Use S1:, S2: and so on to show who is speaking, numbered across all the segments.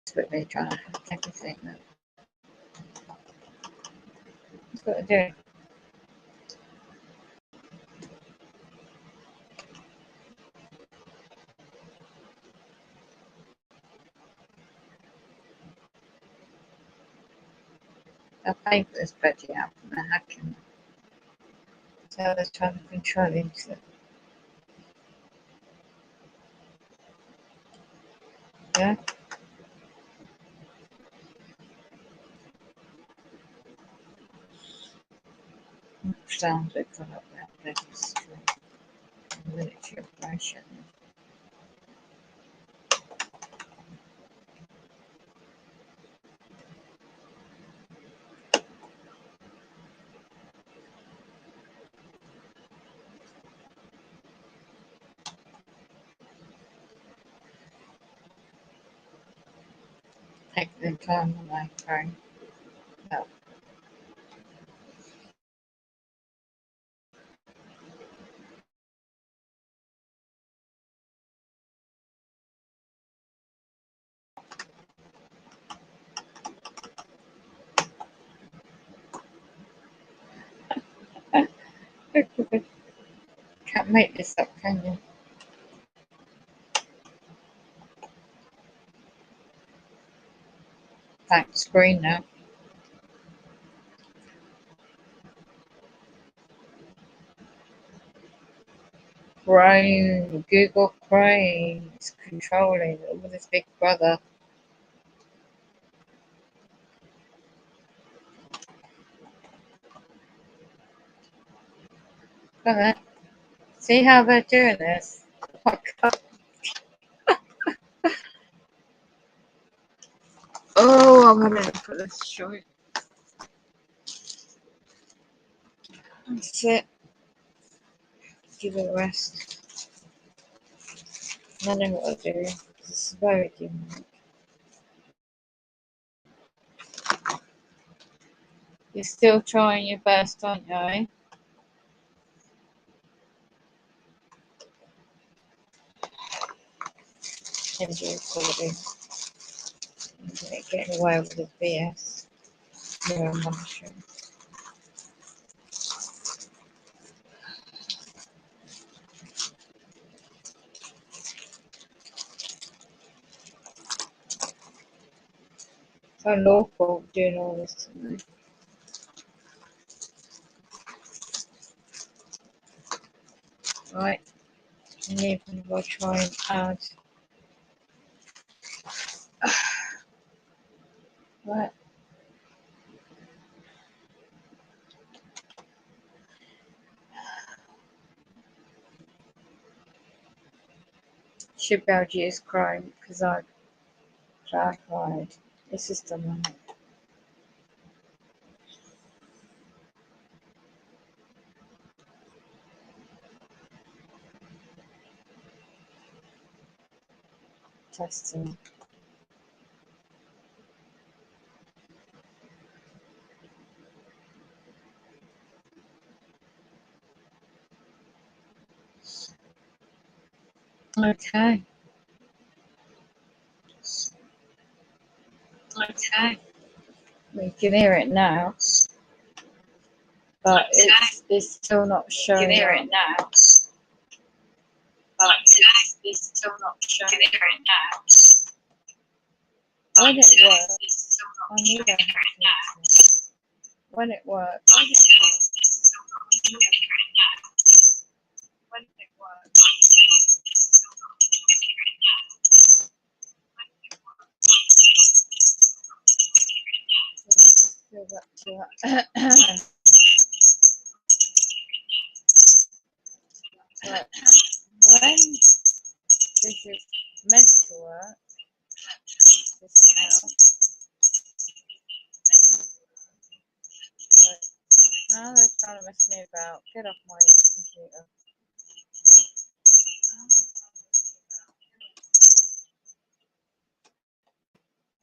S1: desperately trying to hack everything. What's got to do? They'll pay for this budget out from the hacking. So they're trying to control the internet. Yeah? Sounds like got up that military operation. Take the time on my phone. No. Can't make this up, can you? Black screen now. Chrome, Google Chrome is controlling all this big brother. Look at that. See how they're doing this? Oh my god. Oh, I'm gonna put this short. That's it. Give it a rest. I know what I'll do. This is very different. You're still trying your best, aren't you? Eh? Energy quality. Getting away with the BS. Yeah, I'm not sure. So lawful doing all this to me. Right. And even if I try and add. Right. Should be able to use Chrome because I've clarified the system on it. Testing. Okay. Okay. We can hear it now, but it's still not showing. You can hear it now, but it's still not showing. You can hear it now. When it works, I knew that. When it works, when it works. Go back to that. Right. When this is meant to work, this account. Right. Now they're trying to mess me about. Get off my computer.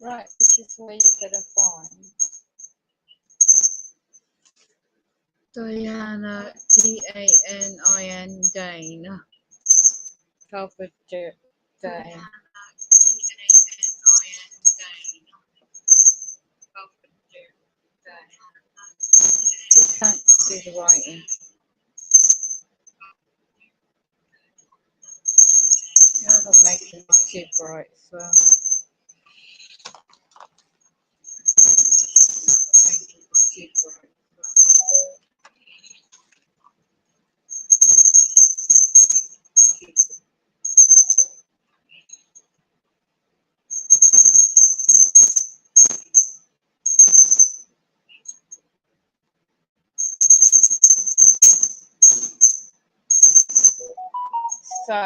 S1: Right, this is where you're gonna find Diana, Danin, Dane. Covered Dane. do the writing. Now I'm not making it too bright as well. Making it too bright. So,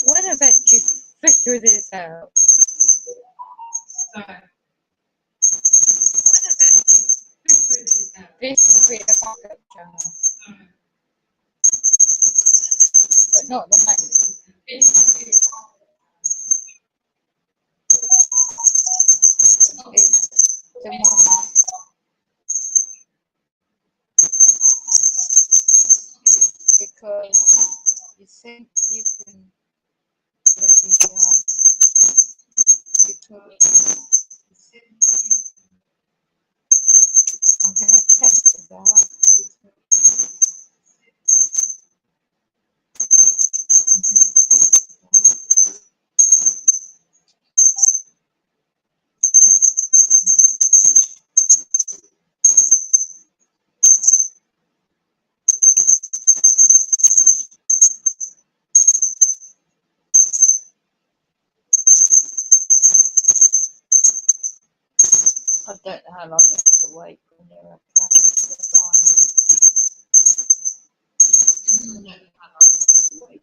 S1: when I bet you figure this out. So, when I bet you figure this out. This will be a backup channel. But not the main. This will be a it's the one. Because you think you can bloody because you think I'm gonna text this out. I don't know how long you have to wait when you're applying for the line. I don't know how long you have to wait.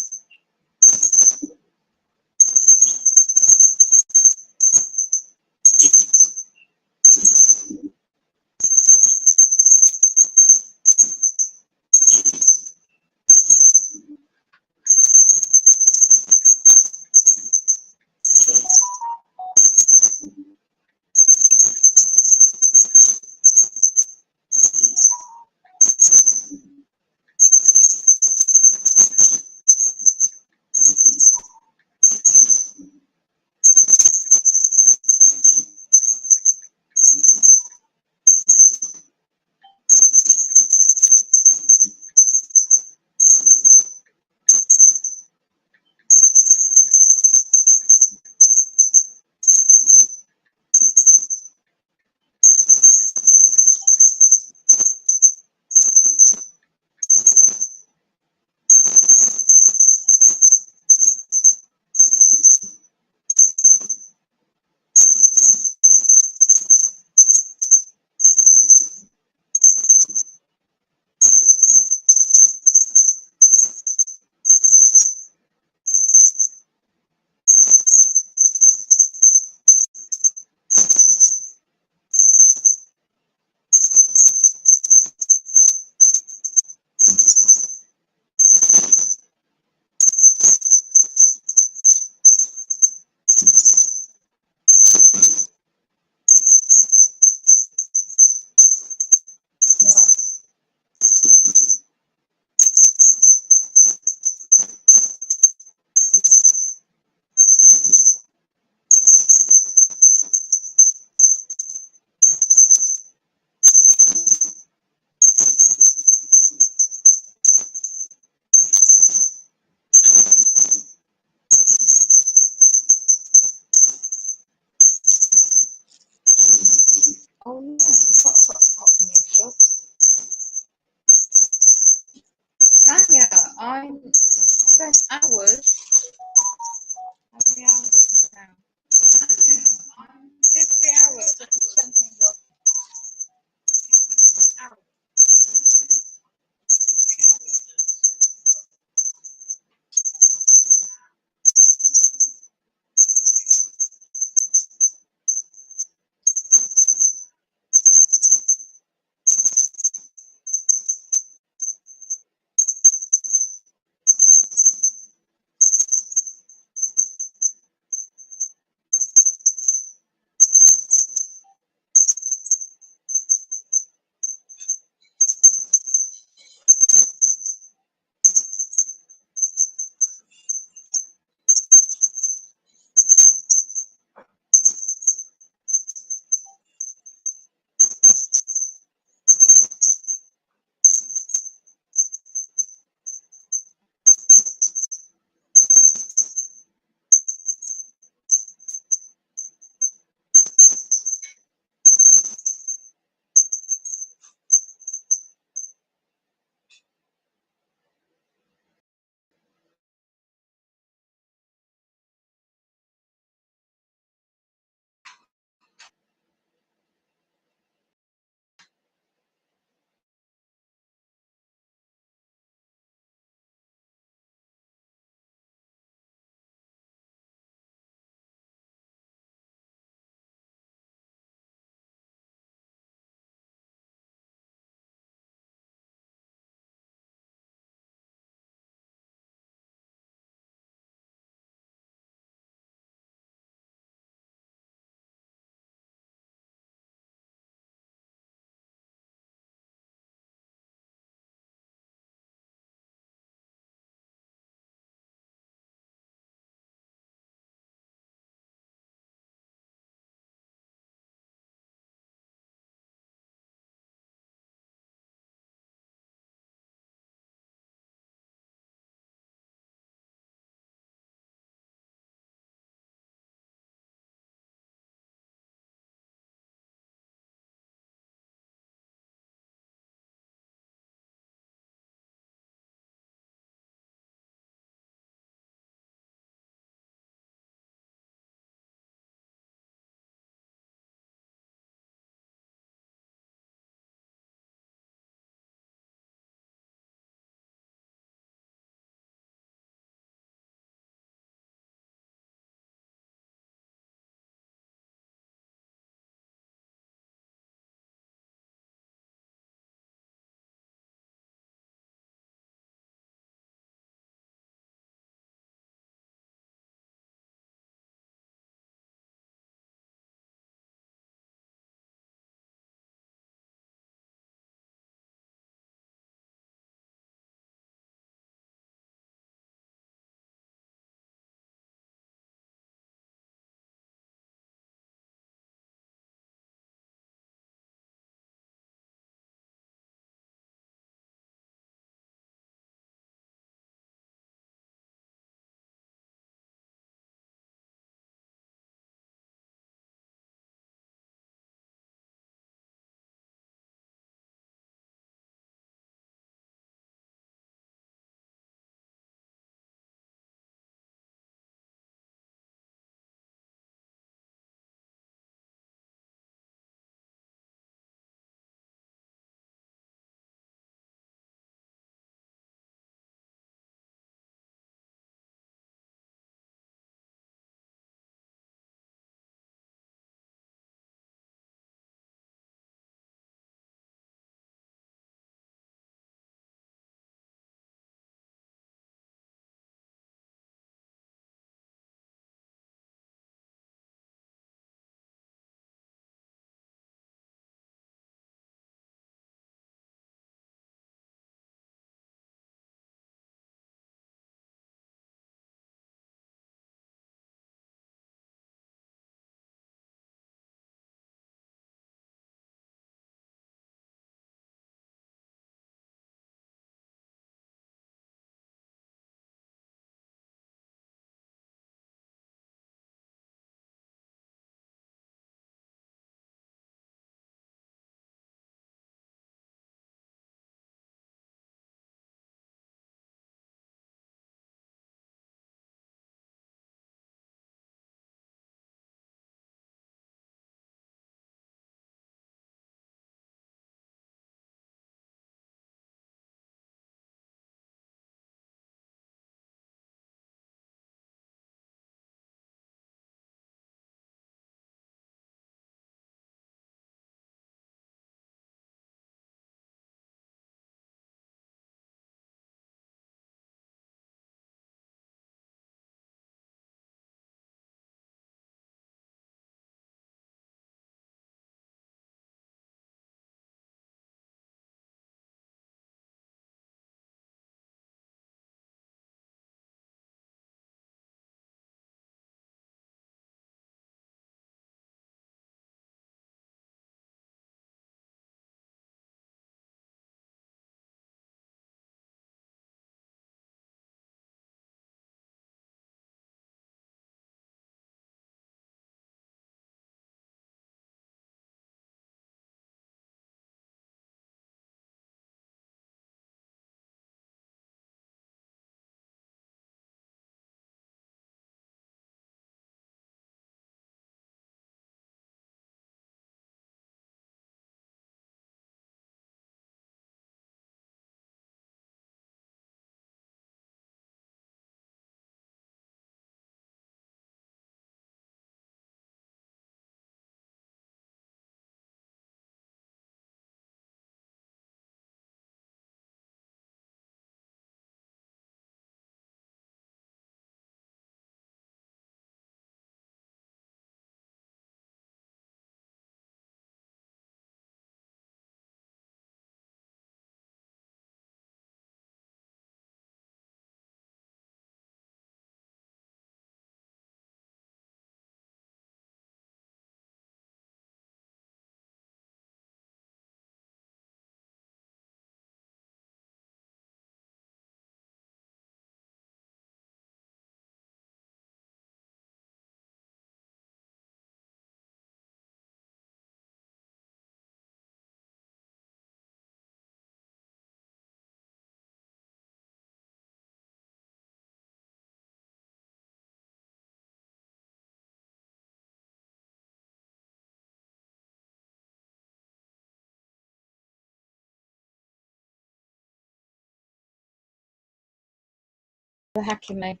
S1: They're hacking me.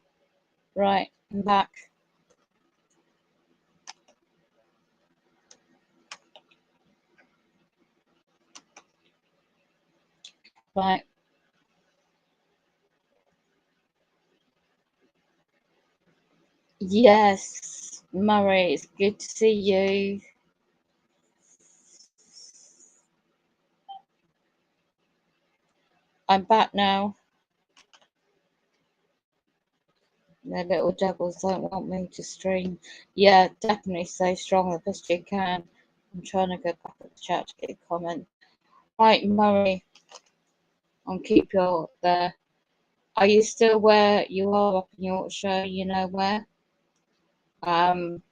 S1: Right, I'm back. Right. Yes, Murray, it's good to see you. I'm back now. The little devils don't want me to stream. Yeah, definitely stay strong the best you can. I'm trying to go back at the chat to get a comment. Right, Murray, I'll keep you there. Are you still where you are up in Yorkshire? You know where? I'm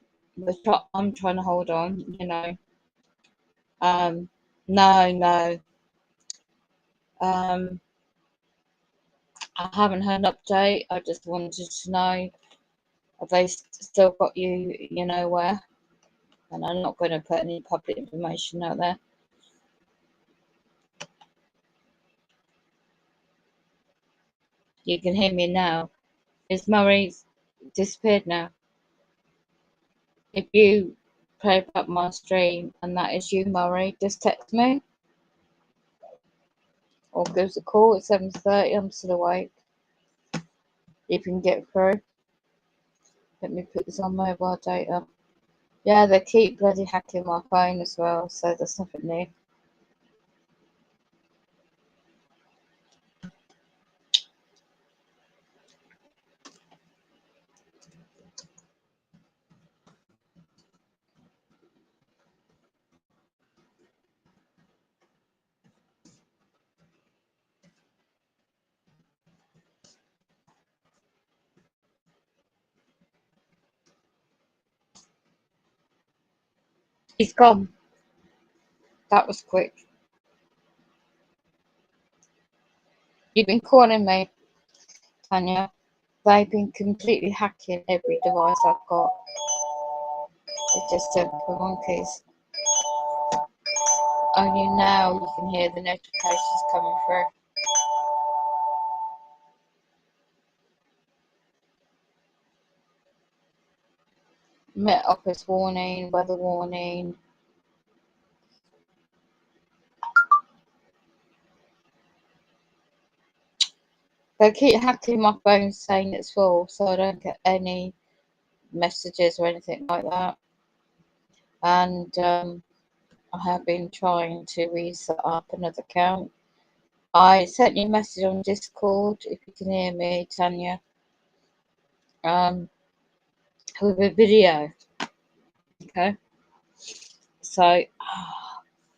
S1: trying to hold on, you know. No. Um, I haven't had an update. I just wanted to know, have they still got you, you know where? And I'm not going to put any public information out there. You can hear me now. Is Murray disappeared now? If you play back my stream and that is you, Murray, just text me or give us a call at 7:30. I'm still awake. You can get through. Let me put this on mobile data. Yeah, they keep bloody hacking my phone as well, so there's nothing new. He's gone. That was quick. You've been calling me, Tanya. They've been completely hacking every device I've got. It's just a monkeys. Only now you can hear the notifications coming through. Met office warning, weather warning. They keep hacking my phone saying it's full, so I don't get any messages or anything like that. And I have been trying to reset up another account. I sent you a message on Discord, if you can hear me, Tanya, with a video. Okay, so I'm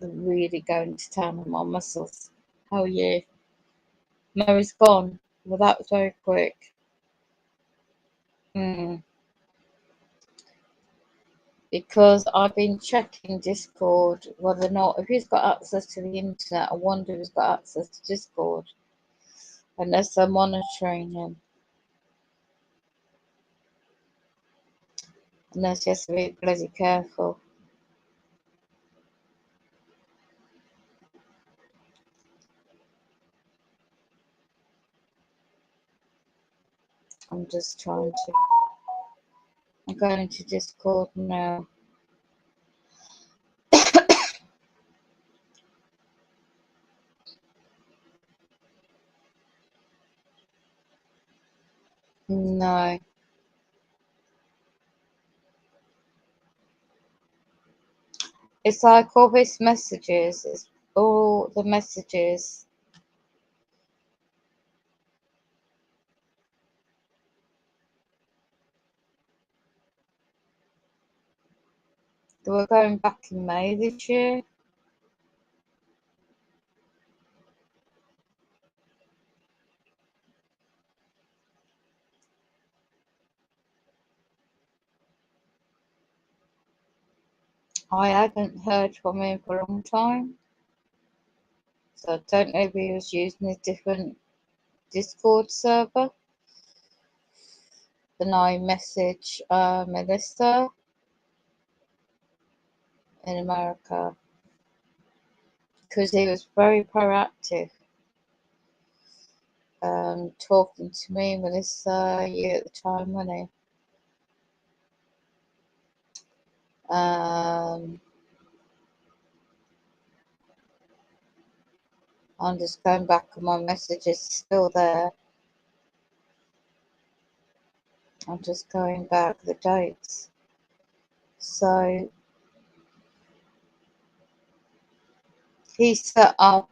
S1: really going to town on my muscles. How are you? Mary's gone. Well, that was very quick. Because I've been checking Discord whether or not, if he's got access to the internet, I wonder if he's got access to Discord, unless they're monitoring him. Unless he has to be bloody careful. I'm just trying to. I'm going into Discord now. No. It's like all these messages, it's all the messages. They were going back in May this year. I hadn't heard from him for a long time. So I don't know if he was using a different Discord server. Then I messaged Melissa in America because he was very proactive. talking to me, Melissa, you at the time, wasn't he? I'm just going back on my messages, still there. I'm just going back the dates. So he set up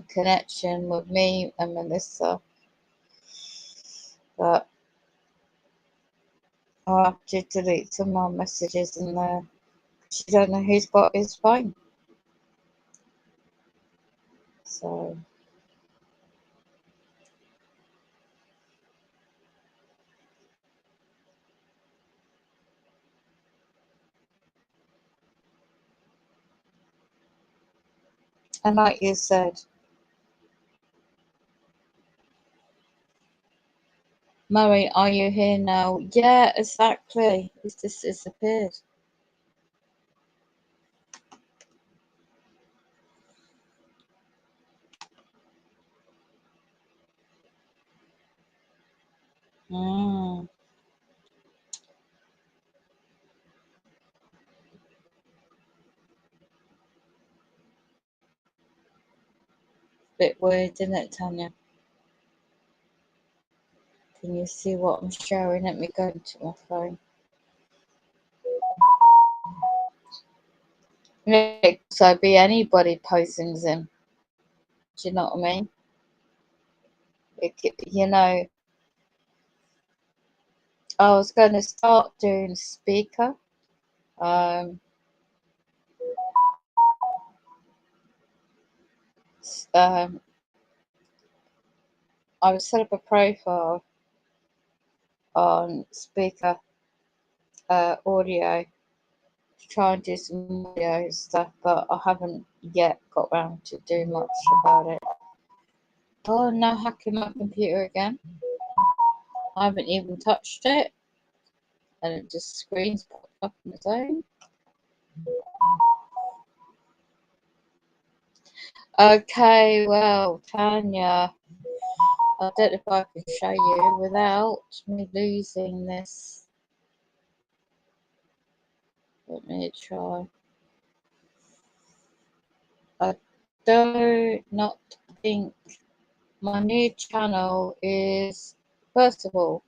S1: connection with me and Melissa, but I'll have to delete some more messages in there. You don't know who's got his phone. So and like you said, Murray, are you here now? Yeah, exactly. It's just disappeared. Mm. Bit weird, isn't it, Tanya? Can you see what I'm showing? Let me go into my phone. It could also be anybody posting them. Do you know what I mean? You know, I was going to start doing speaker. Um, um, I would set up a profile on speaker audio to try and do some audio stuff, but I haven't yet got around to doing much about it. Oh, no, hacking my computer again. I haven't even touched it, and it just screens popped up on its own. Okay, well, Tanya, I don't know if I can show you without me losing this. Let me try. I do not think my new channel is, first of all,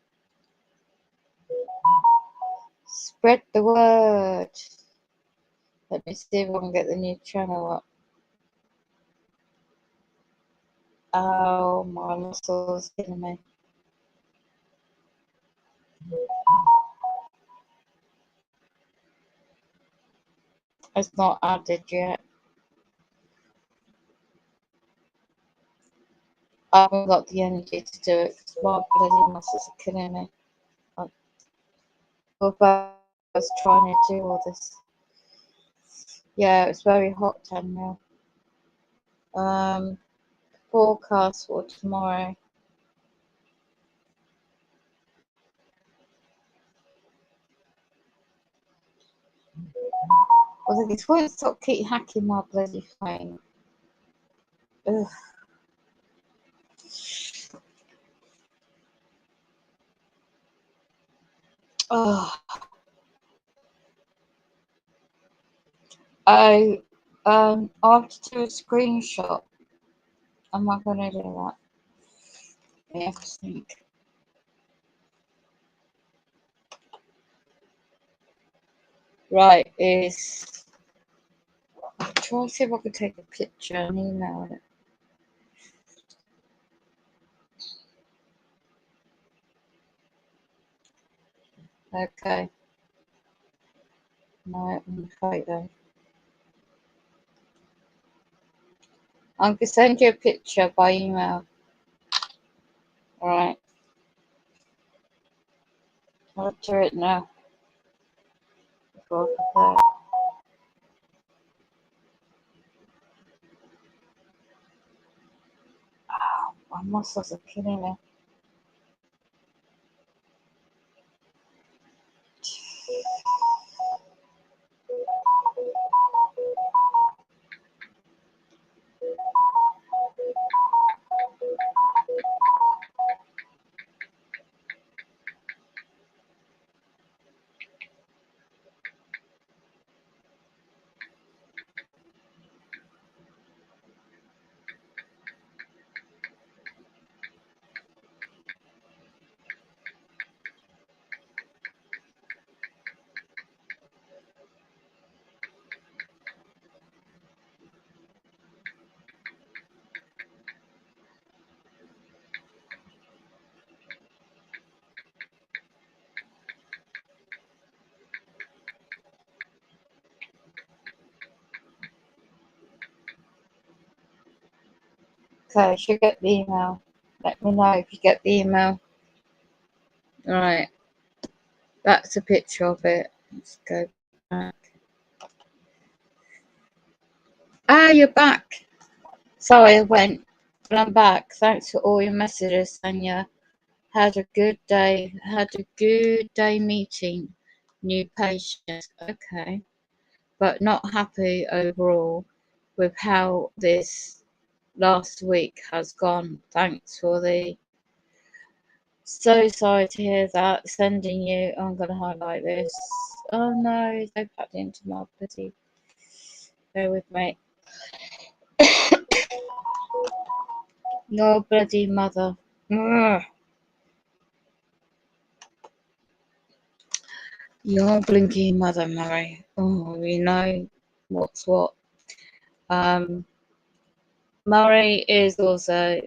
S1: spread the word. Let me see if I can get the new channel up. Oh, my muscles killing me. It's not added yet. I haven't got the energy to do it because my bloody muscles are killing me. I was trying to do all this. Yeah, it's very hot down now. Forecast for tomorrow. I think it's won't stop keep hacking my bloody phone. Ugh. Oh, I have to do a screenshot. Am I gonna do that? Yeah, I think. Right, is try to see if I can take a picture and email it. Okay. No, photo. I'm gonna send you a picture by email. Alright. I'll do it now. Before I forget. Oh, my muscles are killing me. Okay, you get the email. Let me know if you get the email. Right, that's a picture of it. Let's go back. Ah, you're back. Sorry, I went, but I'm back. Thanks for all your messages, Sanya. Had a good day. Had a good day meeting new patients. Okay, but not happy overall with how this last week has gone. Thanks for the. So sorry to hear that. Sending you. I'm gonna highlight this. Oh no, they packed into my bloody. Bear with me. Your bloody mother. Ugh. Your blinky mother, Murray. Oh, we know what's what. Murray is also.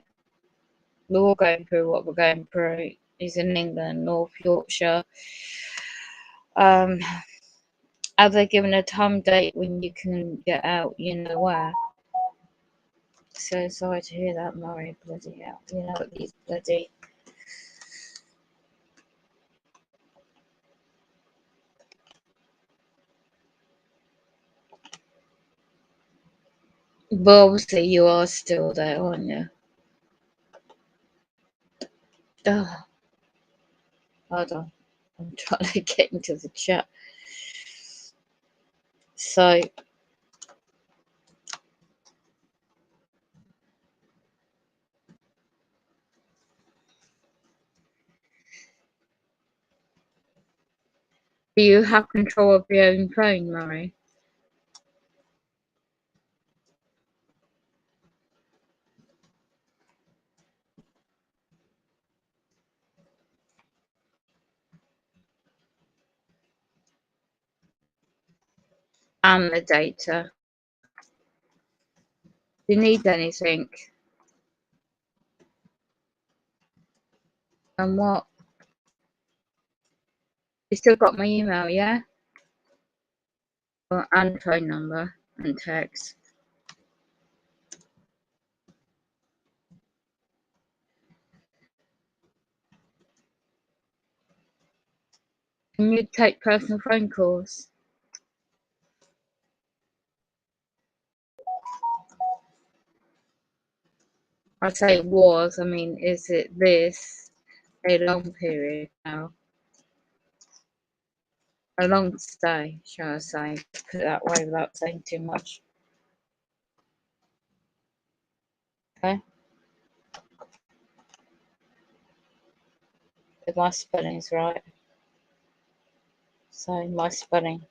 S1: We're all going through what we're going through. He's in England, North Yorkshire. Have they given a time date when you can get out? You know where? So sorry to hear that, Murray. Bloody hell. You know these bloody. But obviously, you are still there, aren't you? Oh, hold on. I'm trying to get into the chat. So, do you have control of your own phone, Murray? And the data. Do you need anything? And what? You still got my email, yeah? And phone number and text. Can you take personal phone calls? I say it was, I mean, is it this a long period now? A long stay, shall I say? Put it that way without saying too much. Okay? If my spelling's right. So my spelling.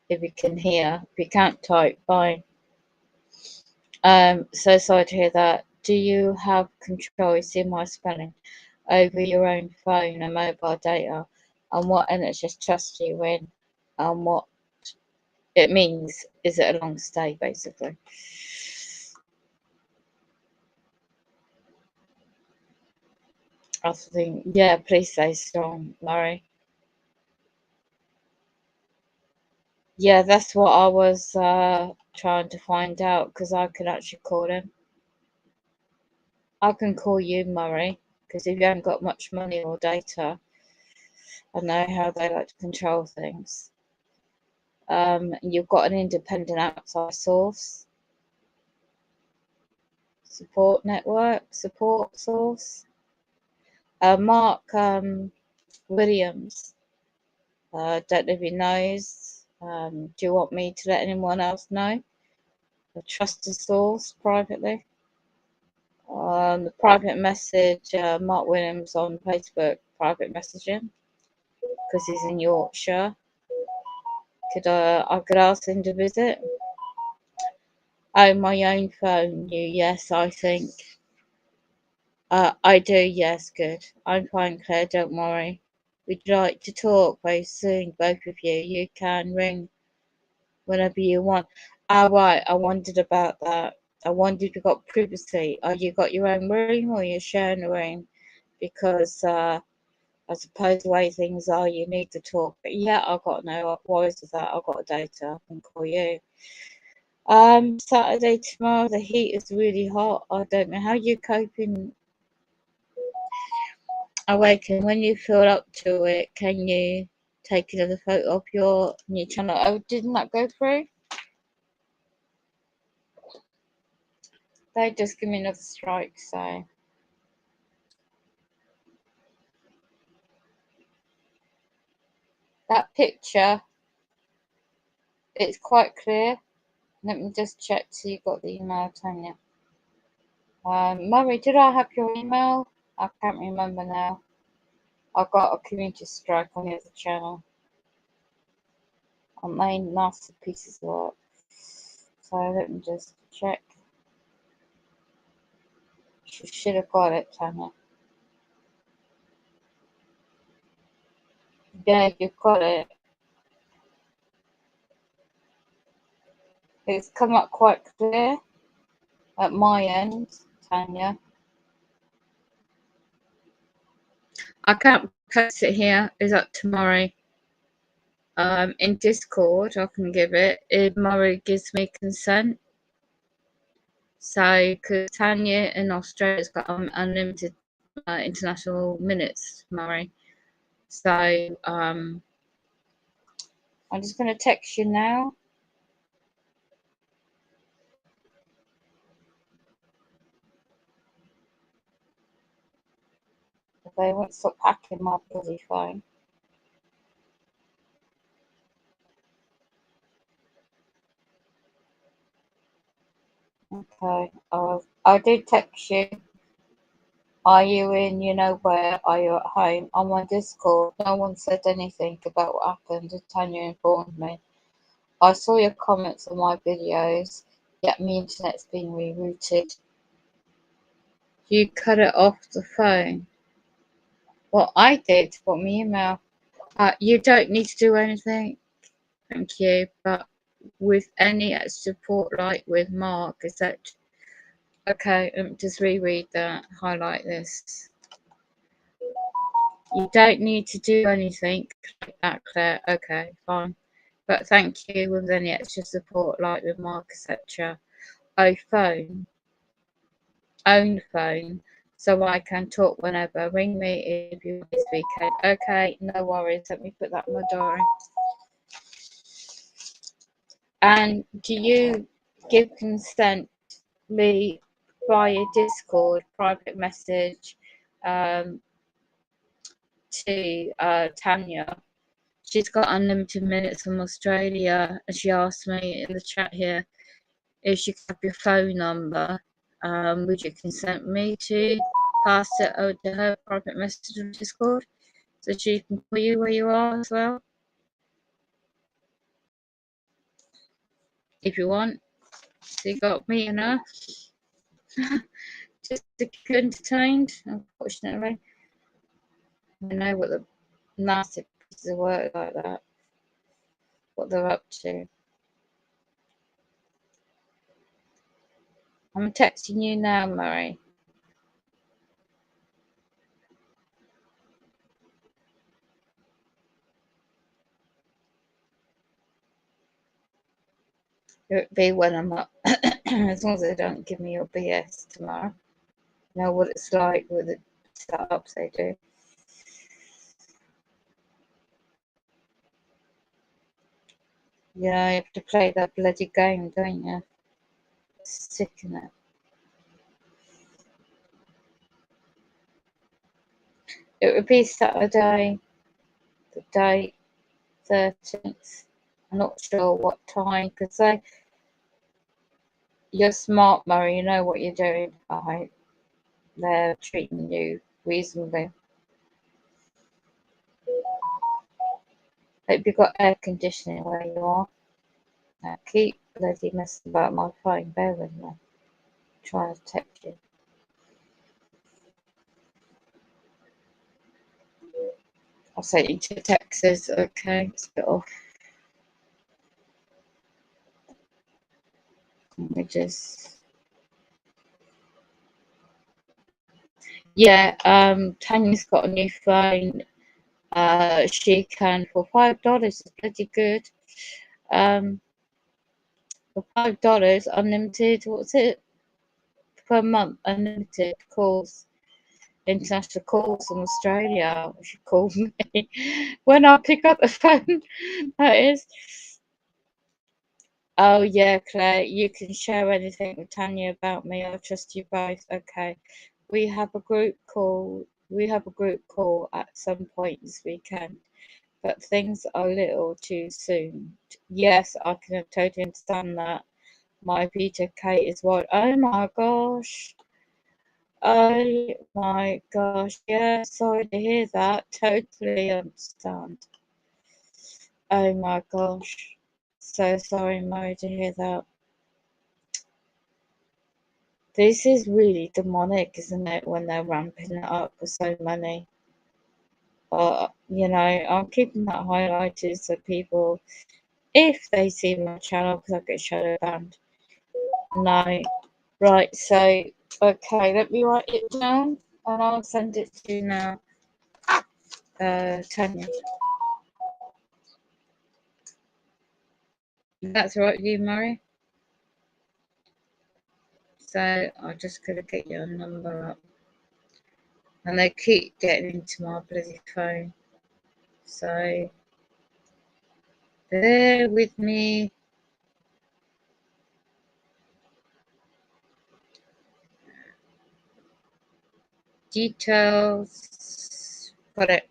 S1: If you can hear. If you can't type, fine. So sorry to hear that. Do you have control, you see my spelling, over your own phone and mobile data and what NHS trust you in and what it means? Is it a long stay, basically? I think, yeah, please stay strong, Murray. Yeah, that's what I was trying to find out because I could actually call him. I can call you, Murray, because if you haven't got much money or data, I know how they like to control things. You've got an independent outside source, support network, support source. Mark Williams, don't know if he knows. Do you want me to let anyone else know? A trusted source privately. The private message, Mark Williams on Facebook, private messaging, because he's in Yorkshire. I could ask him to visit. Oh, my own phone. Yes, I think. I do, yes, good. I'm fine, Claire, don't worry. We'd like to talk very soon, both of you. You can ring whenever you want. Ah, right, I wondered about that. I wondered if you got privacy. Are you got your own room or you're sharing a room? Because I suppose the way things are, you need to talk. But yeah, I've got no worries with that. I've got data. I can call you. Saturday tomorrow, the heat is really hot. I don't know how you're coping. Awaken, when you feel up to it, can you take another photo of your new channel? Oh, didn't that go through? They just give me another strike, so. That picture, it's quite clear. Let me just check so you got the email, Tanya. Murray, did I have your email? I can't remember now. I got a community strike on the other channel. I made nasty pieces of work. So let me just check. You should have got it, Tanya. Yeah, you've got it. It's come up quite clear at my end, Tanya. I can't post it here. It's up to Murray. In Discord, I can give it if Murray gives me consent. So, because Tanya in Australia's got unlimited international minutes, Murray. So, I'm just going to text you now. They won't stop hacking my bloody phone. Okay, I did text you. Are you in, you know where? Are you at home? On my Discord, no one said anything about what happened. Tanya informed me. I saw your comments on my videos, yet my internet's been rerouted. You cut it off the phone. Well, I did, what my email. You don't need to do anything, thank you, but with any extra support, like with Mark, is that okay? Just reread that, highlight this. You don't need to do anything like that, Claire. Okay, fine. But thank you with any extra support, like with Mark, etc. Own phone, so I can talk whenever. Ring me if you want this weekend. Okay, no worries. Let me put that in my diary. And do you give consent me via Discord, private message to Tanya? She's got unlimited minutes from Australia, and she asked me in the chat here if she could have your phone number. Would you consent me to pass it over to her private message on Discord so she can call you where you are as well? If you want. So you got me and her. Just to keep you entertained, unfortunately. I know what the nasty pieces of work like that, what they're up to. I'm texting you now, Murray. It'll be when I'm up, as long as they don't give me your BS tomorrow. You know what it's like with the startups they do. Yeah, you have to play that bloody game, don't you? Sick in it. It would be Saturday, the date 13th. I'm not sure what time, because you're smart, Murray. You know what you're doing. I hope they're treating you reasonably. Hope you've got air conditioning where you are. Now keep bloody messing about my phone. Bear with me. Trying to text you. I'll send you 2 texts. Okay, let's get off. Let me just. Yeah, Tanya's got a new phone. She can for $5. It's bloody good. For $5, unlimited, what's it? Per month, unlimited calls, international calls from Australia. She called me when I pick up the phone. That is. Oh yeah, Claire, you can share anything with Tanya about me. I trust you both. Okay. We have a group call. We have a group call at some point this weekend, but things are a little too soon. Yes, I can totally understand that. My Peter Kate is what? Oh my gosh. Oh my gosh. Yeah, sorry to hear that. Totally understand. Oh my gosh. So sorry, Mo, to hear that. This is really demonic, isn't it, when they're ramping it up for so many? You know, I'm keeping that highlighted so people, if they see my channel, because I get shadow banned, know. Right, so, okay, let me write it down and I'll send it to you now, Tanya. That's right, you, Murray. So I'm just gonna get your number up, and they keep getting into my bloody phone. So bear with me. Details. Got it.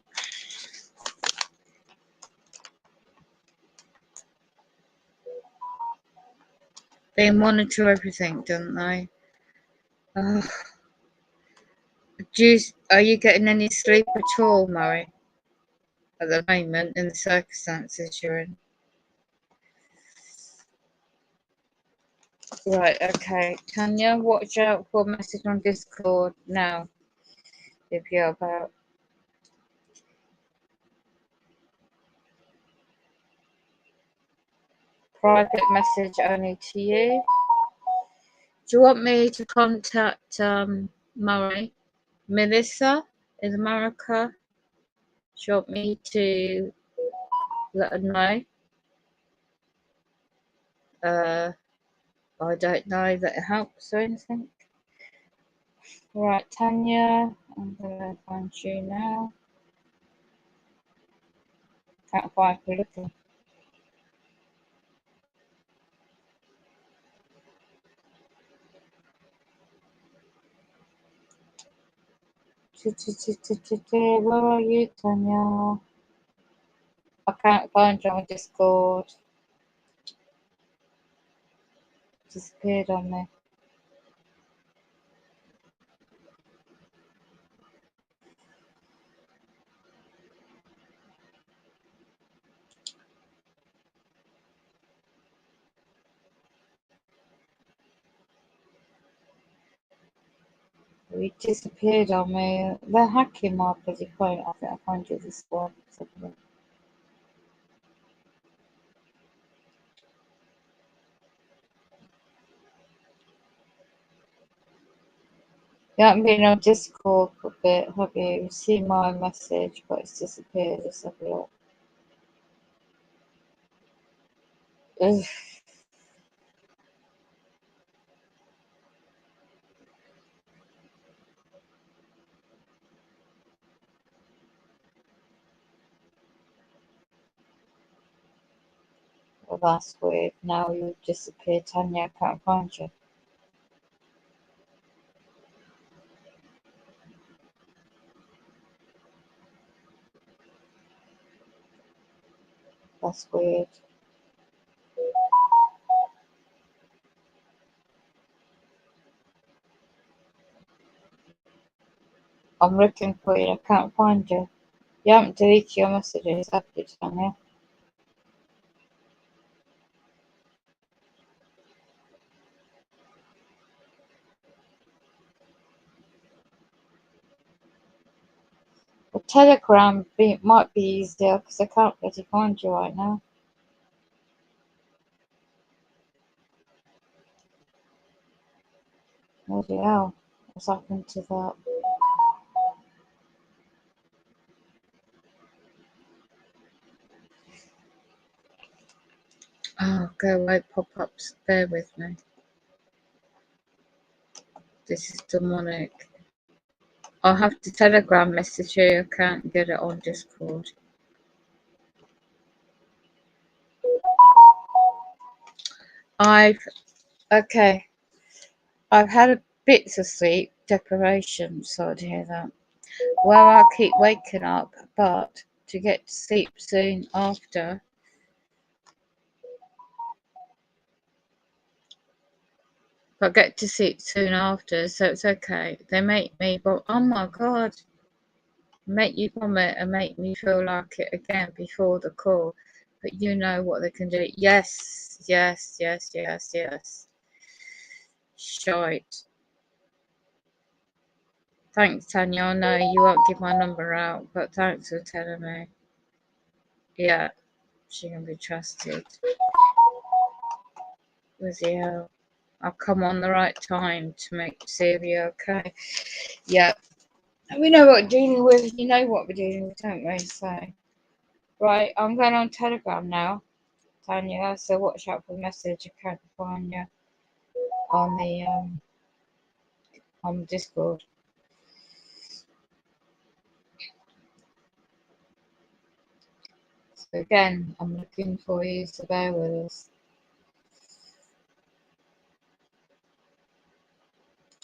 S1: They monitor everything, don't they? Ugh. Are you getting any sleep at all, Murray? At the moment, in the circumstances you're in. Right, okay. Tanya, watch out for a message on Discord now, if you're about. Private message only to you. Do you want me to contact Murray? Melissa in America? Do you want me to let her know? I don't know that it helps or anything. Right, Tanya, I'm gonna find you now. Can't find you looking. Where are you, Tanya? I can't find you on Discord. Disappeared on me. You disappeared on me. They're hacking my bloody phone. I think I found you this one. You haven't been on Discord for a bit, have you? You see my message, but it's disappeared. Let's have a look. Ugh. Well, that's weird. Now you've disappeared, Tanya. I can't find you. That's weird. I'm looking for you. I can't find you. You haven't deleted your messages, have you, Tanya? The Telegram might be easier because I can't bloody find you right now. Bloody hell. What's happened to that? Oh Okay, wait, pop-ups, bear with me. This is demonic. I'll have to Telegram message you, I can't get it on Discord. Okay, I've had bits of sleep deprivation, sorry to hear that. Well, I keep waking up, but to get to sleep soon after. But get to sleep soon after, so it's okay. They make me, oh my god, make you vomit and make me feel like it again before the call. But you know what they can do. Yes, yes, yes, yes, yes. Shite. Thanks, Tanya. No, you won't give my number out, but thanks for telling me. Yeah, she can be trusted. Bloody hell. I'll come on the right time to make Sylvia okay. Yeah. We know what we're dealing with. You know what we're dealing with, don't we? So, right, I'm going on Telegram now, Tanya. So watch out for the message. I can't find you on Discord. So again, I'm looking for you, so bear with us.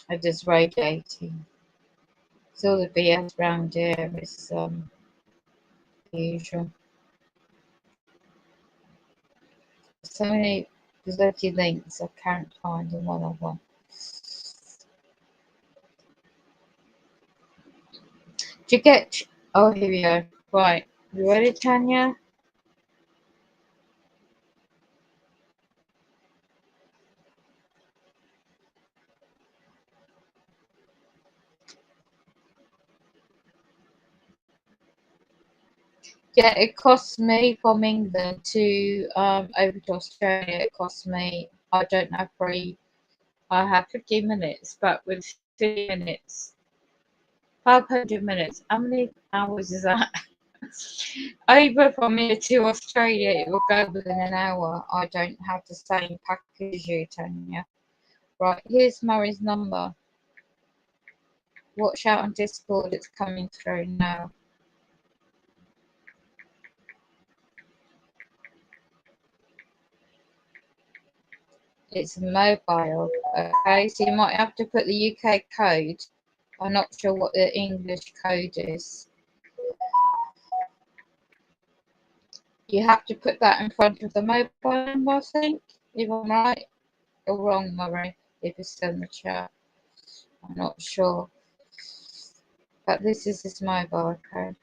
S1: I'm just radiating. It's all the BS around here is usual. So many bloody links I can't find in one of them. Do you get? Oh, here we go. Right, you ready, Tanya? Yeah, it costs me from England to over to Australia. It costs me. I don't have free. I have 15 minutes, but with 50 minutes, 500 minutes. How many hours is that? Over from here to Australia, it will go within an hour. I don't have the same package as you, Tanya. Right, here's Murray's number. Watch out on Discord, it's coming through now. It's mobile, okay? So you might have to put the UK code. I'm not sure what the English code is. You have to put that in front of the mobile number, I think, if I'm right or wrong, Murray, if it's still in the chat. I'm not sure. But this is his mobile code.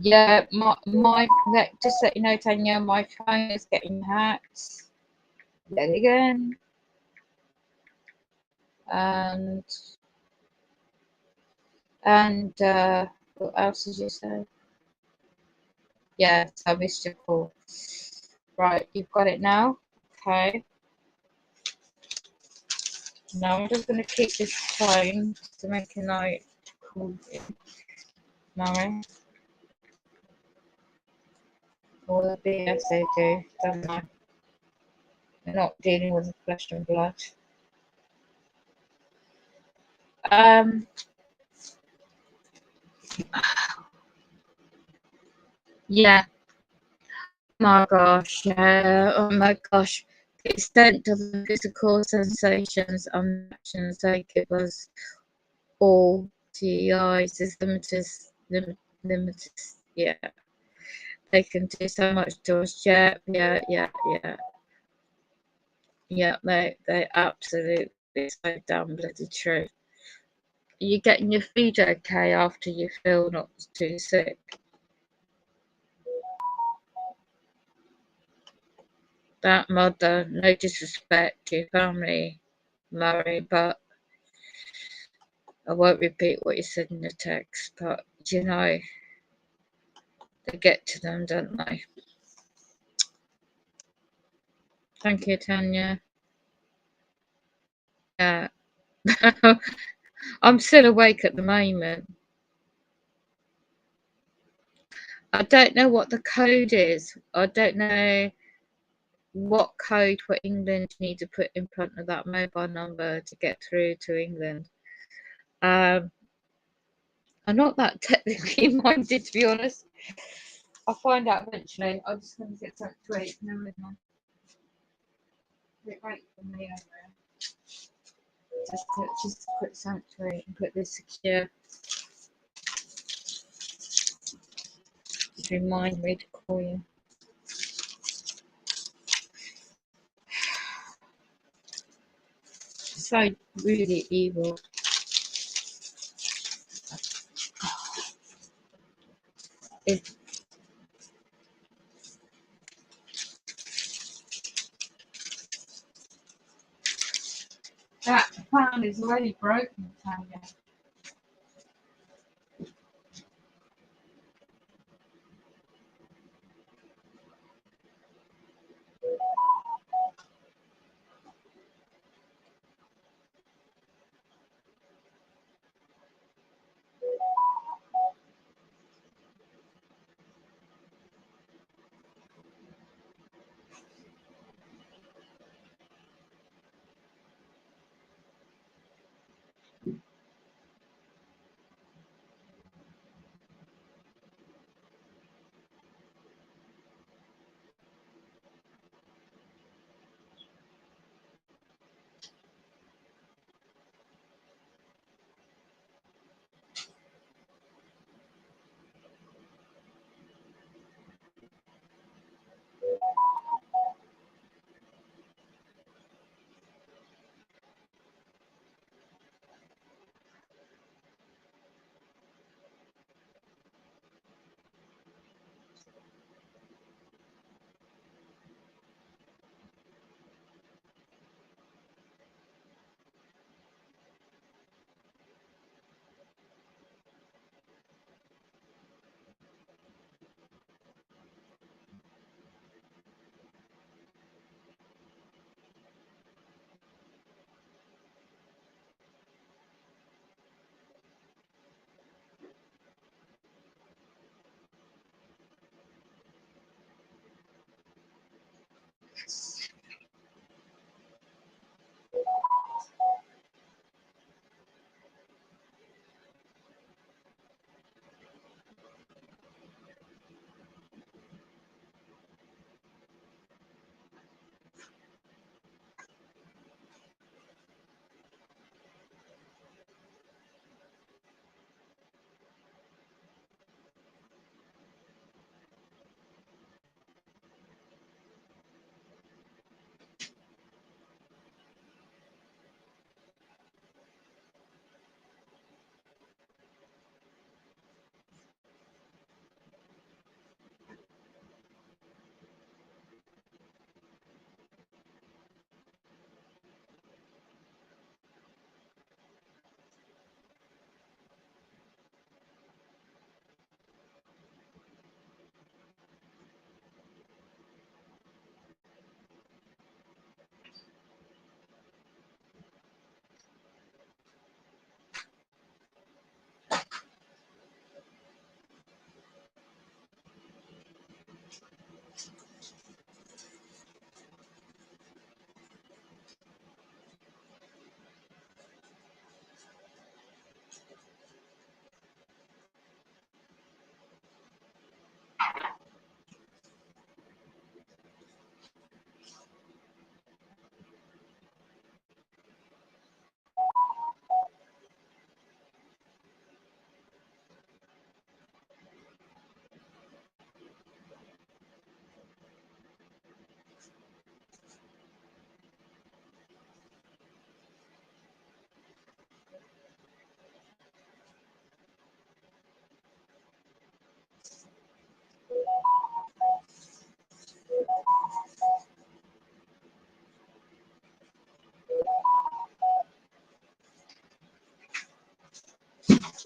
S1: Yeah, just let you know, Tanya, my phone is getting hacked yet again. And what else did you say? Yeah, so I missed your call. Right, you've got it now. Okay. Now I'm just going to keep this phone to make a note to call you. Murray. All the BS they do, don't they? They're not dealing with the flesh and blood. Yeah. My gosh, yeah. Oh my gosh. The extent of the physical sensations and actions they give us all TEIs is limited. Yeah. They can do so much to us. Yeah. Yeah, they absolutely so damn bloody true. Are you getting your feed okay after you feel not too sick? That mother, no disrespect to your family, Murray, but I won't repeat what you said in the text, but you know, they get to them, don't they? Thank you, Tanya. Yeah. I'm still awake at the moment. I don't know what the code is. I don't know what code for England you need to put in front of that mobile number to get through to England. I'm not that technically minded, to be honest. I'll find out eventually. I'm just going to get something to eat. No, bit late for me over there. Just a quick something to eat and put this secure. Just remind me to call you. So really evil. If that fan is already broken, Tanya.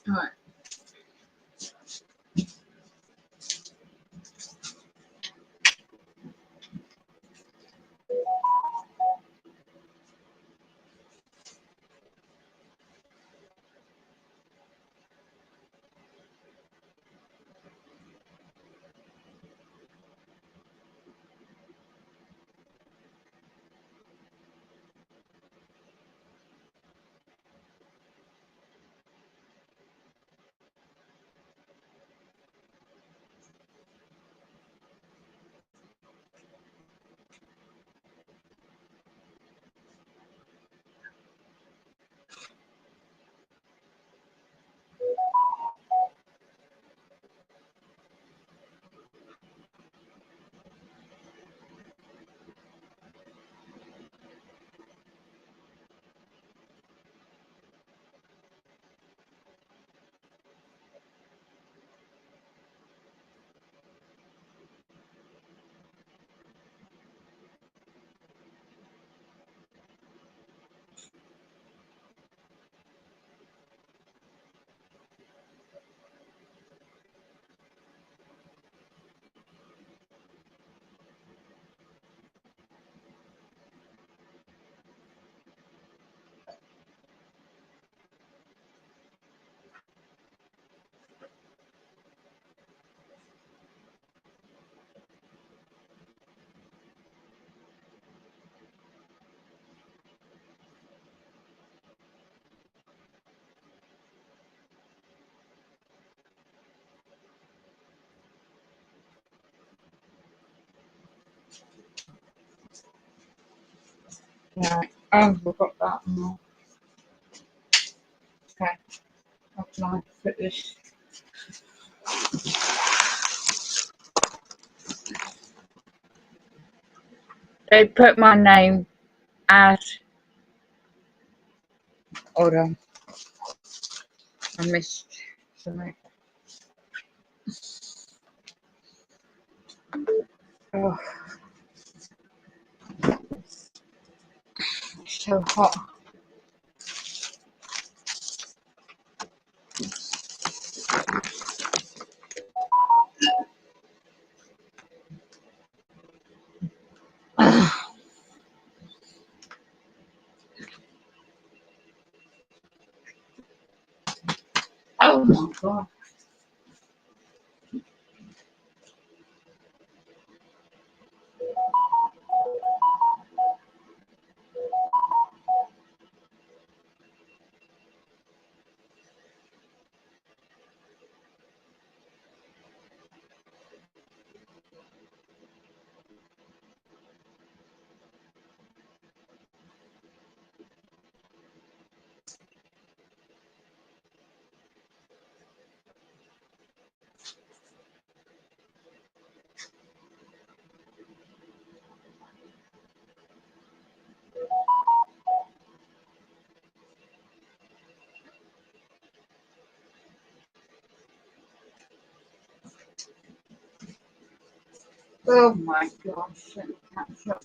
S1: All right. Right. Oh, we've got that now. Okay. How can I put this? They put my name as. Hold on. I missed something. Oh, it's so hot. Oh my god. Oh my gosh. Let me catch up.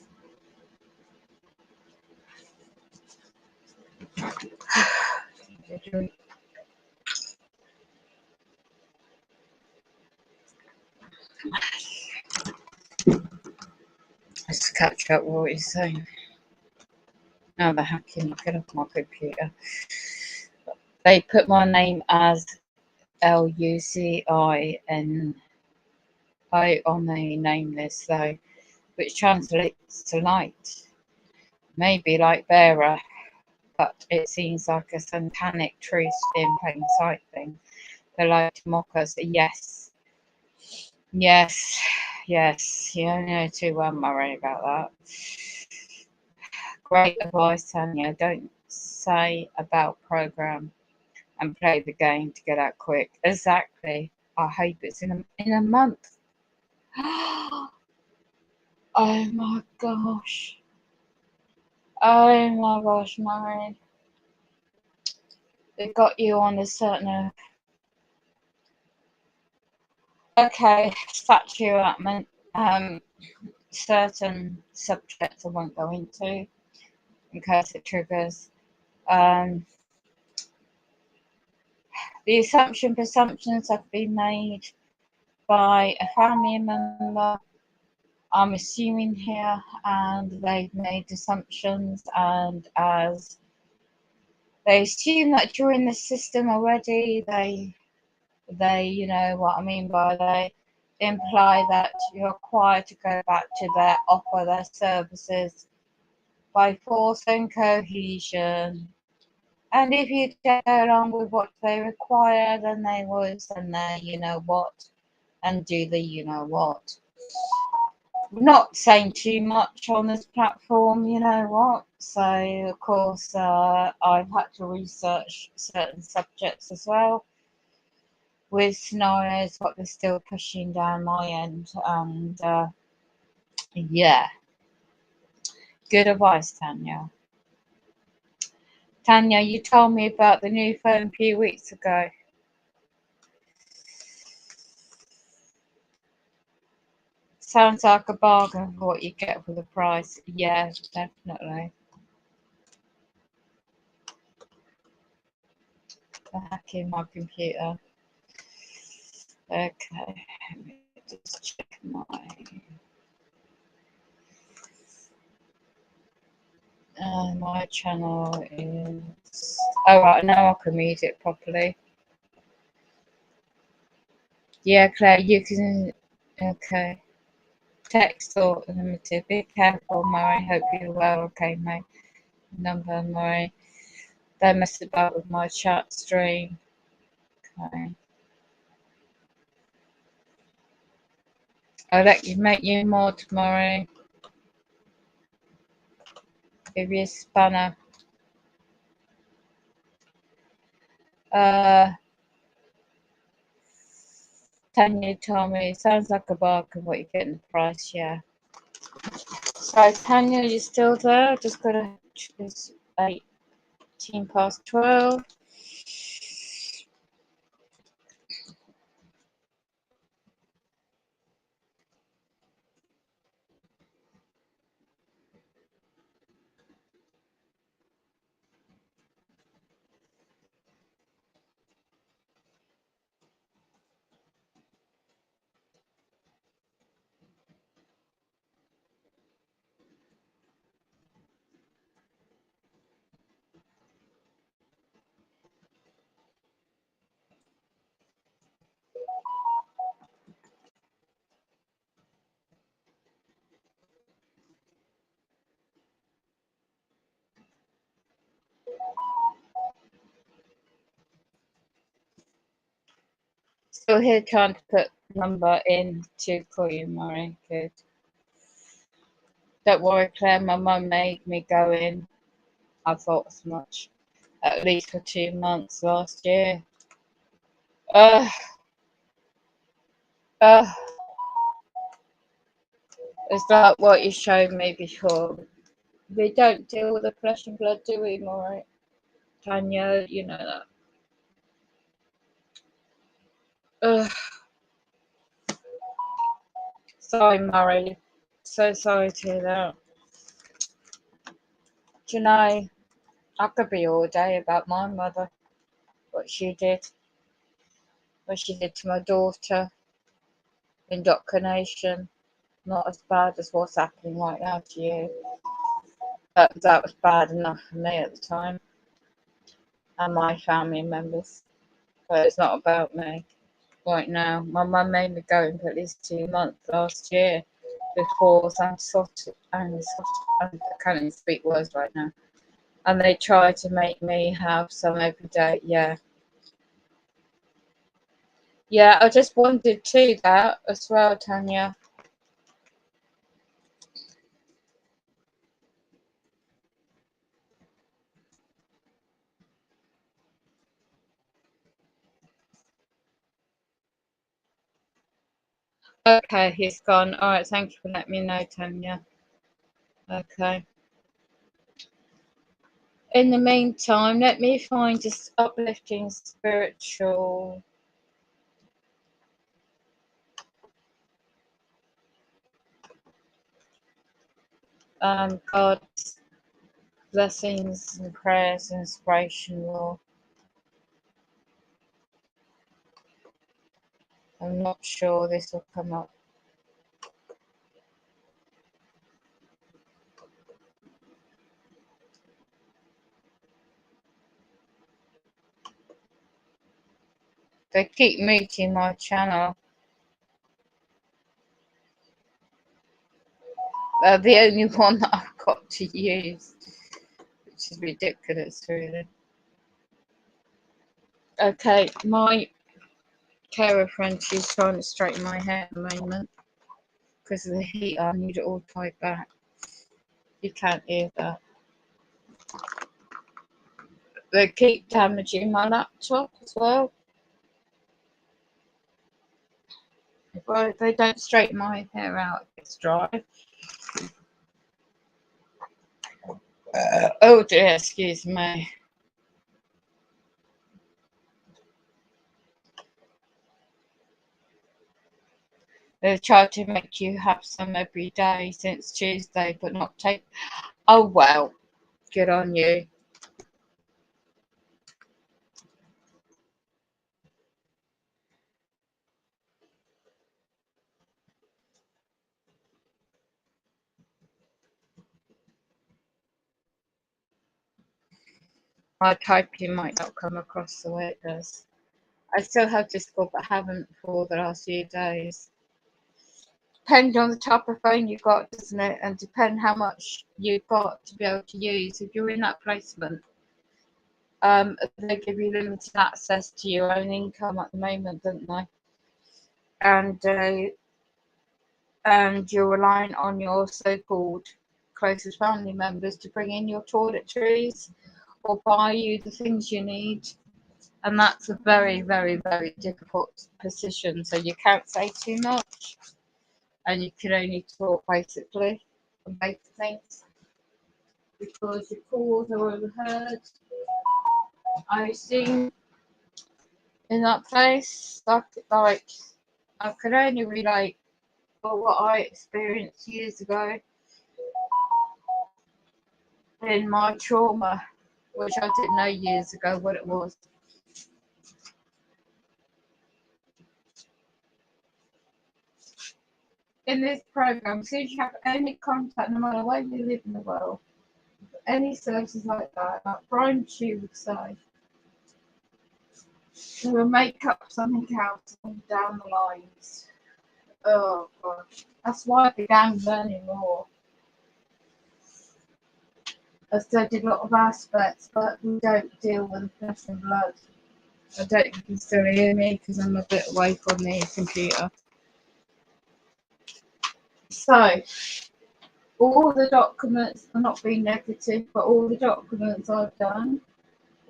S1: Let's catch up what he's saying. Now they're hacking. Get off my computer. They put my name as Lucin on the name list though, which translates to light. Maybe like bearer, but it seems like a satanic truth in plain sight thing. They like to mock us. Yes, yes, yes. You know too well, Murray, about that. Great advice, Tanya. Don't say about program and play the game to get out quick. Exactly. I hope it's in a month. Oh my gosh. Oh my gosh, Murray. It got you on a certain. Okay, statue atment. Certain subjects I won't go into in case it triggers. The presumptions have been made by a family member, I'm assuming here, and they've made assumptions, and as they assume that you're in the system already, they you know what I mean by they imply that you're required to go back to offer their services by force and cohesion. And if you go along with what they require, then they will send their you know what and do the you know what. Not saying too much on this platform, you know what. So, of course, I've had to research certain subjects as well with scenarios, what they're still pushing down my end. And yeah, good advice, Tanya. Tanya, you told me about the new phone a few weeks ago. Sounds like a bargain for what you get for the price. Yeah, definitely. They're hacking my computer. Okay, let me just check my channel is. Oh right, now I can read it properly. Yeah, Claire, you can. Okay. Text or limited. Be careful, Murray. Hope you're well. Okay, mate. Number, Murray. They messed about with my chat stream. Okay. I'll let you make you more tomorrow. Give you a spanner. Tanya told me it sounds like a bargain what you get in the price, yeah. So Tanya, you still there? Just gotta choose 18 past 12. Still here trying to put number in to call you, Murray. Good. Don't worry, Claire, my mum made me go in. I thought as much. At least for 2 months last year. Uh, uh, it's like what you showed me before. We don't deal with the flesh and blood, do we, Maury? Tanya, you know that. Sorry, Murray. So sorry to hear that. Do you know, I could be all day about my mother, what she did to my daughter, indoctrination, not as bad as what's happening right now to you. That was bad enough for me at the time and my family members, but it's not about me right now. My mum made me go in for at least 2 months last year before some sort of, I can't even speak words right now. And they tried to make me have some every day. Yeah. Yeah, I just wanted to that as well, Tanya. Okay, he's gone. All right, thank you for letting me know, Tanya. Okay. In the meantime, let me find this uplifting spiritual. God's blessings and prayers, inspiration, Lord. I'm not sure this will come up. They keep muting my channel. They're the only one that I've got to use, which is ridiculous, really. Okay, my carer friend, she's trying to straighten my hair at the moment because of the heat. I need it all tied back. You can't hear that. They keep damaging my laptop as well. If they don't straighten my hair out, it's dry. Oh dear, excuse me. They've tried to make you have some every day since Tuesday, but not take. Oh well, good on you. My typing might not come across the way it does. I still have Discord, but haven't for the last few days. Depends on the type of phone you've got, doesn't it? And depend how much you've got to be able to use. If you're in that placement, they give you limited access to your own income at the moment, don't they? And you're relying on your so-called closest family members to bring in your toiletries or buy you the things you need. And that's a very, very, very difficult position. So you can't say too much and you can only talk basically and make things because your calls are overheard. I seen in that place, like I could only relate to what I experienced years ago in my trauma, which I didn't know years ago what it was. In this program, as soon as you have any contact, no matter where you live in the world, any services like that, like Brian Chu would say, they will make up something else down the lines. Oh gosh, that's why I began learning more. I studied a lot of aspects, but we don't deal with flesh and blood. I don't know if you can still hear me because I'm a bit away from the computer. So, all the documents, I'm not being negative, but all the documents I've done,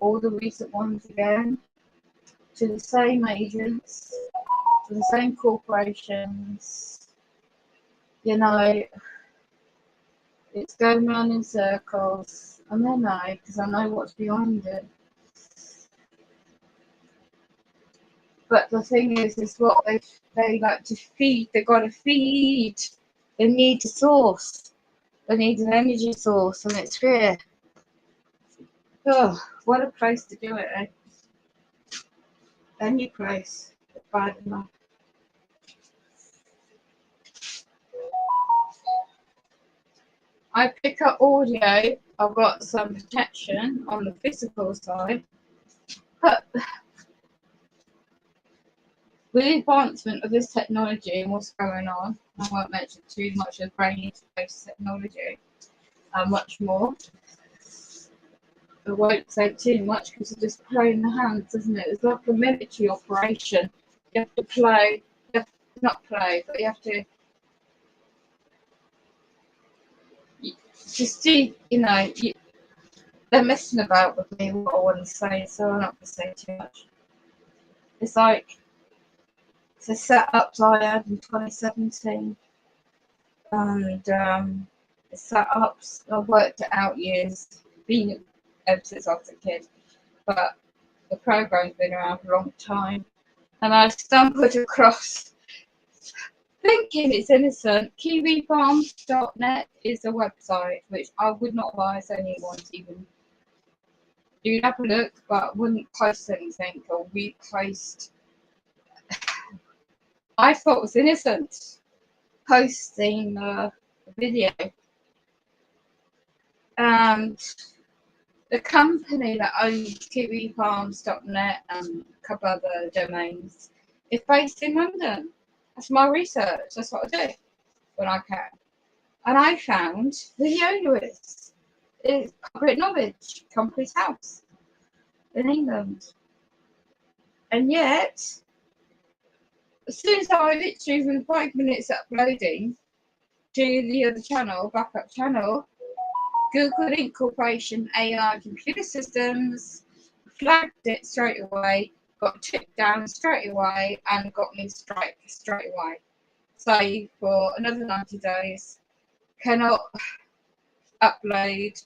S1: all the recent ones again, to the same agents, to the same corporations, you know, it's going round in circles, and then because I know what's behind it. But the thing is what they like to feed. They got to feed. They need a source. They need an energy source, and it's fear. Oh, what a place to do it, eh? Any place. Bad enough. I pick up audio. I've got some protection on the physical side, but with the advancement of this technology and what's going on, I won't mention too much of brain interface technology and much more. I won't say too much because it's just playing the hands, isn't it? It's like a military operation. You have to play, you have to not play, but you have to just see, they're messing about with me, what I want to say, so I'm not going to say too much. It's like the setups I had in 2017, and the setups, I worked it out years, been ever since I was a kid, but the program's been around for a long time, and I stumbled across, thinking it's innocent, kiwifarms.net is a website which I would not advise anyone to even do. Have a look, but wouldn't post anything or repost. I thought it was innocent posting a video, and the company that owns kiwifarms.net and a couple other domains is based in London. That's my research. That's what I do when I can. And I found the owner is Public Knowledge, Company's House in England. And yet, as soon as I literally within 5 minutes uploading to the other channel, backup channel, Google Incorporation AI Computer Systems, flagged it straight away, got tipped down straight away, and got me strike straight away. So for another 90 days, cannot upload,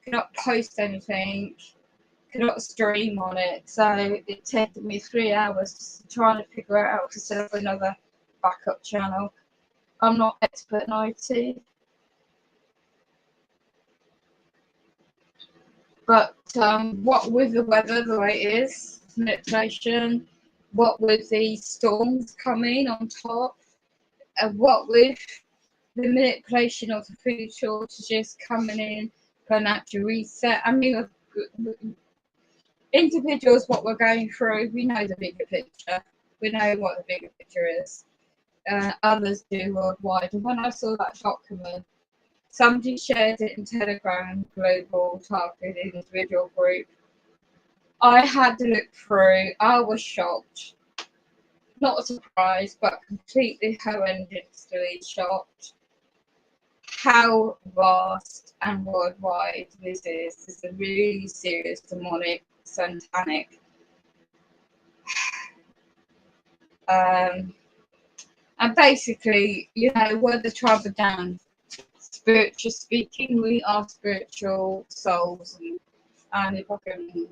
S1: cannot post anything, cannot stream on it. So it took me 3 hours trying to figure it out to set up another backup channel. I'm not expert in IT. But what with the weather the way it is, manipulation, what with the storms coming on top, and what with the manipulation of the food shortages coming in, financial reset. I mean, individuals, what we're going through, we know the bigger picture. We know what the bigger picture is. Others do worldwide. And when I saw that document, somebody shared it in Telegram Global Targeted Individual Group. I had to look through. I was shocked. Not surprised, but completely horrendously shocked. how vast and worldwide this is. It's a really serious demonic, satanic and basically, we're the tribe of Dan. Spiritual speaking, we are spiritual souls, and if I can,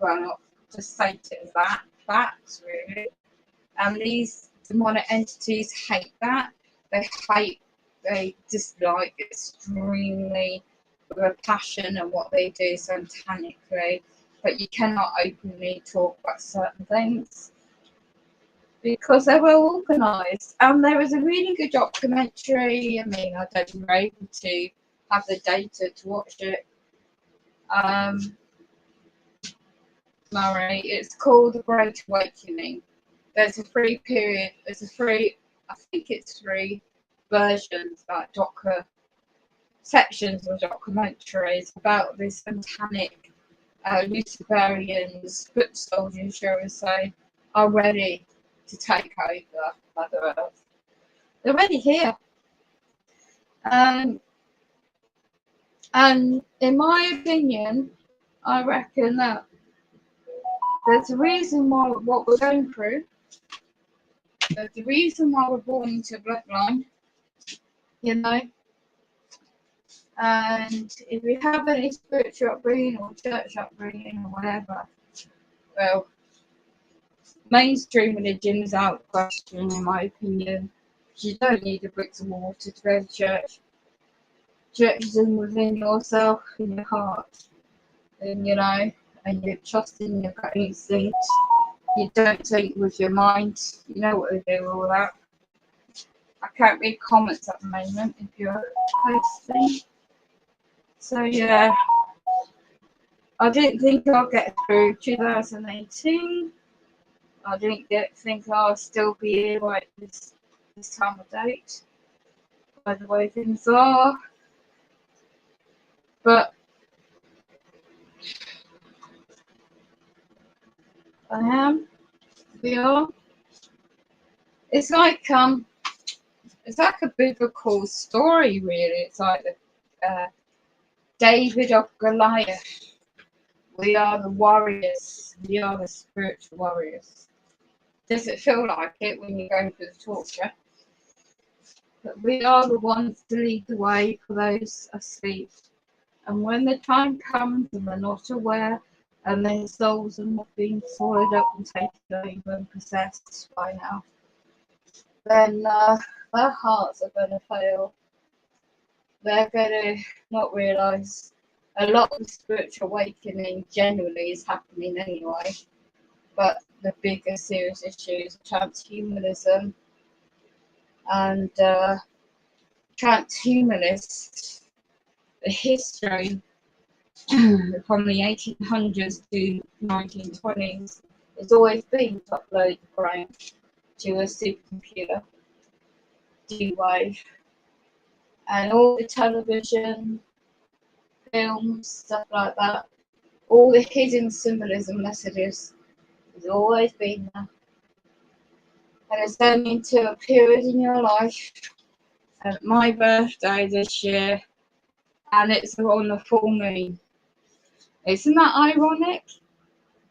S1: well, not just say it as that, facts really. And these demonic entities hate that. They dislike extremely with a passion and what they do satanically. But you cannot openly talk about certain things because they're well organised. And there was a really good documentary. I mean, I don't think we're able to have the data to watch it. Murray, it's called The Great Awakening. There's a free period. I think it's 3 versions, like sections of documentaries about this satanic Luciferians, foot soldiers, shall we say, are ready to take over Mother Earth. They're already here. And in my opinion, I reckon that there's a reason why what we're going through. There's a reason why we're born into a bloodline, And if we have any spiritual upbringing or church upbringing or whatever, well, mainstream religion is out of question, in my opinion. You don't need the bricks and mortar to go to church. Church is within yourself, in your heart, and and you trust in your gut instinct. You don't think with your mind. You know what to do with all that. I can't read comments at the moment if you're posting. So yeah, I didn't think I'll get through 2018. I didn't think I'll still be here like this time of date, by the way things are. But I am. We are. It's like a biblical story, really. It's like David of Goliath. We are the warriors. We are the spiritual warriors. Does it feel like it when you're going through the torture? But we are the ones to lead the way for those asleep. And when the time comes and they're not aware and their souls are not being swallowed up and taken over and possessed by now, then their hearts are going to fail. They're going to not realise a lot of spiritual awakening generally is happening anyway. But the bigger serious issues are transhumanism and transhumanist history from the 1800s to 1920s has always been to upload the brain to a supercomputer, D-Wave, and all the television, films, stuff like that, all the hidden symbolism messages has always been there. And it's only into a period in your life, at my birthday this year, and it's on the full moon. Isn't that ironic?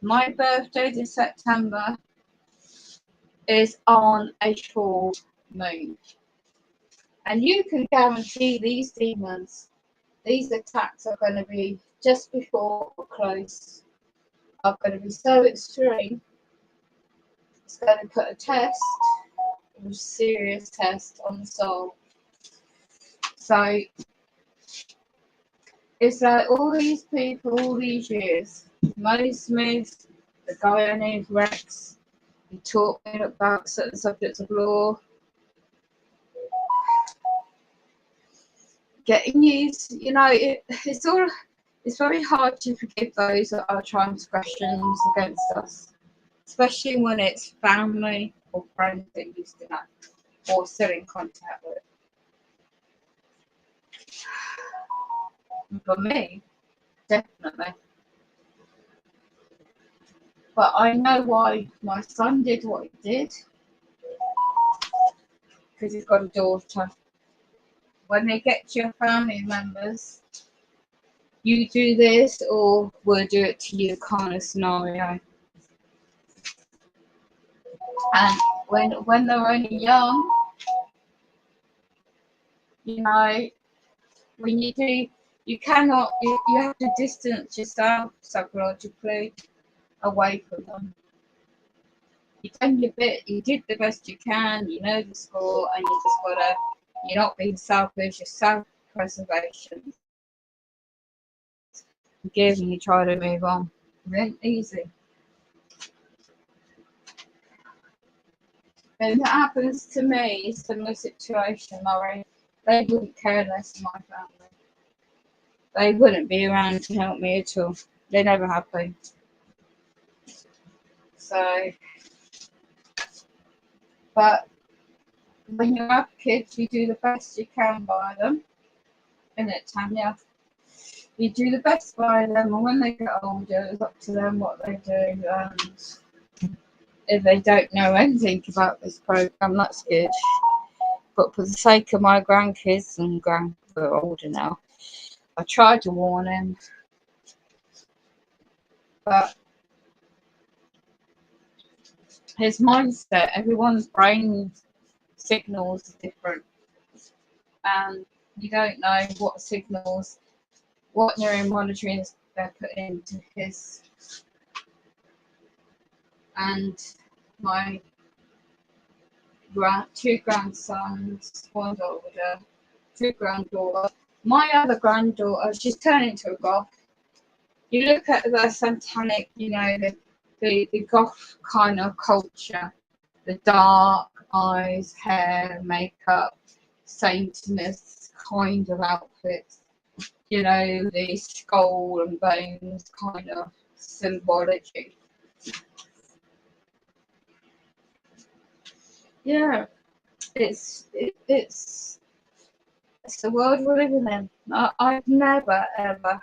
S1: My birthday this September is on a full moon. And you can guarantee these demons, these attacks are going to be just before or close, are going to be so extreme. It's going to put a test, a serious test on the soul. So it's like all these people, all these years, Money Smith, the guy named Rex, he taught me about certain subjects of law. Getting used, it's very hard to forgive those that are transgressions against us, especially when it's family or friends that used to know or still in contact with. For me, definitely. But I know why my son did what he did, because he's got a daughter. when they get to your family members, you do this or we'll do it to you kind of scenario. And when they're only young, you know, when you do, you cannot, you have to distance yourself psychologically away from them. You done your bit, you did the best you can, you know the score, and you just gotta, you're not being selfish, you're self-preservation. Give and you try to move on. It ain't easy. When that happens to me, similar situation, Laurie, they wouldn't care less than my family. They wouldn't be around to help me at all. They never have been. So, but when you have kids, you do the best you can by them. Isn't it, Tanya? You do the best by them, and when they get older, it's up to them what they do. And if they don't know anything about this program, that's good. But for the sake of my grandkids and they're older now, I tried to warn him, but his mindset, everyone's brain signals are different, and you don't know what signals, what neuromonitoring they're putting into his. And my two grandsons, one's older, two granddaughter. My other granddaughter, she's turned into a goth. You look at the satanic, you know, the goth kind of culture, the dark eyes, hair, makeup, Satanist kind of outfits, you know, the skull and bones kind of symbology. Yeah, it's the world we're living in. I've never ever.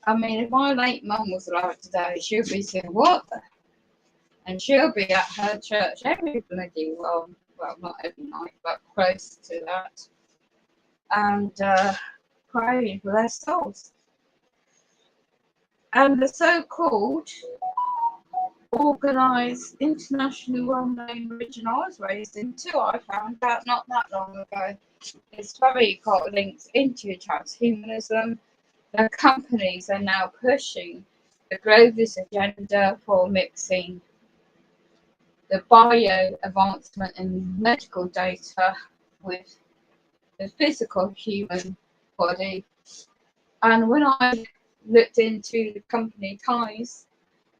S1: I mean, if my late mum was alive today, she'll be saying, "What?" And she'll be at her church every bloody well, not every night, but close to that, and praying for their souls. And the so-called organised, internationally well-known religion I was raised into, I found out not that long ago. It's very got links into transhumanism. The companies are now pushing the globalist agenda for mixing the bio advancement in medical data with the physical human body. And when I looked into the company ties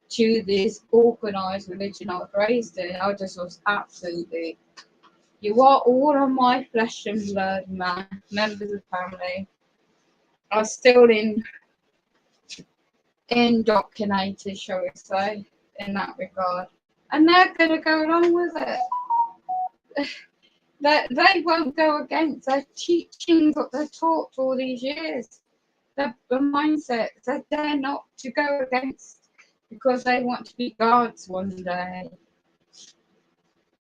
S1: to this organised religion I was raised in, I just was absolutely, you are all of my flesh and blood, man, members of family, are still indoctrinated, shall we say, in that regard. And they're going to go along with it. They won't go against their teachings that they're taught all these years. The mindset, they dare not to go against because they want to be gods one day.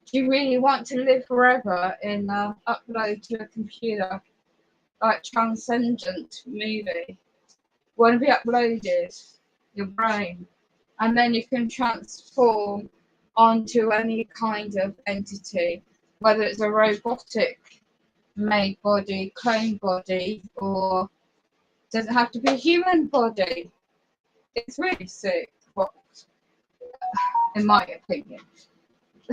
S1: Do you really want to live forever in upload to a computer like Transcendent movie? Want to be uploaded, your brain, and then you can transform onto any kind of entity, whether it's a robotic made body, clone body, or doesn't have to be a human body. It's really sick, in my opinion.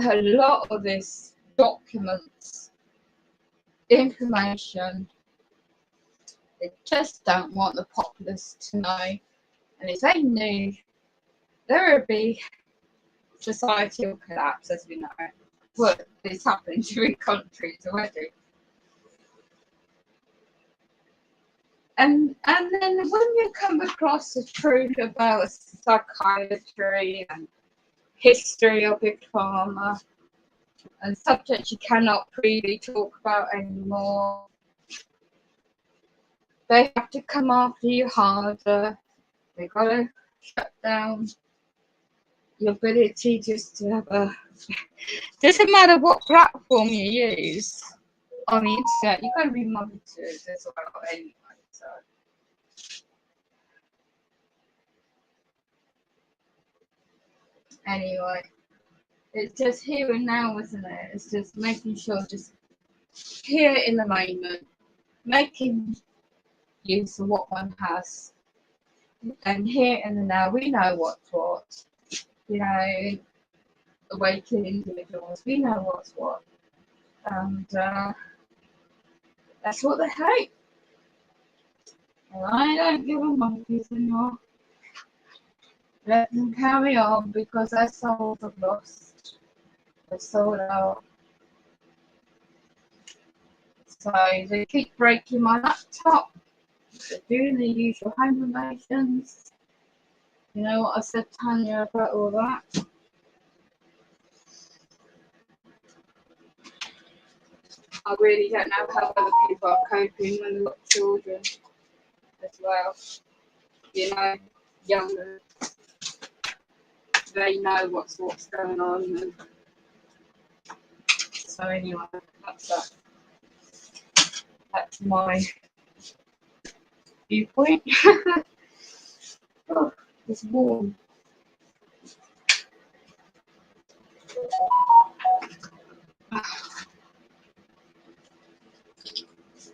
S1: A lot of this documents, information, they just don't want the populace to know. And if they knew, there would be societal collapse as we know it. Well, it's happened to in countries already. And then when you come across the truth about psychiatry and history of Big Pharma and subjects you cannot freely talk about anymore, they have to come after you harder. They gotta shut down your ability just to have a. Doesn't matter what platform you use. on the internet, you've got to be monitored as well anyway. So anyway, it's just here and now, isn't it? It's just making sure, just here in the moment, making use of what one has, and here and now we know what's what. You know, awakened individuals, we know what's what, and that's what they hate. And I don't give them monkeys anymore. Let them carry on because their souls are lost. They're sold out. So they keep breaking my laptop. They're doing the usual home invasions. You know what I said, Tanya, about all that? I really don't know how other people are coping when they've got children as well. You know, younger. They know what's going on. And so anyway, that's that. That's my viewpoint. Oh, it's warm.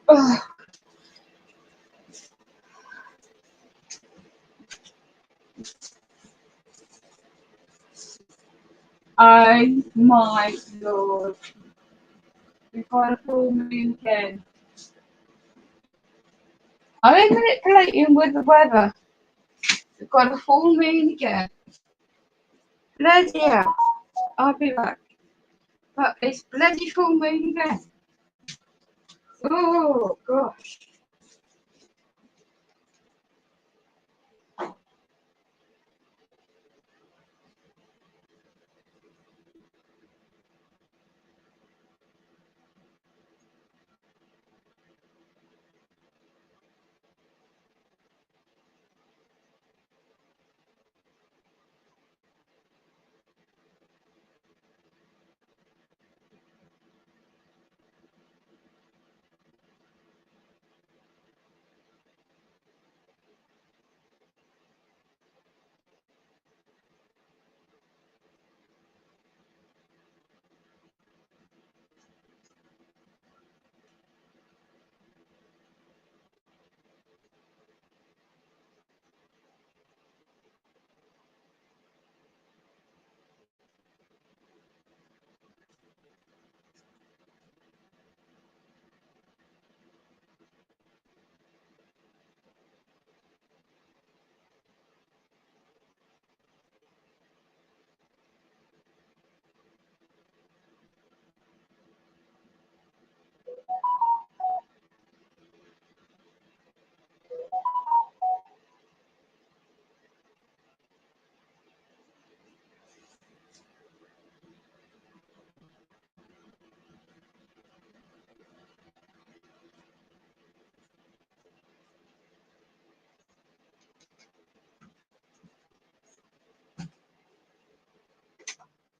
S1: Oh, oh my lord. We've got a full moon again. Are they manipulating with the weather? We've got a full moon again. Bloody hell. I'll be back. But it's bloody full moon again. Oh gosh.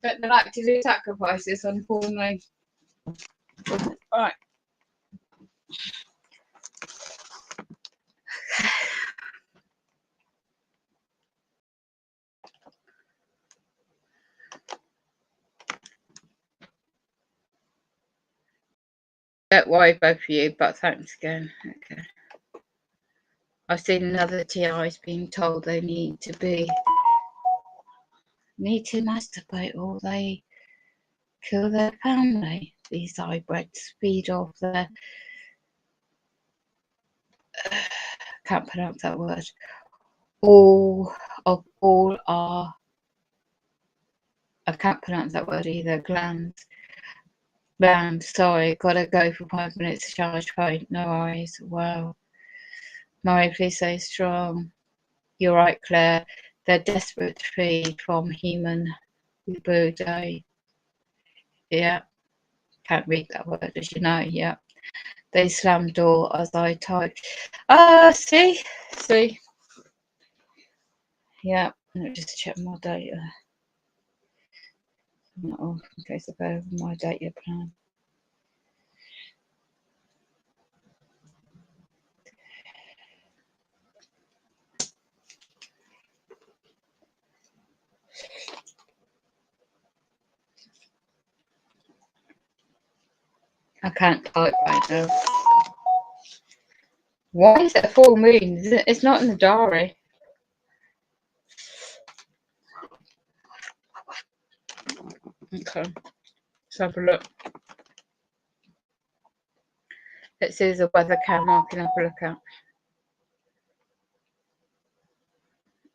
S1: But they like to do sacrifices on full moon. Right. Don't worry, both of you, but thanks again. Okay. I've seen another TIs being told they need to masturbate or they kill their family. These hybrids feed off their can't pronounce that word. All our I can't pronounce that word either. Glands. Sorry, gotta go for 5 minutes to charge phone. No worries. Wow. Murray, please stay strong. You're right, Claire. They're desperate to feed from human Ubudo. Yeah. Can't read that word, as you know. Yeah. They slammed door as I typed. See? Yeah. Let me just check my data. I'm not off in case I go over my data plan. I can't type right now. Why is it a full moon? It's not in the diary. Okay, let's have a look. Let's see the weather cam I can have a look at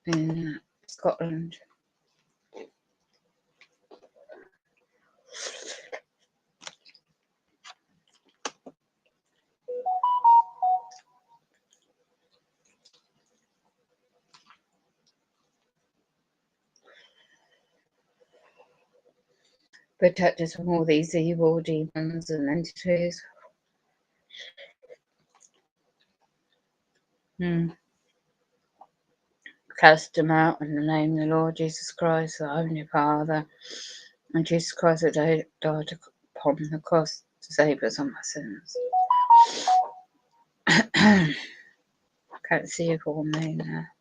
S1: in Scotland. Protect us from all these evil demons and entities. Cast them out in the name of the Lord Jesus Christ, the Heavenly Father, and Jesus Christ that died upon the cross to save us on our sins. I can't see a full moon there.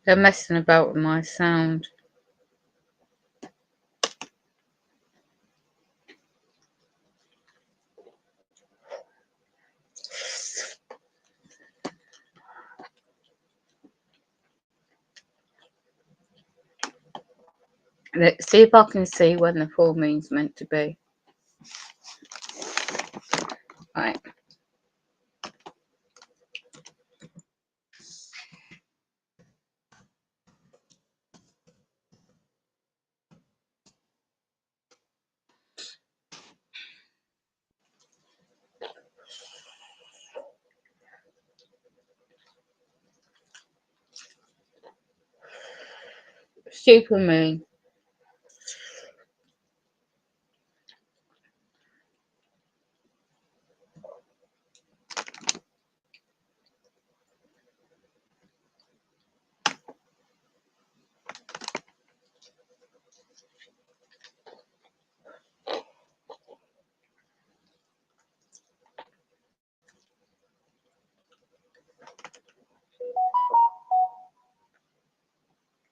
S1: They're messing about with my sound. Let's see if I can see when the full moon's meant to be. Right. Super moon.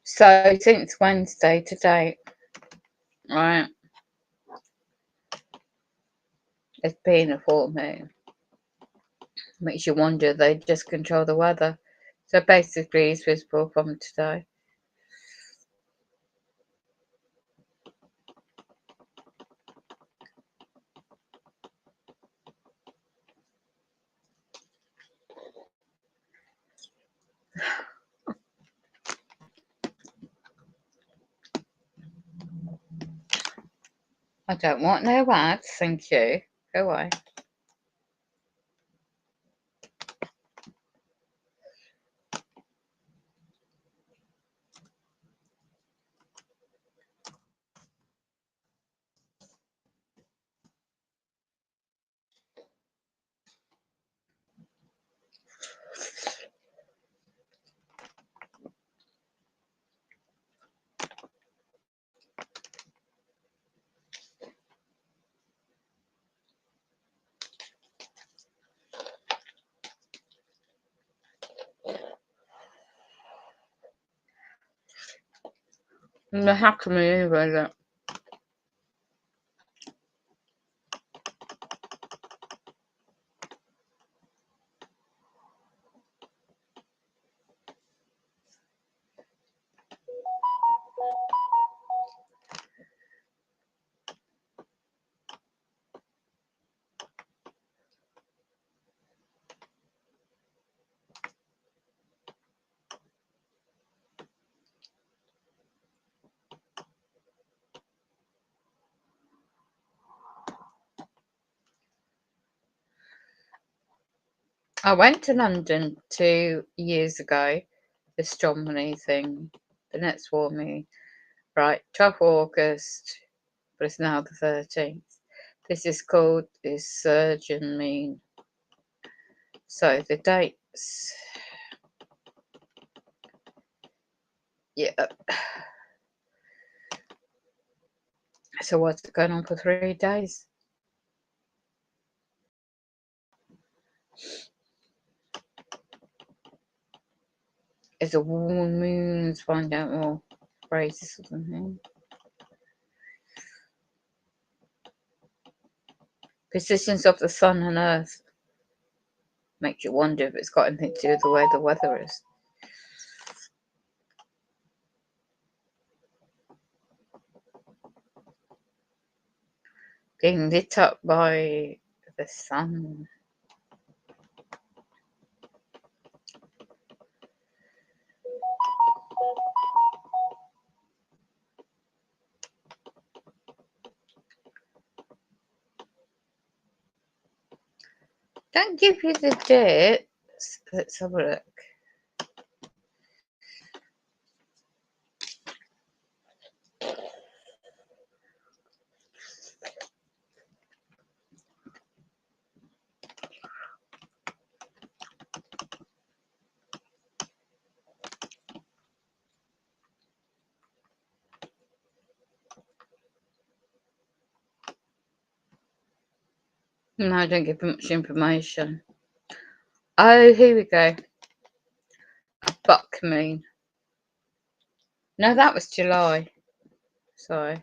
S1: So since Wednesday to date, right, it's been a full moon. Makes you wonder they just control the weather. So basically it's visible from today. I don't want no ads, thank you. Go away. They're hacking me anyway, look. I went to London 2 years ago, the astronomy thing, the next war me, right, 12th August, but it's now the 13th. This is called the Surgeon Moon. So the dates. Yeah. So what's it going on for 3 days? It's a full moon. Find out more phrases or something. Positions of the sun and earth. Makes you wonder if it's got anything to do with the way the weather is. Being lit up by the sun. Don't give you the dates. Let's have a look. No, I don't give much information. Oh, here we go. A buck moon. No, that was July. Sorry.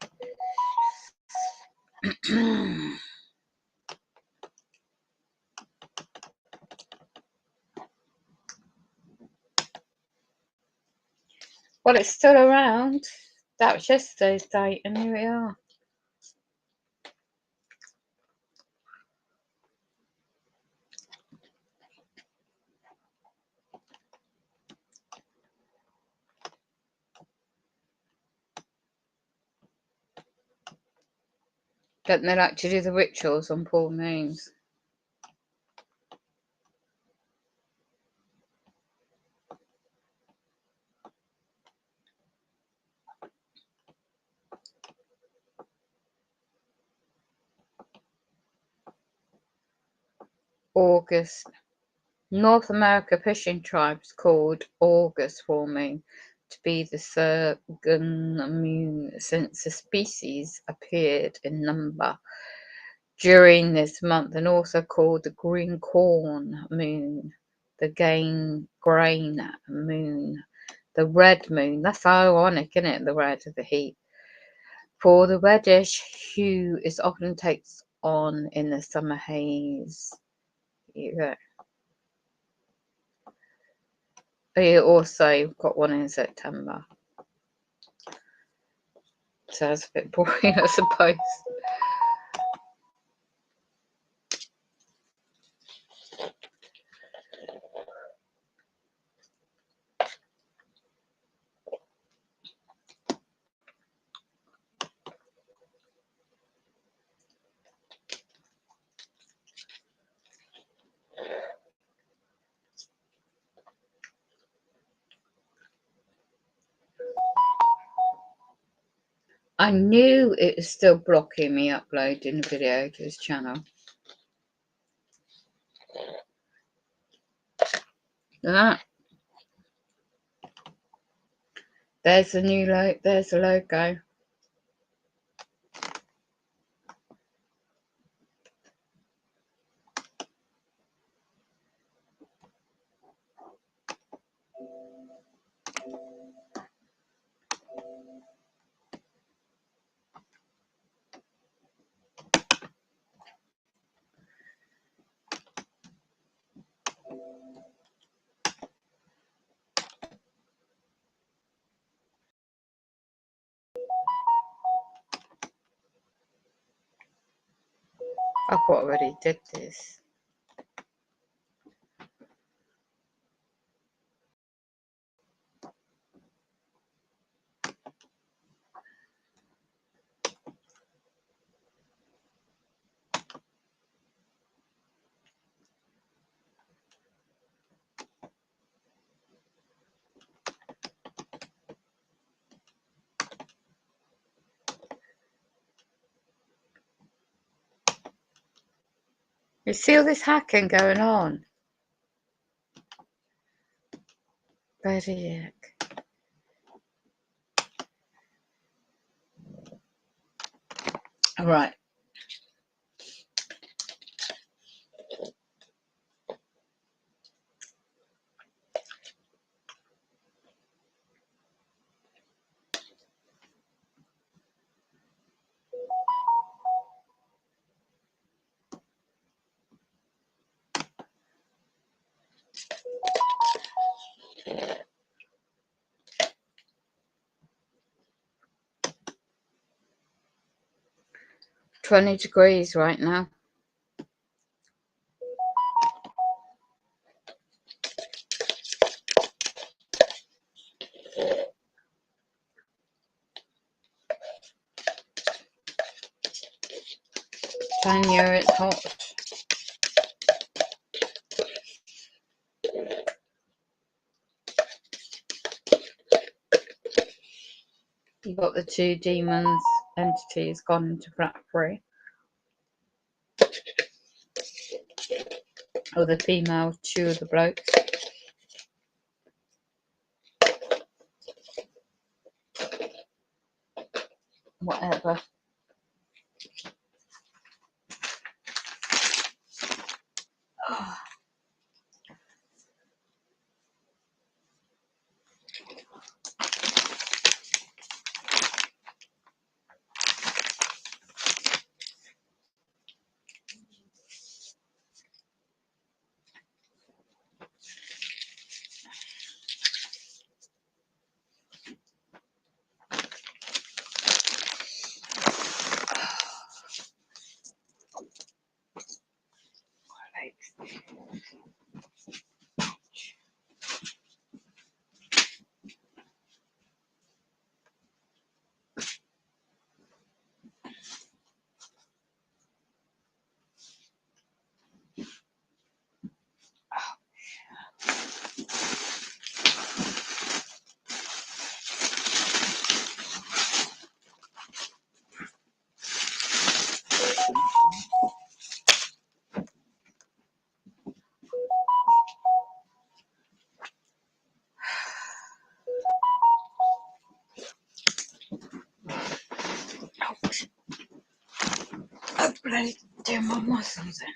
S1: Well, it's still around. That was yesterday's date, and here we are. Don't they like to do the rituals on full moons? August. North America fishing tribes called August full moon to be the Surgeon moon since the species appeared in number during this month, and also called the green corn moon, the grain moon, the red moon. That's ironic, isn't it? The red of the heat. For the reddish hue is often takes on in the summer haze. Yeah. You also got one in September. So that's a bit boring, I suppose. I knew it was still blocking me uploading the video to this channel. That. There's the new logo. There's the logo. I thought I already did this. You see all this hacking going on? Bloody heck. All right. $20 right now. Tanya, it's hot. You got the two demons entities gone into BlackBerry. Or the female, two of the blokes. Whatever. Oh. I bloody do my muscles in.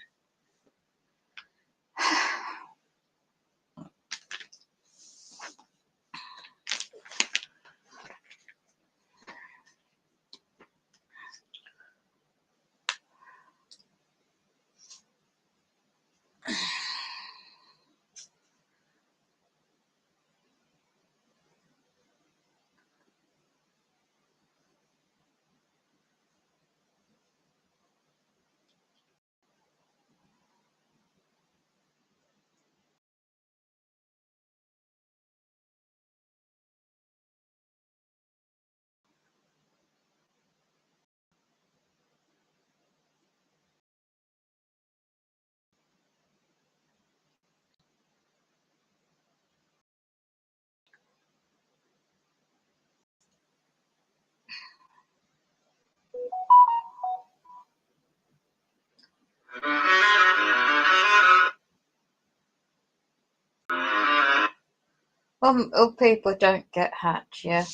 S1: All people don't get hatched, yeah?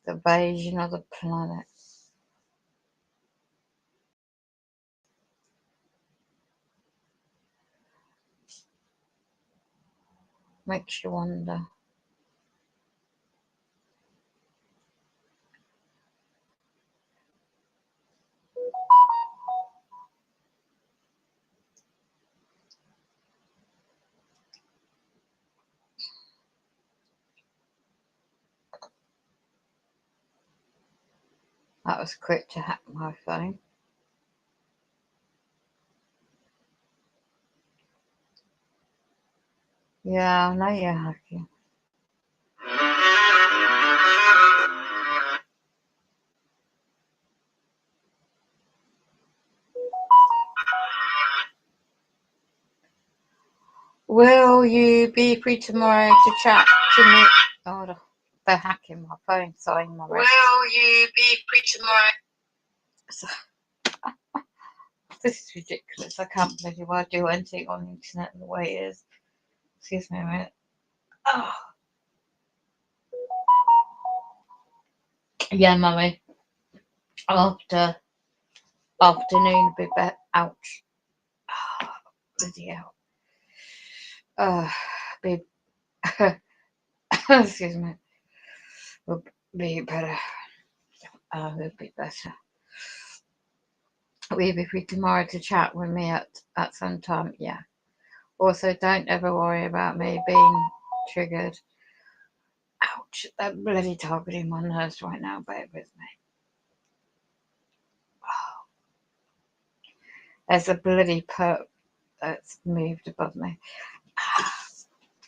S1: The invasion of the planet. Makes you wonder. That was quick to hack my phone. Yeah, I know you're hacking. Will you be free tomorrow to chat to me? Oh, they're hacking my phone, signing my rest.
S2: Will you be free tomorrow?
S1: So, This is ridiculous. I can't believe I do anything on the internet the way it is. Excuse me a minute. Oh, yeah, mummy. After afternoon, a bit better. Ouch. Oh, bloody hell. Be excuse me. Will be better. Will be better. Will you be free tomorrow to chat with me at some time? Yeah. Also, don't ever worry about me being triggered. Ouch, they're bloody targeting my nerves right now, bear with me. Oh, there's a bloody perp that's moved above me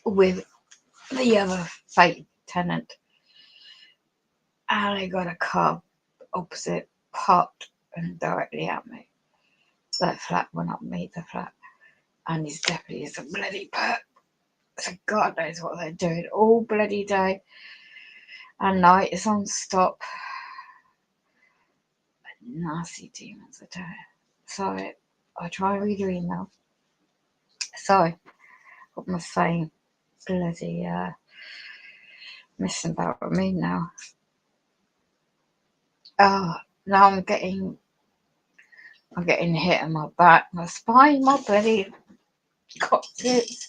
S1: with the other fake tenant. And I got a car opposite, parked and directly at me. That flat went up me, the flat. And his deputy is a bloody perp. So God knows what they're doing all bloody day and night. It's on stop. Nasty demons, I tell you. Sorry, I try and read your email. Sorry, what am I saying? Bloody missing about me now. Oh, now I'm getting hit in my back, my spine, my bloody coccyx.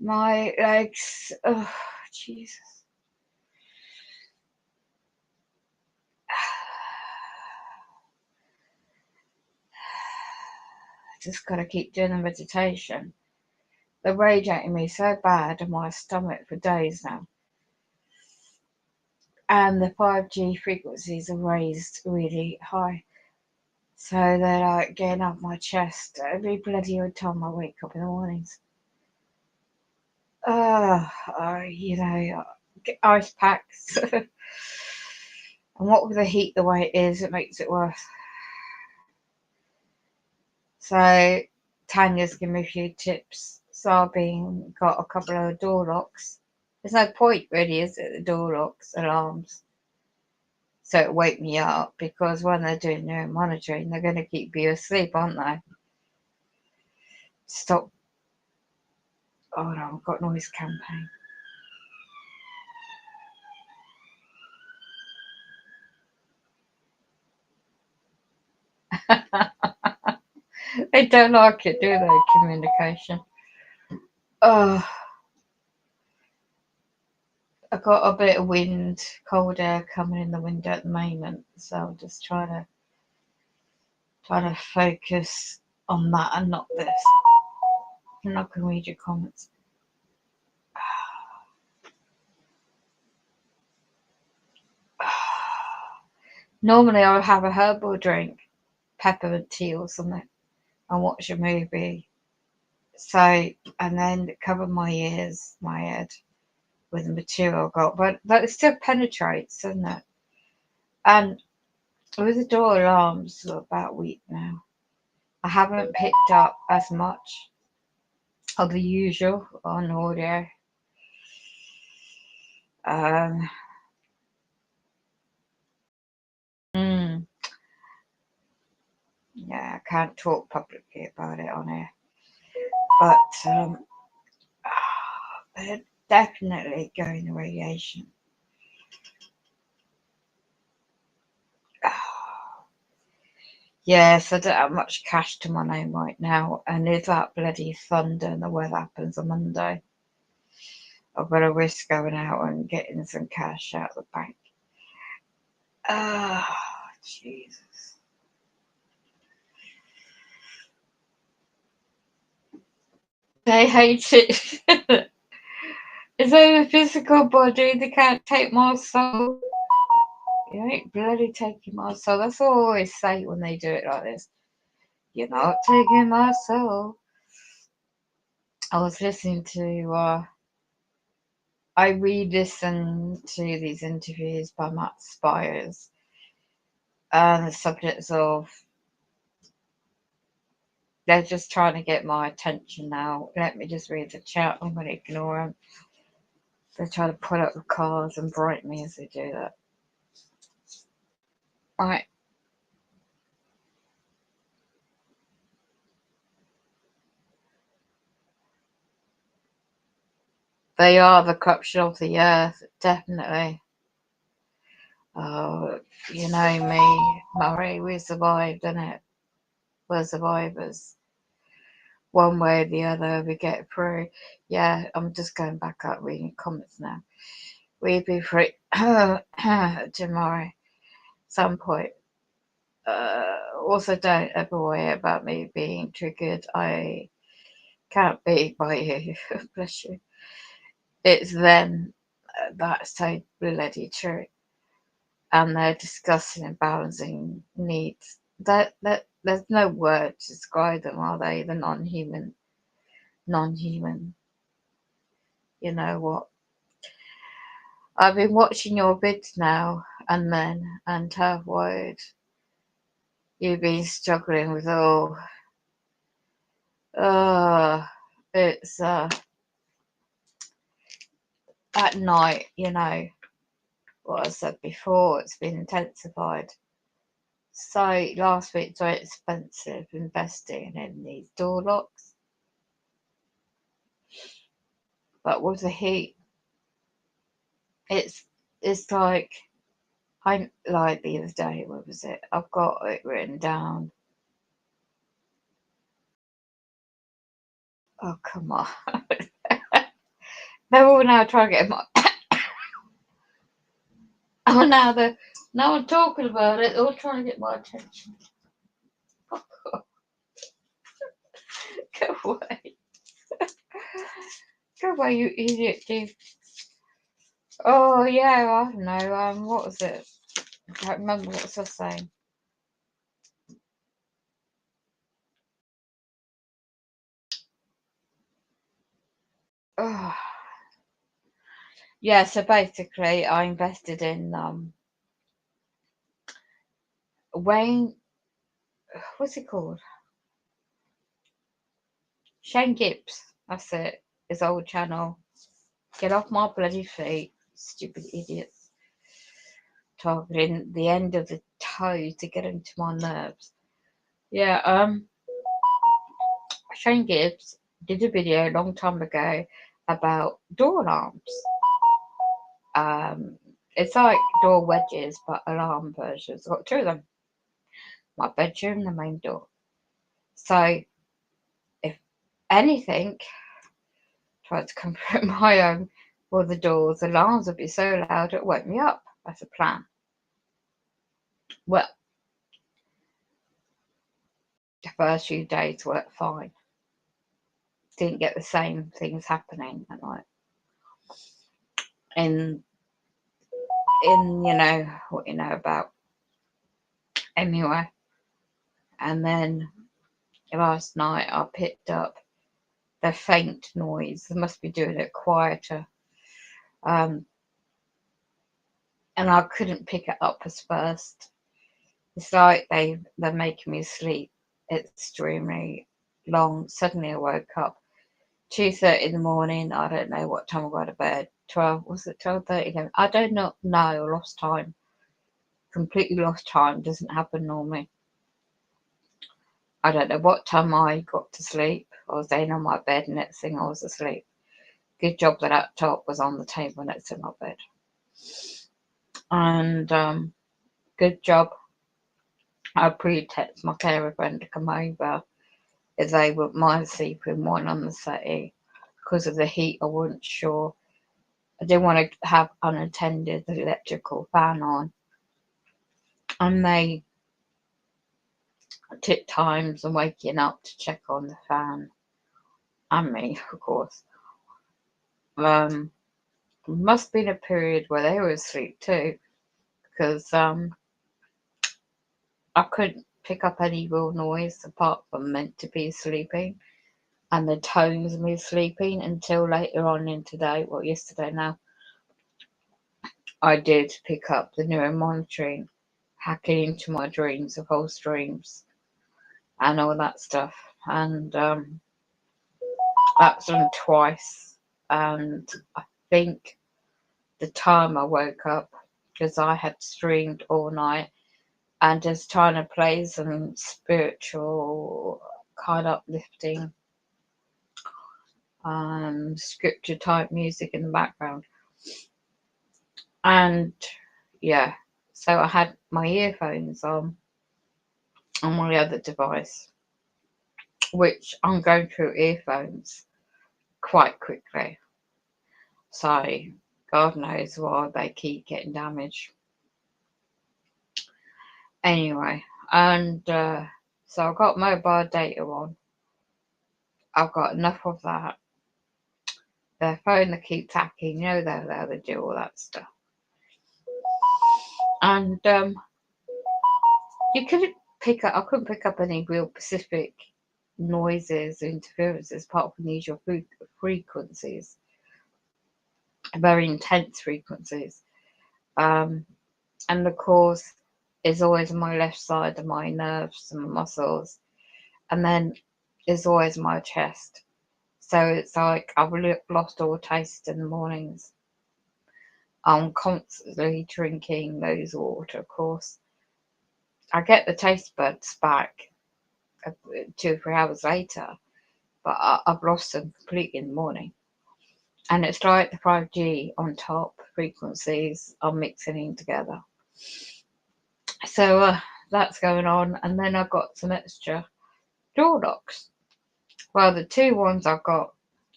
S1: My legs. Oh, Jesus. I just gotta keep doing the meditation. They're radiating me so bad in my stomach for days now. And the 5G frequencies are raised really high. So they're like getting up my chest every bloody old time I wake up in the mornings. Get ice packs. And what with the heat the way it is, it makes it worse. So Tanya's given me a few tips. Sabine got a couple of door locks. There's no point really, is it? The door locks, alarms. So it wake me up because when they're doing their monitoring, they're going to keep you asleep, aren't they? Stop. Oh no, I've got noise campaign. They don't like it, do they? Communication. Oh, I've got a bit of wind, cold air coming in the window at the moment, so I'm just trying to focus on that and not this. I'm not going to read your comments. Normally I would have a herbal drink, peppermint tea or something, and watch a movie. So, and then cover my ears, my head with the material I got, but it still penetrates, doesn't it? And with the door alarms for about a week now, I haven't picked up as much of the usual on audio. Yeah, I can't talk publicly about it on here, but they're definitely going to radiation. Yes, I don't have much cash to my name right now, and if that bloody thunder and the weather happens on Monday, I've got to risk going out and getting some cash out of the bank. Jesus. They hate it. It's only a physical body, they can't take my soul. You ain't bloody taking my soul. That's all I always say when they do it like this. You're not taking my soul. I was listening to, I re-listen to these interviews by Matt Spires, and the subjects of, they're just trying to get my attention now. Let me just read the chat. I'm going to ignore them. They try to put up the cards and bright me as they do that. Right. They are the corruption of the earth, definitely. Oh, you know me, Murray, we survived, innit? We're survivors. One way or the other, we get through. Yeah, I'm just going back up reading comments now. We'd be free tomorrow, some point. Also, don't ever worry about me being triggered. I can't be by you. Bless you. It's them. That's so bloody true. And they're discussing and balancing needs. That there's no word to describe them, are they? The non-human. You know what? I've been watching your vids now and then, and have worried you've been struggling with all. It's at night, you know, what I said before, it's been intensified. So last week, very expensive investing in these door locks. But with the heat, it's like, I like the other day, what was it? I've got it written down. Oh, come on. They're all now trying to get my. Oh, now I'm talking about it, they're all trying to get my attention. Go away. Go away, you idiot, dude. Oh, yeah, I don't know. What was it? I can't remember what was I saying. Oh. Yeah, so basically, I invested in Wayne. What's he called? Shane Gibbs. That's it. His old channel. Get off my bloody feet, stupid idiots. Targeting the end of the toe to get into my nerves. Yeah, Shane Gibbs did a video a long time ago about door alarms. It's like door wedges, but alarm versions. I've got two of them. My bedroom, the main door. So if anything tried to come through my own, well, the doors, alarms would be so loud it woke me up. That's a plan. Well, the first few days worked fine. Didn't get the same things happening at night. In you know what you know about. Anyway, and then last night I picked up the faint noise. They must be doing it quieter. And I couldn't pick it up as first. It's like they're making me sleep extremely long. Suddenly I woke up 2:30 in the morning. I don't know what time I got to bed. 12, was it 12:30? I don't know. I lost time. Completely lost time. Doesn't happen normally. I don't know what time I got to sleep. I was laying on my bed, next thing I was asleep. Good job the laptop was on the table next to my bed. And good job I pre-text my carer friend to come over if they wouldn't mind sleeping one on the settee. Because of the heat, I wasn't sure. I didn't want to have unattended the electrical fan on. And they took times and waking up to check on the fan. And me, of course. Must have been a period where they were asleep too. Because I couldn't pick up any real noise apart from meant to be sleeping. And the tones of me sleeping until later on in today, well, yesterday now, I did pick up the neuromonitoring, hacking into my dreams, the false dreams, and all that stuff. And that's done twice. And I think the time I woke up, because I had streamed all night and just trying to play some spiritual kind of uplifting scripture type music in the background. And yeah, so I had my earphones on my other device, which I'm going through earphones quite quickly. So God knows why they keep getting damaged. Anyway, and so I've got mobile data on. I've got enough of that. The phone that keeps hacking, they do all that stuff. And you couldn't I couldn't pick up any real specific noises or interferences apart from the usual frequencies, very intense frequencies. And the cause is always my left side of my nerves and my muscles, and then is always my chest. So it's like I've lost all taste in the mornings. I'm constantly drinking loads of water, of course. I get the taste buds back 2 or 3 hours later, but I've lost them completely in the morning. And it's like the 5G on top frequencies are mixing in together. So that's going on. And then I've got some extra door locks. Well, the 2 ones I've got,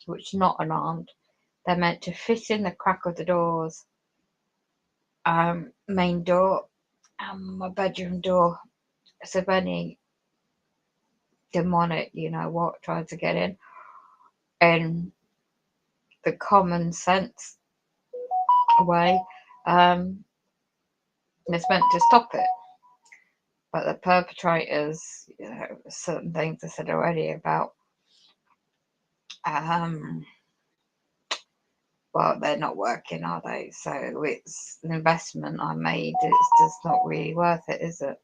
S1: which are not alarmed, they're meant to fit in the crack of the doors, main door and my bedroom door. So if any demonic, tries to get in the common sense way, it's meant to stop it. But the perpetrators, certain things I said already about, well, they're not working, are they? So it's an investment I made. It's just not really worth it, is it?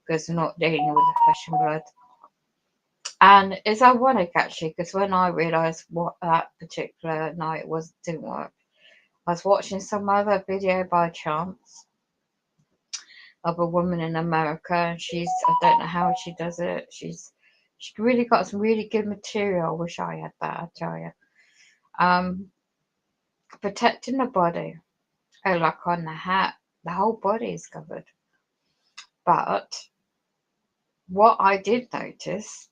S1: Because we're not dealing with the flesh and blood. And it's ironic actually, because when I realised what that particular night didn't work, I was watching some other video by chance of a woman in America, and I don't know how she does it. She's really got some really good material. I wish I had that, I tell you. Protecting the body, like on the hat, the whole body is covered. But what I did notice,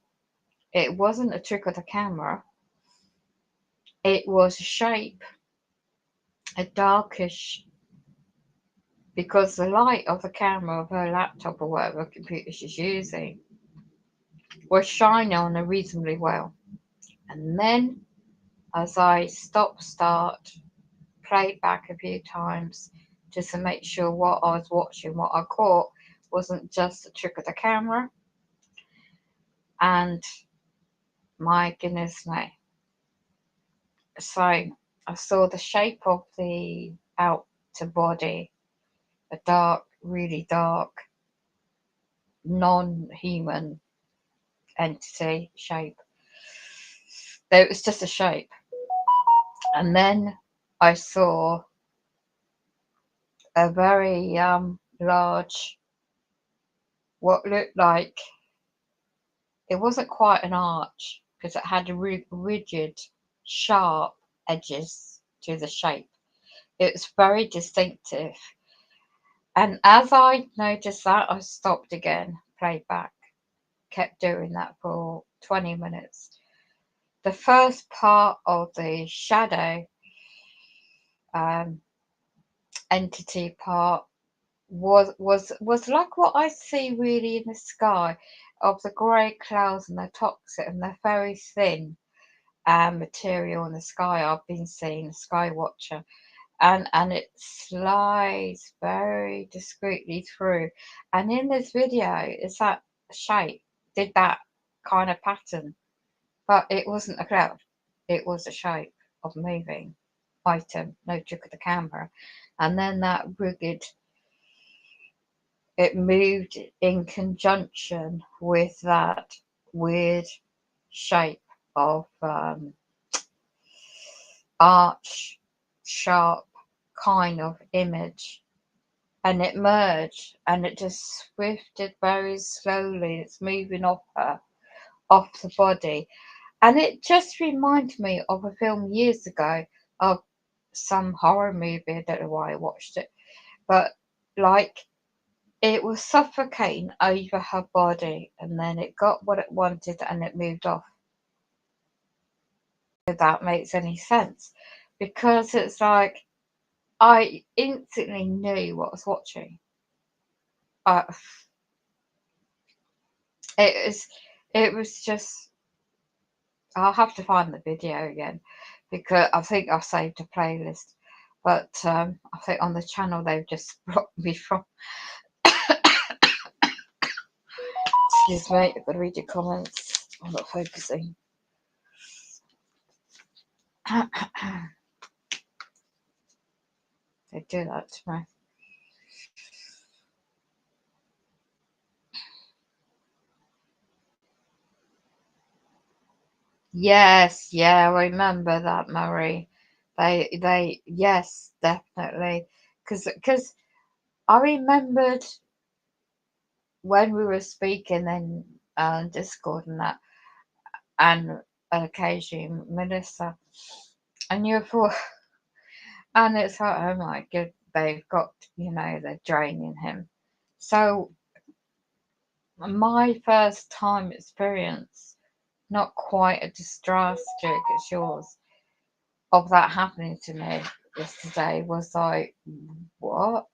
S1: it wasn't a trick of the camera. It was a shape, a darkish, because the light of the camera of her laptop or whatever computer she's using was shining on her reasonably well. And then as I start, played back a few times just to make sure what I was watching, what I caught, wasn't just a trick of the camera. And my goodness me. So I saw the shape of the outer body, a dark, really dark, non-human entity shape. It was just a shape. And then I saw a very large, what looked like, it wasn't quite an arch because it had rigid, sharp edges to the shape. It was very distinctive. And as I noticed that, I stopped again, played back, kept doing that for 20 minutes. The first part of the shadow entity part was like what I see really in the sky, of the grey clouds and the toxic and the very thin material in the sky. I've been seeing the sky watcher, and it slides very discreetly through. And in this video, it's that shape did that kind of pattern, but it wasn't a cloud. It was a shape of moving item, no trick of the camera. And then that rugged, it moved in conjunction with that weird shape of arch, sharp kind of image, and it merged and it just swifted very slowly. It's moving off the body, And it just reminded me of a film years ago of some horror movie. I don't know why I watched it, but like it was suffocating over her body, and then it got what it wanted and it moved off. If that makes any sense, because it's like I instantly knew what I was watching. Uh, it was just. I'll have to find the video again because I think I've saved a playlist. But I think on the channel they've just blocked me from. Excuse me, I've got to read your comments. I'm not focusing. They do that to me. Yes, yeah, I remember that, Murray. Yes, definitely. Because I remembered when we were speaking in Discord and that, and occasionally Melissa, and you thought, and it's like, oh my god, they've got, they're draining him. So my first time experience, not quite as drastic as yours, of that happening to me yesterday was like, what?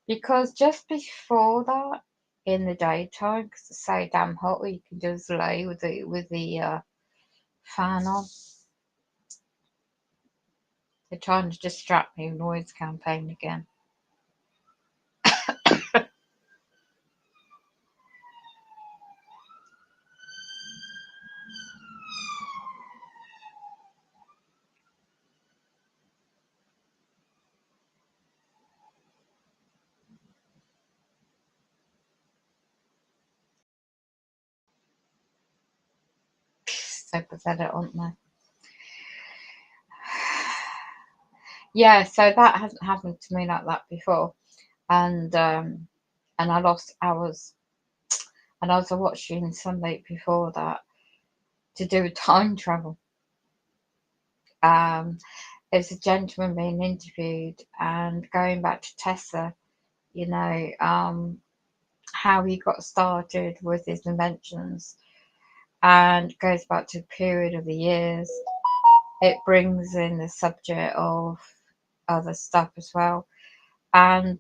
S1: Because just before that, in the daytime, because it's so damn hot, all you can do is lay with the fan on. They're trying to distract me with noise campaign again. So pathetic, aren't they? Yeah, so that hasn't happened to me like that before, and I lost hours, and I was watching something before that to do with time travel. There's a gentleman being interviewed and going back to Tesla, how he got started with his inventions, and goes back to the period of the years. It brings in the subject of other stuff as well, and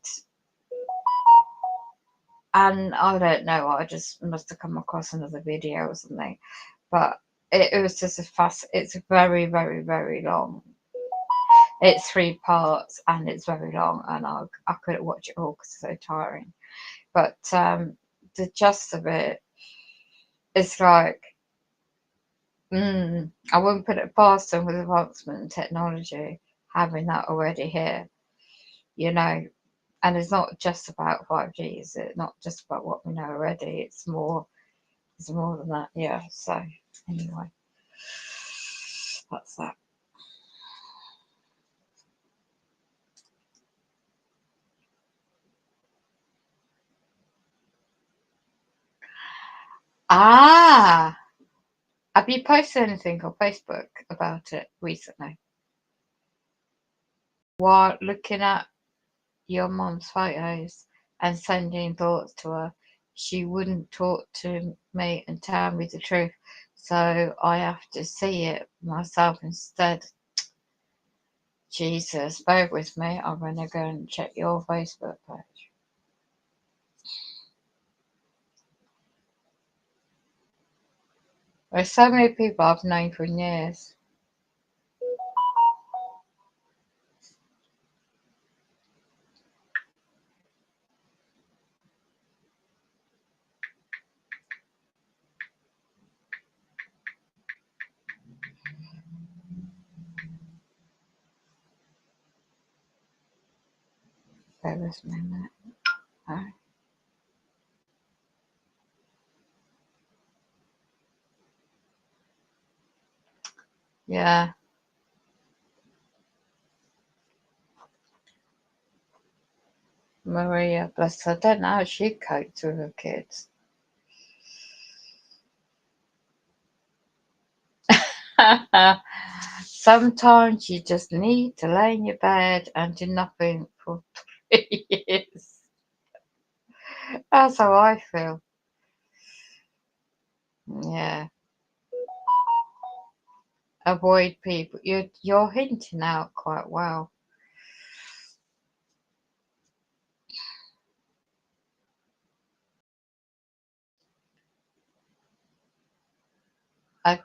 S1: I don't know, I just must have come across another video or something, but it was just it's very, very, very long. It's 3 parts and it's very long, and I couldn't watch it all because it's so tiring. But the gist of it is like, I wouldn't put it past them with advancement in technology, having that already here, and it's not just about 5G, is it? Not just about what we know already. It's more than that. Yeah. So anyway, that's that. Ah, have you posted anything on Facebook about it recently? While looking at your mom's photos and sending thoughts to her, she wouldn't talk to me and tell me the truth, so I have to see it myself instead. Jesus, bear with me. I'm going to go and check your Facebook page. There's so many people I've known for years. Bear with me a minute. Oh. Yeah. Maria, bless her. I don't know how she coped with her kids. Sometimes you just need to lay in your bed and do nothing for 3 years. That's how I feel. Yeah. Avoid people. You're hinting out quite well. I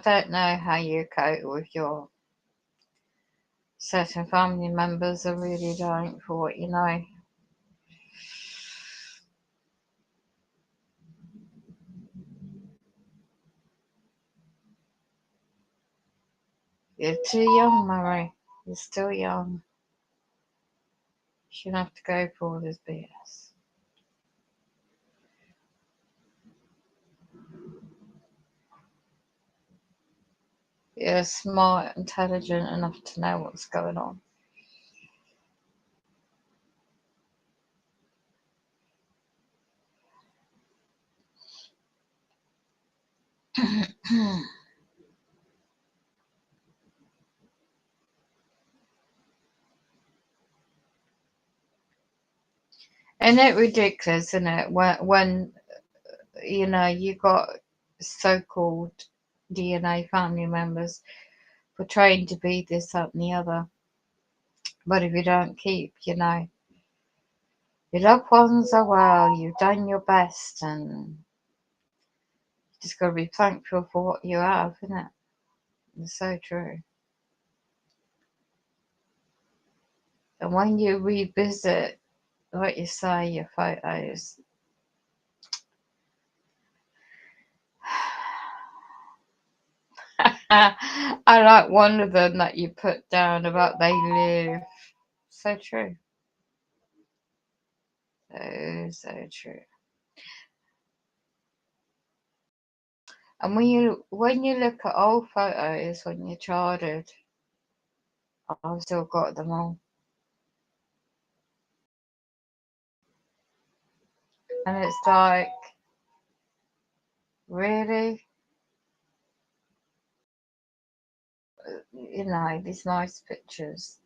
S1: don't know how you cope with your certain family members. I really don't, for what you know. You're too young, Murray. You're still young. You shouldn't have to go for all this BS. You're smart, intelligent enough to know what's going on. Isn't it ridiculous, isn't it? When you got so-called DNA family members portraying to be this, that, and the other. But if you don't keep, your loved ones are well, you've done your best, and you just got to be thankful for what you have, isn't it? It's so true. And when you revisit, like you say, your photos, I like one of them that you put down about they live. So true. So true. And when you look at old photos when you're childhood, I've still got them all. And it's like, really? These nice pictures.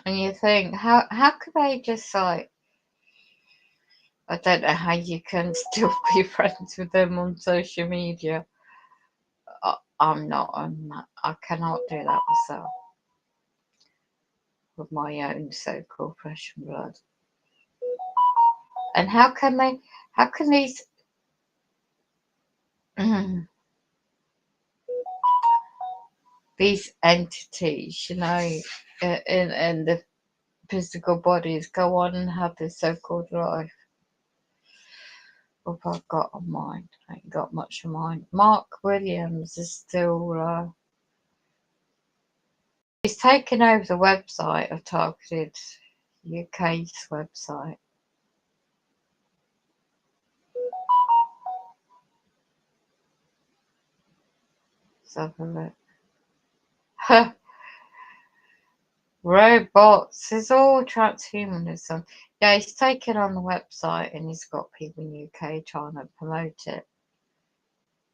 S1: And you think, how could they just like, I don't know how you can still be friends with them on social media. I'm not, I cannot do that myself with my own so-called flesh and blood. And how can these entities, in the physical bodies go on and have this so-called life? What have I got on mine? I ain't got much on mine. Mark Williams is still, he's taken over the website of Targeted UK's website. Let's have a look. Robots is all transhumanism. Yeah, he's taken on the website and he's got people in the UK trying to promote it.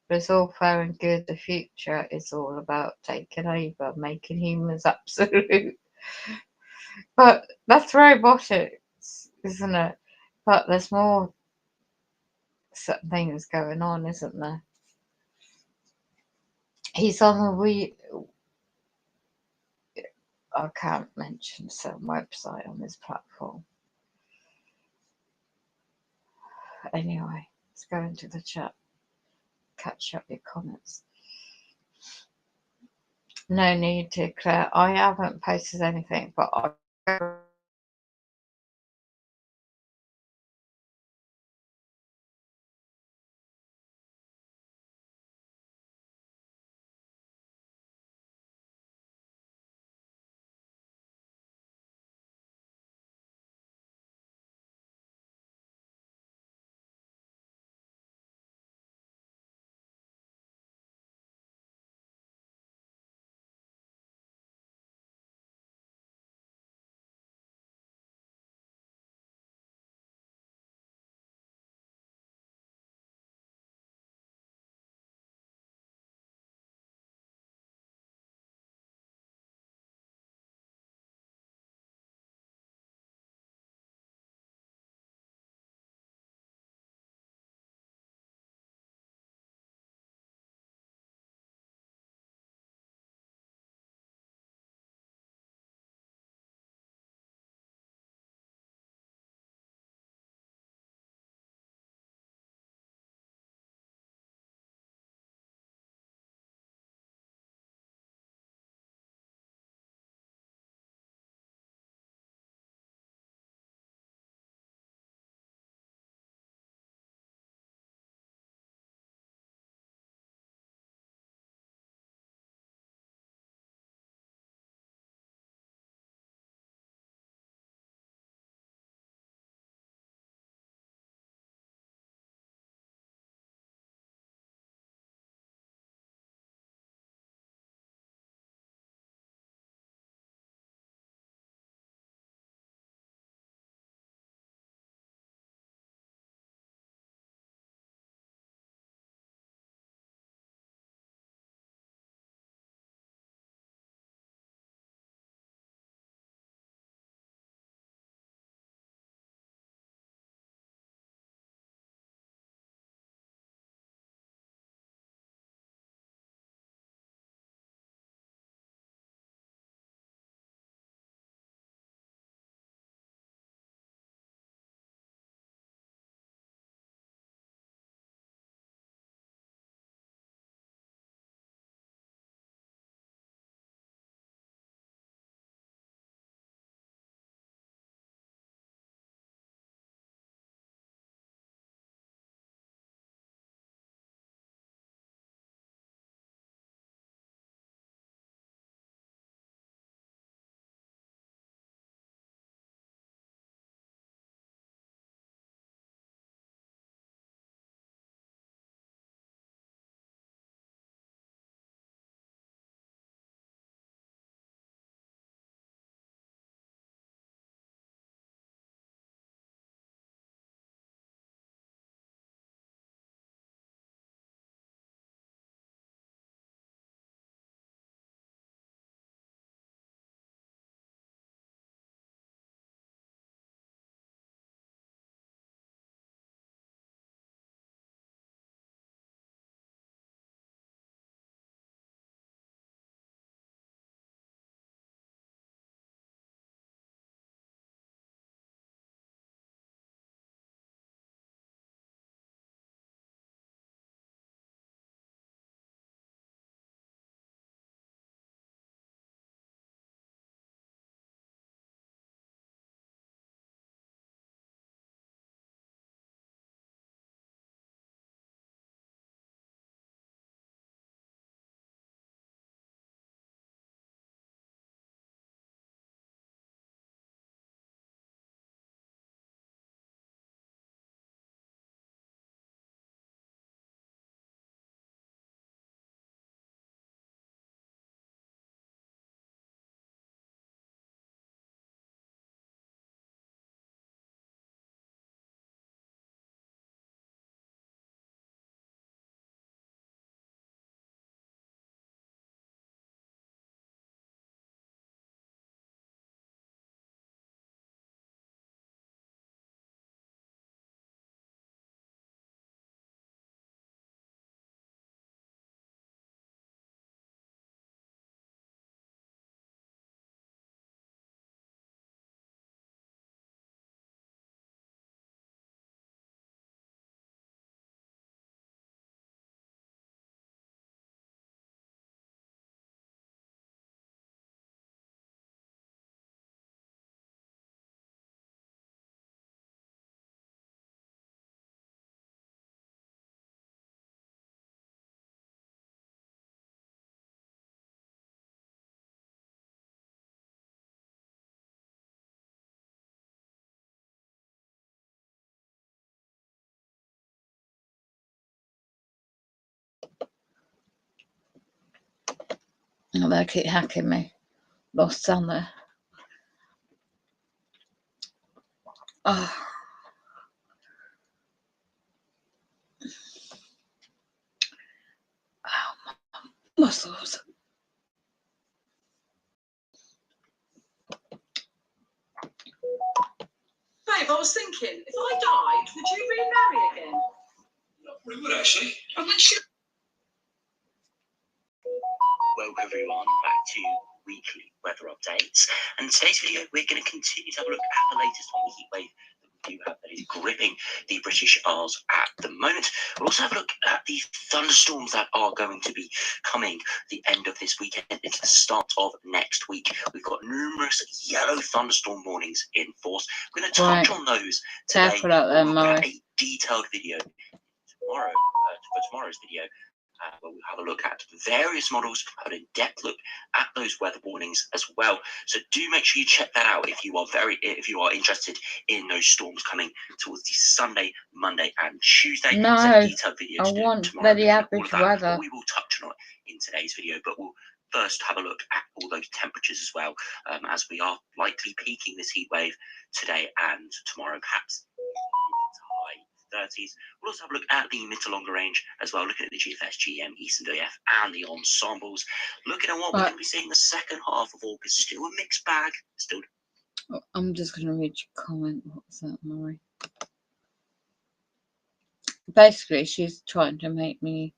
S1: But it's all fair and good. The future is all about taking over, making humans absolute. But that's robotics, isn't it? But there's more certain things going on, isn't there? He's on I can't mention some website on this platform. Anyway, let's go into the chat. Catch up your comments. No need to, Claire. I haven't posted anything, but I They keep hacking me. Lost down there. Oh. Ow, my muscles.
S2: Babe, I was thinking, if I died, would you remarry again?
S3: I probably would, actually.
S2: I'm not sure.
S4: Welcome everyone back to weekly weather updates, and in today's video we're going to continue to have a look at the latest on the heat wave that we do have that is gripping the British Isles at the moment. We'll also have a look at the thunderstorms that are going to be coming the end of this weekend into the start of next week. We've got numerous yellow thunderstorm warnings in force. We're going to touch on those today.
S1: Careful out there,
S4: We'll look at
S1: Murray.
S4: a detailed video tomorrow for tomorrow's video. Where we'll have a look at various models, have an in-depth look at those weather warnings as well. So do make sure you check that out if you are interested in those storms coming towards the Sunday, Monday, and Tuesday.
S1: No,
S4: so a detailed video
S1: I
S4: to do
S1: want
S4: tomorrow.
S1: bloody
S4: All of
S1: average
S4: that,
S1: weather.
S4: but we will touch on it in today's video. But we'll first have a look at all those temperatures as well, as we are likely peaking this heat wave today and tomorrow, perhaps high 30s. We'll also have a look at the mid to longer range as well, looking at the GFS, GM, Eastern DF, and the ensembles. Looking at what we're going to be seeing the second half of August, still a mixed bag. Still.
S1: I'm just going to read your comment. What was that, Murray? Basically, she's trying to make me.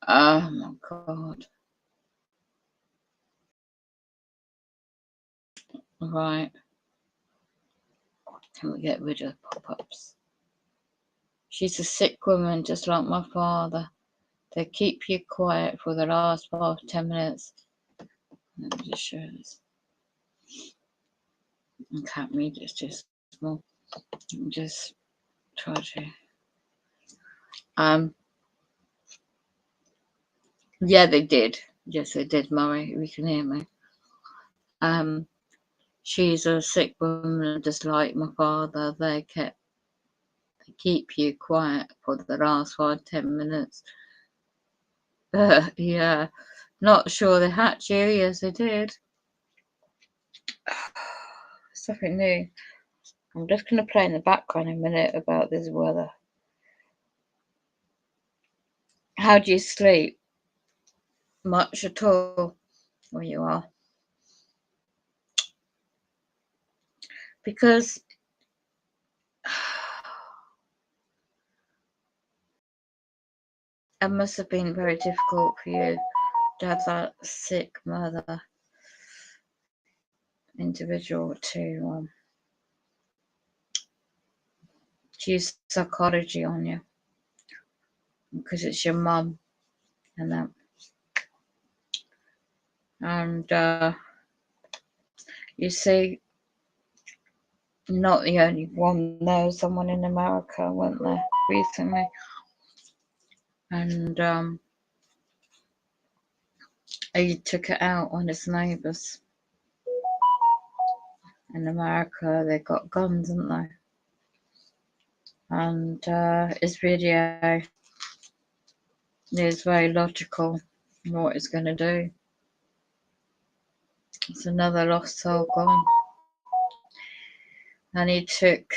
S1: Oh my god. Right. Can we get rid of pop-ups? She's a sick woman, just like my father. They keep you quiet for the last 5-10 minutes. Let me just show this. I can't read, it's just small. Just try to. Yeah, they did. Yes, they did, Murray. You can hear me. She's a sick woman, just like my father. They keep you quiet for the last 5-10 minutes. Yeah, not sure they had you. Yes, they did. Something new. I'm just going to play in the background in a minute about this weather. How do you sleep? Much at all where you are? Because it must have been very difficult for you to have that sick mother individual to use psychology on you because it's your mum and that. And you see, not the only one. There was someone in America, weren't there, recently? And he took it out on his neighbours. In America, they got guns, haven't they? And his video is very logical in what it's going to do. It's another lost soul gone. And he took.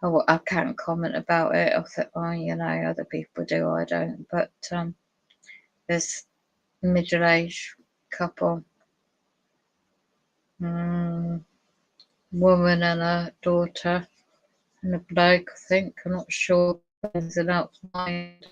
S1: Oh, I can't comment about it. I thought, oh, you know, other people do, I don't. But this middle-aged couple, woman and a daughter, and a bloke, I think. I'm not sure. There's an outside.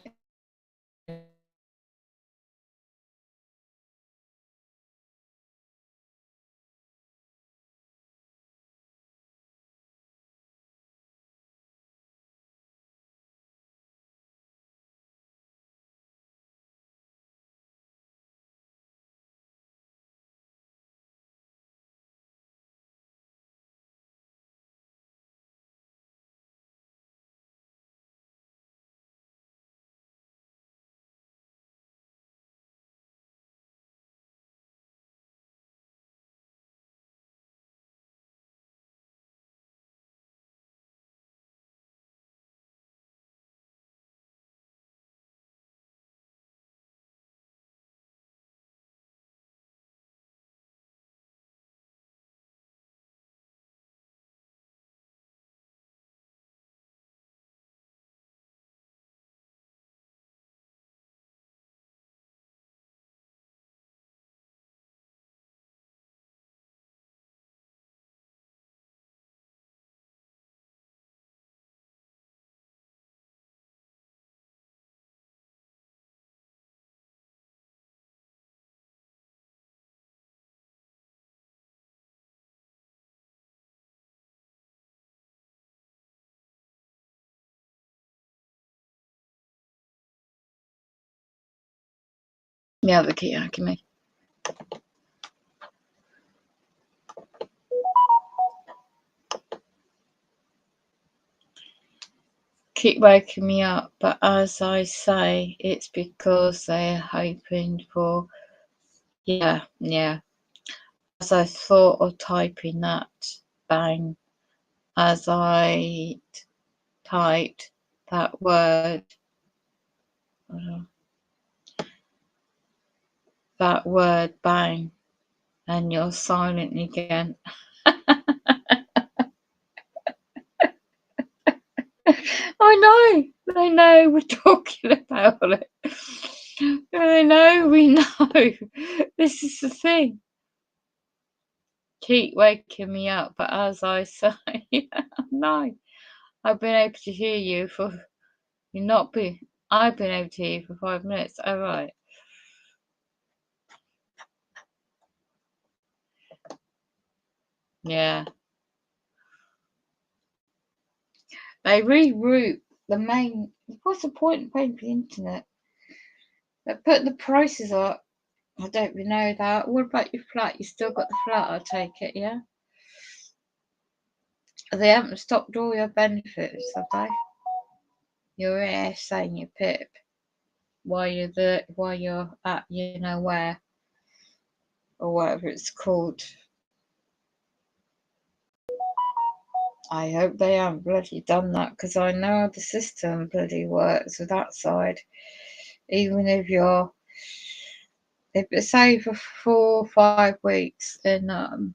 S1: Yeah, they keep hacking me. Keep waking me up, but as I say, it's because they're hoping for, yeah. As I thought of typing that, bang, as I typed that word, bang, and you're silent again. I know we're talking about it. I know, we know. This is the thing. Keep waking me up, but as I say, no, I've been able to hear you for, I've been able to hear you for 5 minutes, alright. Yeah. They reroute the main, what's the point of paying for the internet? They put the prices up. I don't really know that. What about your flat? You still got the flat, I take it, yeah? They haven't stopped all your benefits, have they? You're here saying your PIP while you're at you know where, or whatever it's called. I hope they haven't bloody done that, because I know how the system bloody works with that side. Even if it's say for 4 or 5 weeks in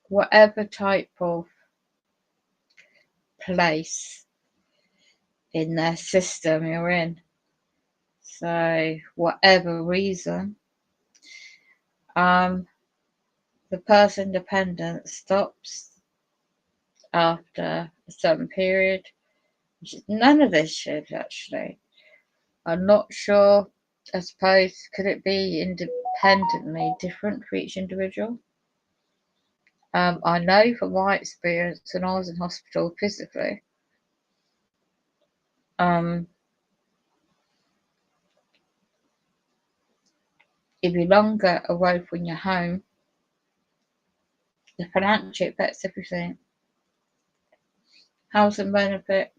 S1: whatever type of place in their system you're in, so whatever reason, the person dependent stops after a certain period, which is none of this shit actually. I'm not sure. I suppose, could it be independently different for each individual? I know from my experience when I was in hospital physically, if you're longer away from your home, the financial affects everything. Housing benefit,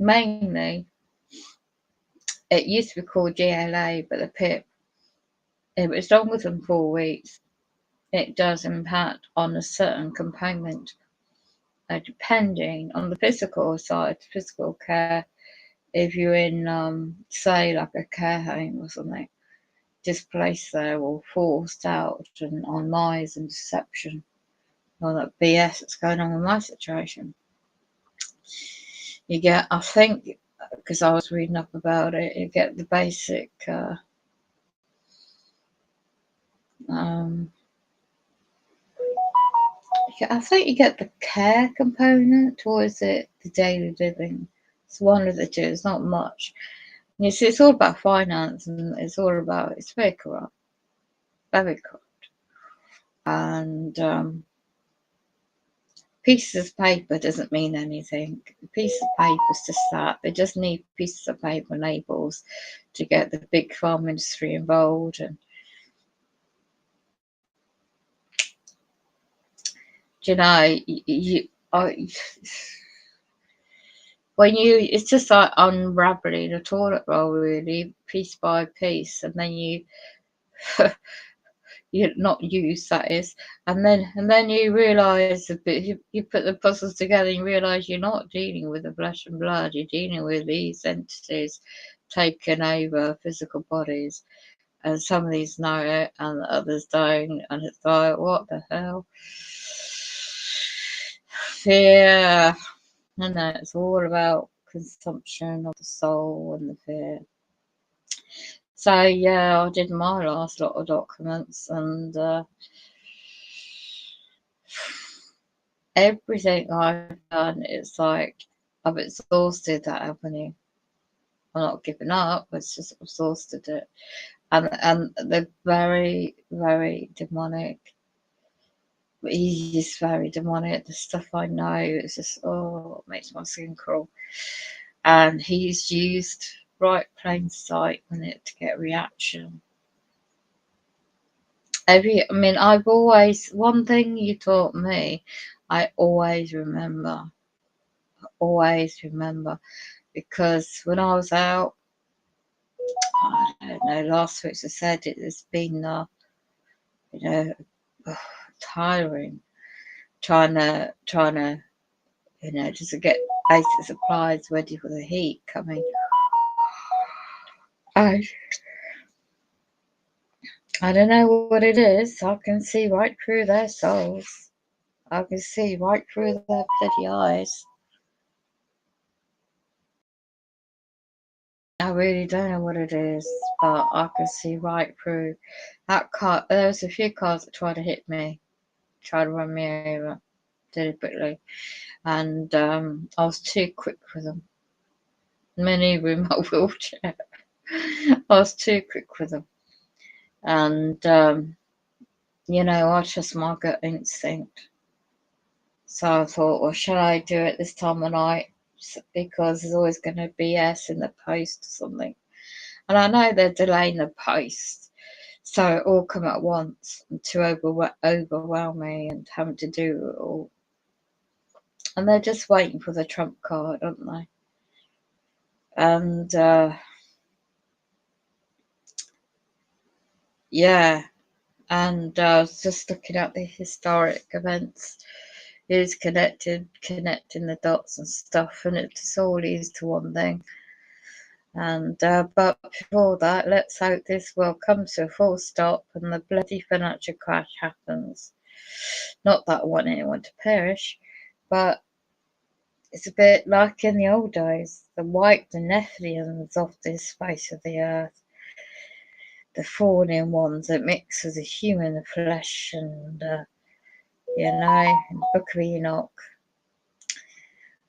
S1: mainly, it used to be called GLA, but the PIP, if it's longer than 4 weeks, it does impact on a certain component, depending on the physical side, physical care. If you're in, say, like a care home or something, displaced there or forced out, and on lies and deception, all that BS that's going on with my situation. You get, I think, because I was reading up about it, you get the basic, I think you get the care component, or is it the daily living? It's one of the two, it's not much. You see, it's all about finance, and it's very corrupt. Very corrupt. And pieces of paper doesn't mean anything. A piece of paper is just that. They just need pieces of paper labels to get the big pharma industry involved. And it's just like unraveling a toilet roll, really, piece by piece, and then you not use, that is, and then you realise a bit. You put the puzzles together and you realise you're not dealing with the flesh and blood. You're dealing with these entities taking over physical bodies, and some of these know it and the others don't, and it's like, what the hell? Fear, and it's all about consumption of the soul and the fear. So yeah, I did my last lot of documents, and everything I've done, it's like I've exhausted that avenue. I'm not giving up, it's just exhausted it. And they're very, very demonic. He's very demonic. The stuff I know, it's just, it makes my skin crawl. and he's used right plain sight on it to get reaction. I mean, I've always, one thing you taught me, I always remember, because when I was out, I don't know, last week I said it has been, you know, tiring, trying to, you know, just to get basic supplies ready for the heat coming. I don't know what it is. I can see right through their souls. I can see right through their bloody eyes. I really don't know what it is, but I can see right through that car. There was a few cars that tried to hit me, tried to run me over deliberately, and I was too quick for them. Many with my wheelchair. I was too quick for them, and you know, I trust my gut instinct. So I thought, well, shall I do it this time of night? Because there's always going to be S in the post or something. And I know they're delaying the post. So it all come at once to overwhelm me and having to do it all. And they're just waiting for the trump card, aren't they? And yeah, and I was just looking at the historic events. Is connecting the dots and stuff, and it just all leads to one thing. And but before that, let's hope this world comes to a full stop and the bloody financial crash happens. Not that I want anyone to perish, but it's a bit like in the old days. They wiped the Nephilims off this face of the earth. The fallen ones that mix with the human flesh and, you know, in the Book of Enoch.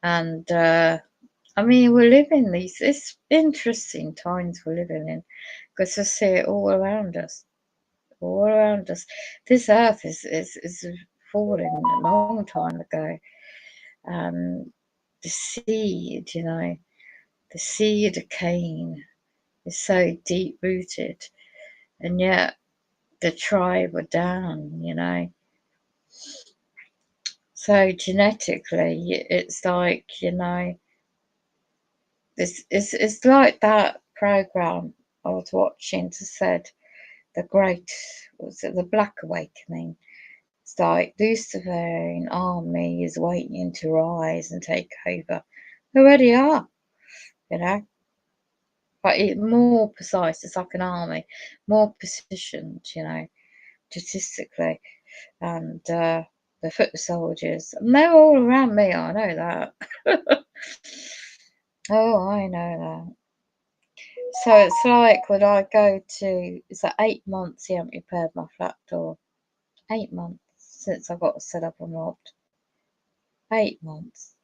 S1: And, I mean, we're living it's interesting times we're living in because I see it all around us. All around us. This earth is fallen a long time ago. The seed, you know, the seed of Cain is so deep rooted, and yet the tribe were down, you know. So genetically, it's like, you know, it's like that program I was watching that said the Black Awakening. It's like Luciferian army is waiting to rise and take over. They already are, you know. But it's more precise, it's like an army, more positioned, you know, statistically. And the foot soldiers, and they're all around me, I know that. Oh, I know that. So it's like when I go to, it's like 8 months he hasn't repaired my flat door. 8 months since I got set up and robbed. 8 months.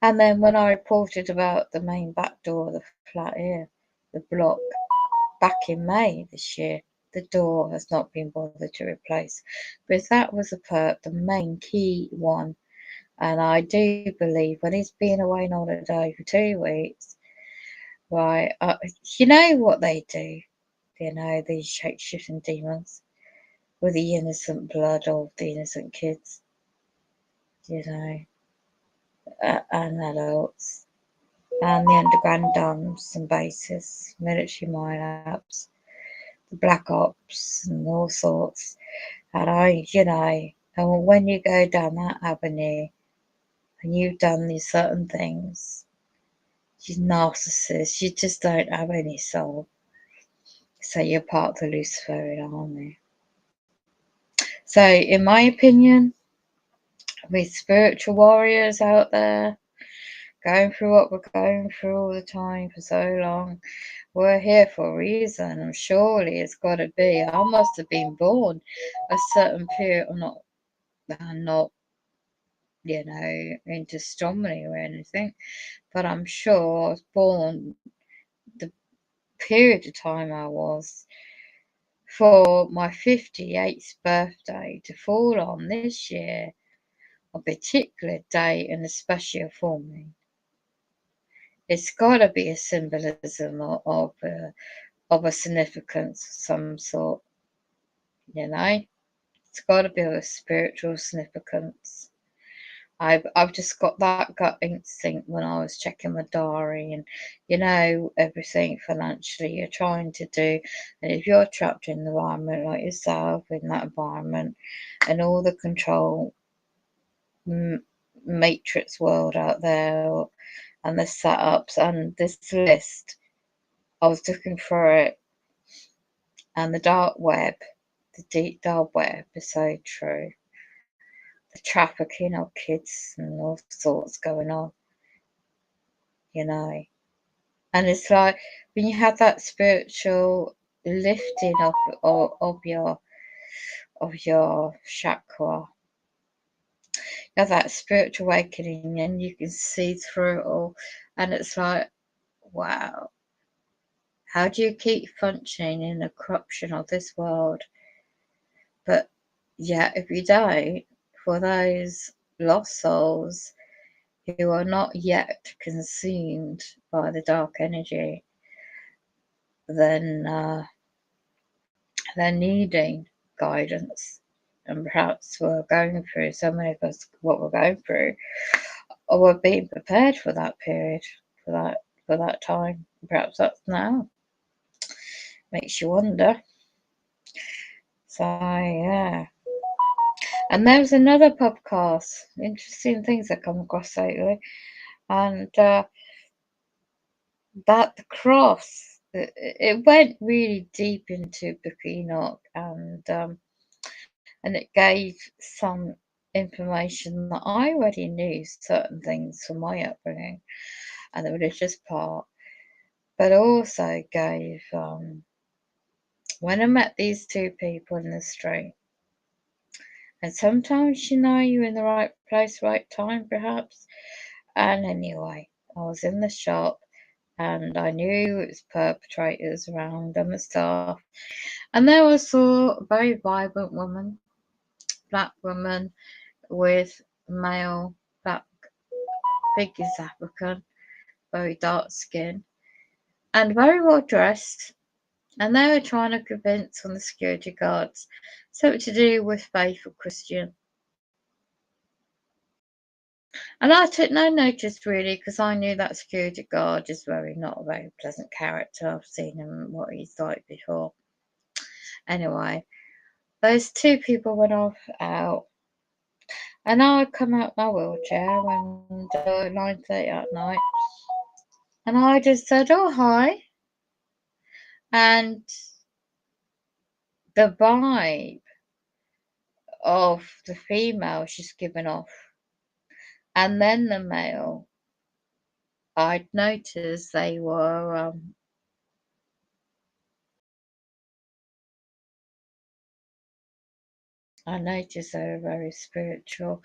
S1: And then when I reported about the main back door of the flat here, the block, back in May this year, the door has not been bothered to replace. Because that was the main key one. And I do believe when he's been away on holiday for 2 weeks, right, you know what they do, you know, these shape-shifting demons with the innocent blood of the innocent kids, you know, and adults, and the underground dumps and bases, military mine-ups, the black ops and all sorts. And you know, and when you go down that avenue and you've done these certain things, you narcissist, you just don't have any soul. So you're part of the Luciferian army. So in my opinion, with spiritual warriors out there, going through what we're going through all the time for so long, we're here for a reason, and surely it's got to be. I must have been born a certain period. I'm not, you know, into astronomy or anything, but I'm sure I was born the period of time I was for my 58th birthday to fall on this year, a particular day and a special for me. It's got to be a symbolism of a significance of some sort, you know. It's got to be of a spiritual significance. I've just got that gut instinct when I was checking my diary, and you know, everything financially you're trying to do, and if you're trapped in an environment like yourself in that environment, and all the control matrix world out there, and the setups and this list, I was looking for it, and the dark web, the deep dark web is so true. The trafficking of kids and all sorts going on, you know. And it's like when you have that spiritual lifting of your chakra, you have that spiritual awakening, and you can see through it all. And it's like, wow, how do you keep functioning in the corruption of this world? But yeah, if you don't, for those lost souls who are not yet consumed by the dark energy, then they're needing guidance. And perhaps we're going through, so many of us, what we're going through, or we're being prepared for that period, for that time. Perhaps that's now. Makes you wonder. So yeah. And there was another podcast, interesting things I come across lately, and that the cross, it went really deep into Book of Enoch, and it gave some information that I already knew, certain things from my upbringing and the religious part, but also gave when I met these two people in the street. And sometimes you know you're in the right place, right time, perhaps. And anyway, I was in the shop and I knew it was perpetrators around and the stuff. And there was a very vibrant woman, black woman with male black, big as African, very dark skin, and very well dressed. And they were trying to convince one of the security guards something to do with faith or Christian. And I took no notice really, because I knew that security guard is not a very pleasant character. I've seen him, what he's like before. Anyway, those two people went off out, and I come out my wheelchair around 9:30 at night, and I just said, "Oh hi," and the vibe of the female she's given off, and then the male, I'd noticed they were I noticed they were very spiritual,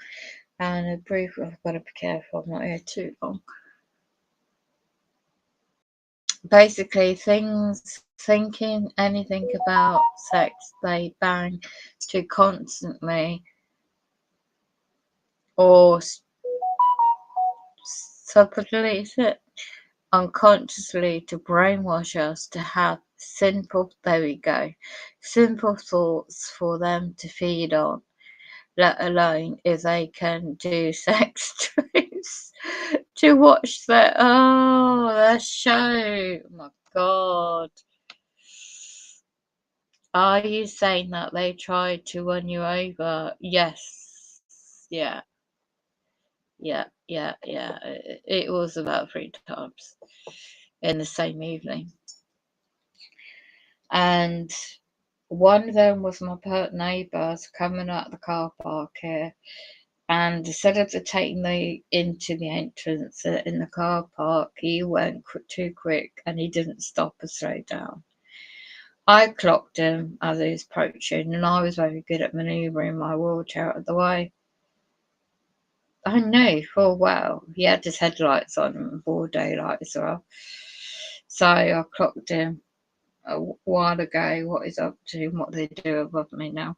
S1: and a brief, I've got to be careful, I'm not here too long. Basically, thinking anything about sex, they bang to constantly or subtly, is it, unconsciously, to brainwash us to have simple thoughts for them to feed on, let alone if they can do sex streams to watch their show. Oh my god. Are you saying that they tried to run you over? Yes. Yeah. It was about 3 times in the same evening. And one of them was my neighbours coming out of the car park here, and instead of taking me into the entrance in the car park, he went too quick and he didn't stop or slow down. I clocked him as he was approaching, and I was very good at manoeuvring my wheelchair out of the way. I knew full well he had his headlights on and broad daylight as well. So I clocked him a while ago, what he's up to and what they do above me now.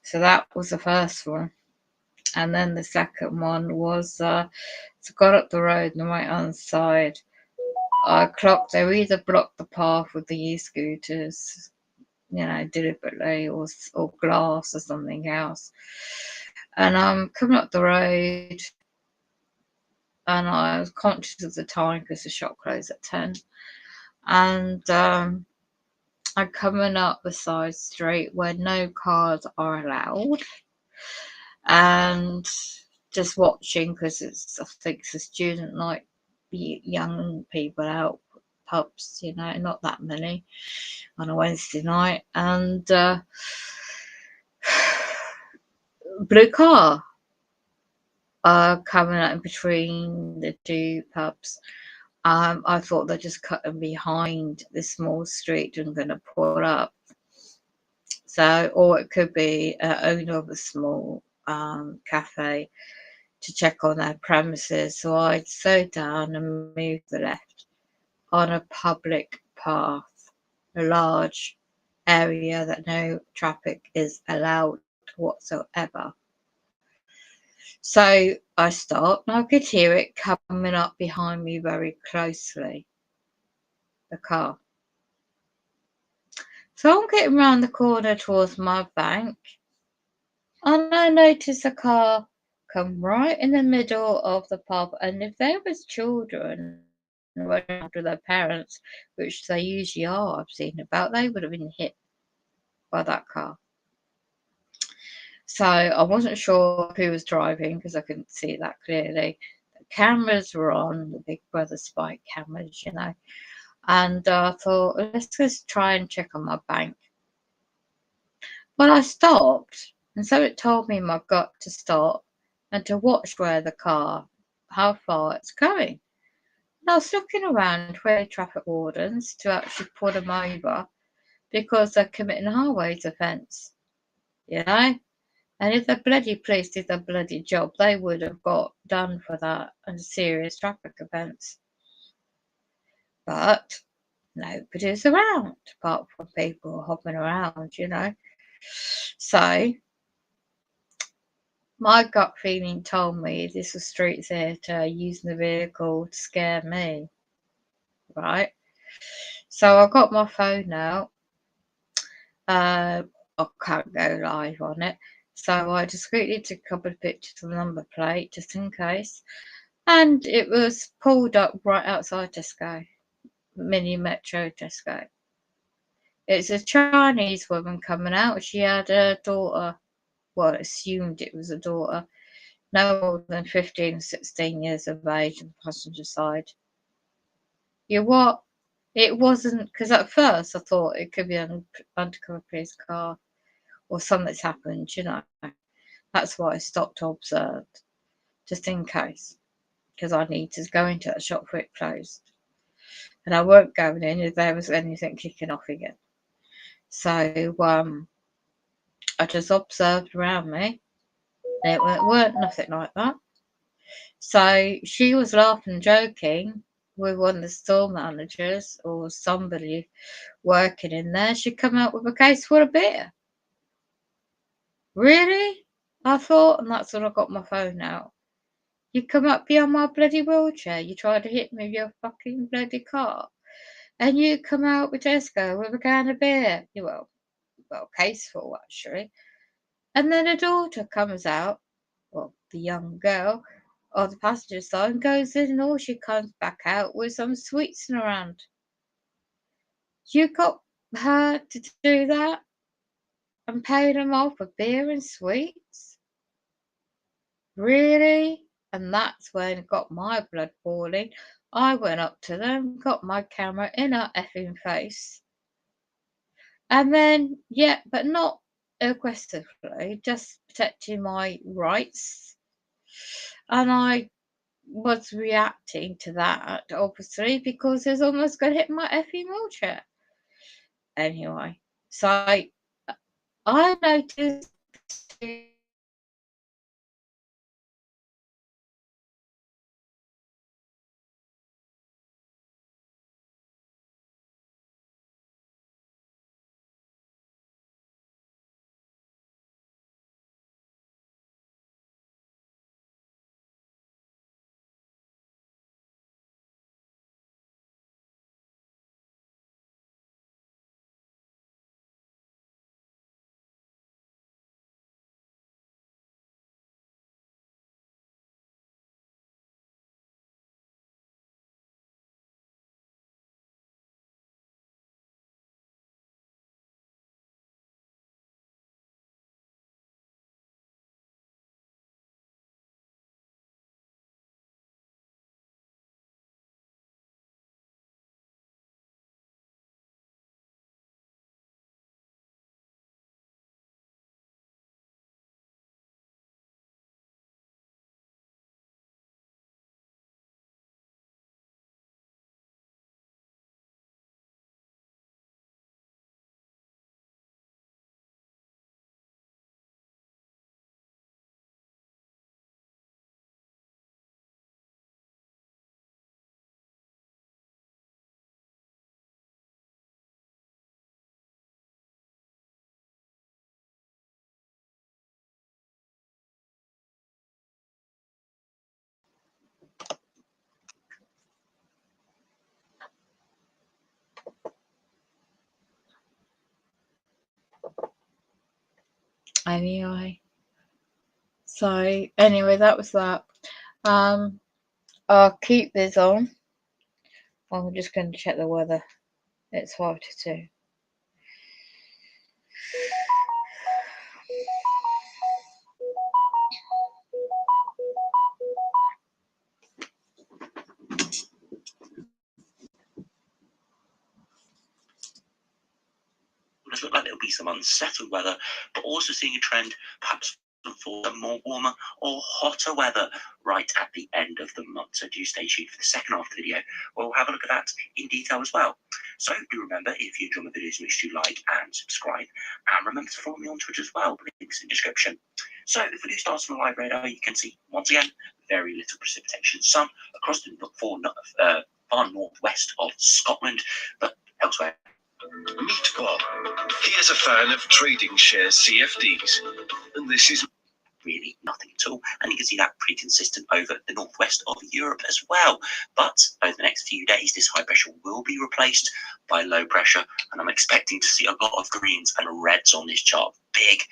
S1: So that was the first one. And then the second one was, so I got up the road on the right hand side. I clocked they either blocked the path with the e-scooters, deliberately, or glass or something else. And I'm coming up the road, and I was conscious of the time because the shop closed at 10. And I'm coming up the side street where no cars are allowed, and just watching because I think it's a student night, young people out, pubs, not that many on a Wednesday night, and blue car coming out in between the two pubs. I thought they're just cutting behind the small street and going to pull up. So, or it could be owner of a small cafe to check on their premises. So I'd slow down and move the left on a public path, a large area that no traffic is allowed whatsoever. So I stopped and I could hear it coming up behind me very closely, the car. So I'm getting round the corner towards my bank, and I noticed a car come right in the middle of the path. And if there was children running after their parents, which they usually are, I've seen about, they would have been hit by that car. So I wasn't sure who was driving because I couldn't see that clearly. The cameras were on, the Big Brother spy cameras, and I thought, let's just try and check on my bank. But I stopped, and so it told me my gut to stop and to watch how far it's going. And I was looking around for any traffic wardens to actually pull them over because they're committing a highways offence, And if the bloody police did their bloody job, they would have got done for that and serious traffic offence. But nobody's around apart from people hopping around, So my gut feeling told me this was street theatre using the vehicle to scare me, right? So I got my phone out. I can't go live on it. So I discreetly took a couple of pictures of the number plate just in case. And it was pulled up right outside Tesco, Mini Metro Tesco. It's a Chinese woman coming out. She had a daughter. Well, assumed it was a daughter. No more than 15 or 16 years of age on the passenger side. What? It wasn't, because at first I thought it could be an undercover police car or something's happened, That's why I stopped to observe, just in case, because I need to go into that shop before it closed. And I weren't going in if there was anything kicking off again. So I just observed around me. It weren't nothing like that. So she was laughing and joking with one of the store managers or somebody working in there. She come out with a case full of beer. Really? I thought, and that's when I got my phone out. You come up beyond my bloody wheelchair. You tried to hit me with your fucking bloody car. And you come out with Tesco with a can of beer. Well, case full, actually. And then a daughter comes out, the young girl, on the passenger side and goes in, and all she comes back out with some sweets in her hand. You got her to do that and pay them off for beer and sweets? Really? And that's when it got my blood boiling. I went up to them, got my camera in her effing face. And then, but not aggressively, just protecting my rights. And I was reacting to that, obviously, because it's almost going to hit my effing wheelchair. Anyway, so I noticed anyway. So anyway, that was that. I'll keep this on. I'm just going to check the weather. It's 5 to 2.
S4: It look like there'll be some unsettled weather, but also seeing a trend perhaps for some more warmer or hotter weather right at the end of the month. So do stay tuned for the second half of the video. We'll have a look at that in detail as well. So do remember, if you enjoy my videos, make sure you like and subscribe. And remember to follow me on Twitter as well. The link's in the description. So if we do start on the live radar, you can see, once again, very little precipitation. Some across the far northwest of Scotland, but elsewhere.
S3: Meet Bob. He is a fan of trading shares CFDs, and this is
S4: really nothing at all, and you can see that pretty consistent over the northwest of Europe as well. But over the next few days, this high pressure will be replaced by low pressure, and I'm expecting to see a lot of greens and reds on this chart. Big,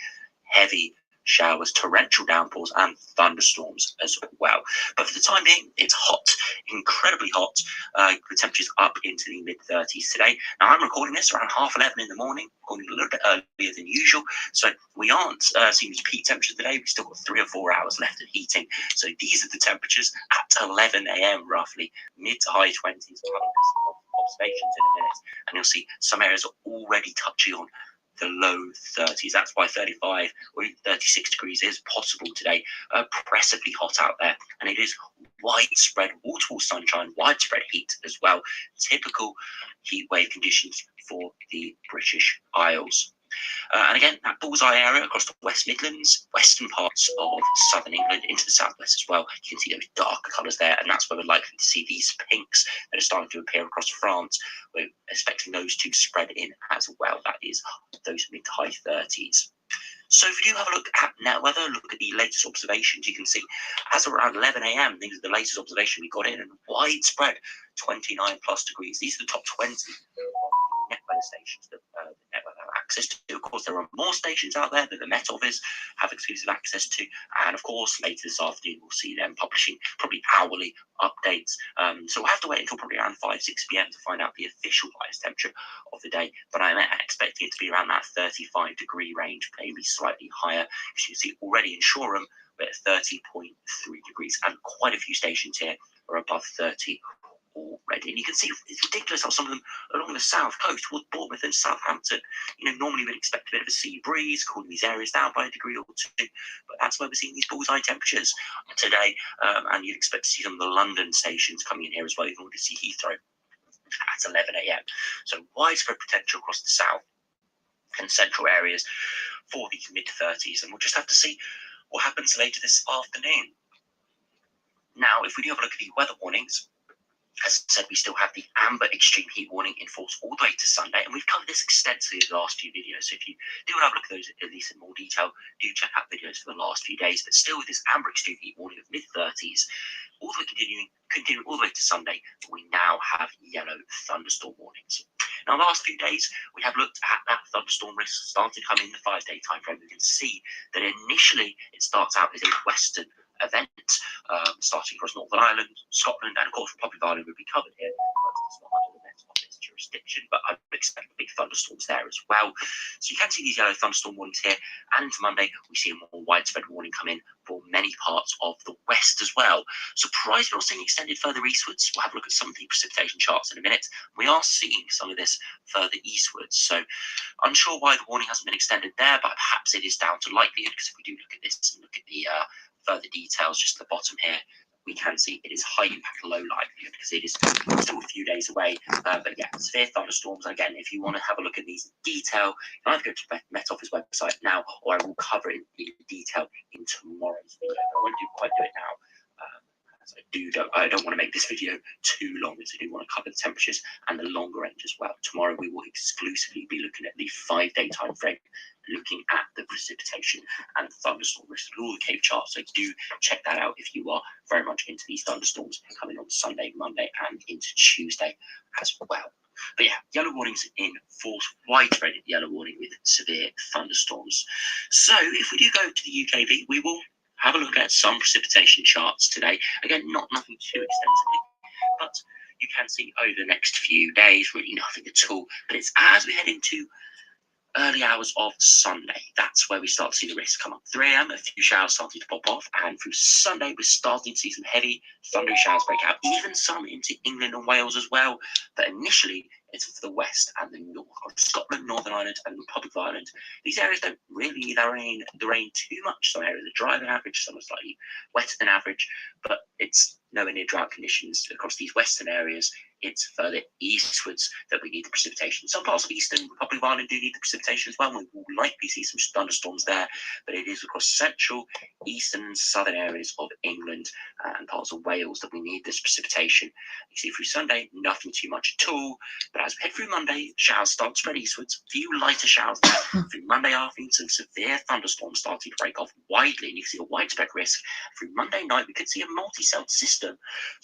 S4: heavy showers, torrential downpours, and thunderstorms as well. But for the time being, it's hot, incredibly hot. The temperature's up into the mid-30s today. Now, I'm recording this around 11:30 in the morning, recording a little bit earlier than usual. So we aren't seeing peak temperature today. We've still got 3 or 4 hours left of heating. So these are the temperatures at 11 a.m. roughly, mid to high 20s. We'll have some observations in a minute, and you'll see some areas are already touching on the low 30s. That's why 35 or even 36 degrees is possible today. Oppressively hot out there, and it is widespread waterfall sunshine, widespread heat as well. Typical heat wave conditions for the British Isles. And again, that bullseye area across the West Midlands, western parts of southern England, into the southwest as well. You can see those darker colours there, and that's where we're likely to see these pinks that are starting to appear across France. We're expecting those to spread in as well. That is those mid to high 30s. So if you do have a look at net weather, look at the latest observations, you can see as of around 11 a.m, these are the latest observation we got in, and widespread 29 plus degrees. These are the top 20 net weather stations that net weather have access to. Of course, there are more stations out there that the Met Office have exclusive access to, and of course later this afternoon we'll see them publishing probably hourly updates. So we'll have to wait until probably around 5-6 p.m. to find out the official highest temperature of the day, but I'm expecting it to be around that 35 degree range, maybe slightly higher. As you can see already in Shoreham, we're at 30.3 degrees, and quite a few stations here are above 30 already. And you can see it's ridiculous how some of them along the south coast towards Bournemouth and Southampton, normally we'd expect a bit of a sea breeze, cooling these areas down by a degree or two, but that's where we're seeing these bullseye temperatures today. And you'd expect to see some of the London stations coming in here as well. You can already see Heathrow at 11 a.m. So widespread potential across the south and central areas for these mid-30s, and we'll just have to see what happens later this afternoon. Now, if we do have a look at the weather warnings, as I said, we still have the amber extreme heat warning in force all the way to Sunday, and we've covered this extensively in the last few videos. So if you do want to have a look at those at least in more detail, do check out videos for the last few days. But still with this amber extreme heat warning of mid-30s, all the way continuing all the way to Sunday, we now have yellow thunderstorm warnings. Now, the last few days, we have looked at that thunderstorm risk starting to come in the 5-day time frame. We can see that initially it starts out as a western event, starting across Northern Ireland, Scotland, and of course Republic of Ireland will be covered here. It's not under the Met Office jurisdiction, but I would expect big thunderstorms there as well. So you can see these yellow thunderstorm warnings here, and into Monday we see a more widespread warning come in for many parts of the west as well. Surprised we're not seeing extended further eastwards. We'll have a look at some of the precipitation charts in a minute. We are seeing some of this further eastwards, so unsure why the warning hasn't been extended there, but perhaps it is down to likelihood, because if we do look at this and look at the further details just at the bottom here, we can see it is high impact, low likelihood, because it is still a few days away. But yeah, severe thunderstorms. Again, if you want to have a look at these in detail, you can either go to the Met Office website now, or I will cover it in detail in tomorrow's video. I won't quite do it now. As I don't want to make this video too long, as I do want to cover the temperatures and the longer range as well. Tomorrow we will exclusively be looking at the 5-day time frame, looking at the precipitation and the thunderstorm risk, all the Cape charts. So do check that out if you are very much into these thunderstorms coming on Sunday, Monday, and into Tuesday as well. But yeah, yellow warnings in force, widespread yellow warning with severe thunderstorms. So if we do go to the UKV, we will have a look at some precipitation charts today. Again, nothing too extensively, but you can see over the next few days, really nothing at all. But it's as we head into early hours of Sunday, that's where we start to see the risk come up. 3 a.m, a few showers starting to pop off, and through Sunday, we're starting to see some heavy thundery showers break out, even some into England and Wales as well. But initially, it's for the west and the north, Scotland, Northern Ireland, and Republic of Ireland. These areas don't really need the rain too much. Some areas are drier than average, some are slightly wetter than average, but it's nowhere near drought conditions across these western areas. It's further eastwards that we need the precipitation. Some parts of eastern Republic of Ireland do need the precipitation as well. We will likely see some thunderstorms there, but it is across central, eastern, and southern areas of England and parts of Wales that we need this precipitation. You see through Sunday, nothing too much at all, but as we head through Monday, showers start to spread eastwards. Few lighter showers there. Through Monday afternoon, some severe thunderstorms starting to break off widely, and you can see a widespread risk. Through Monday night, we could see a multi-celled system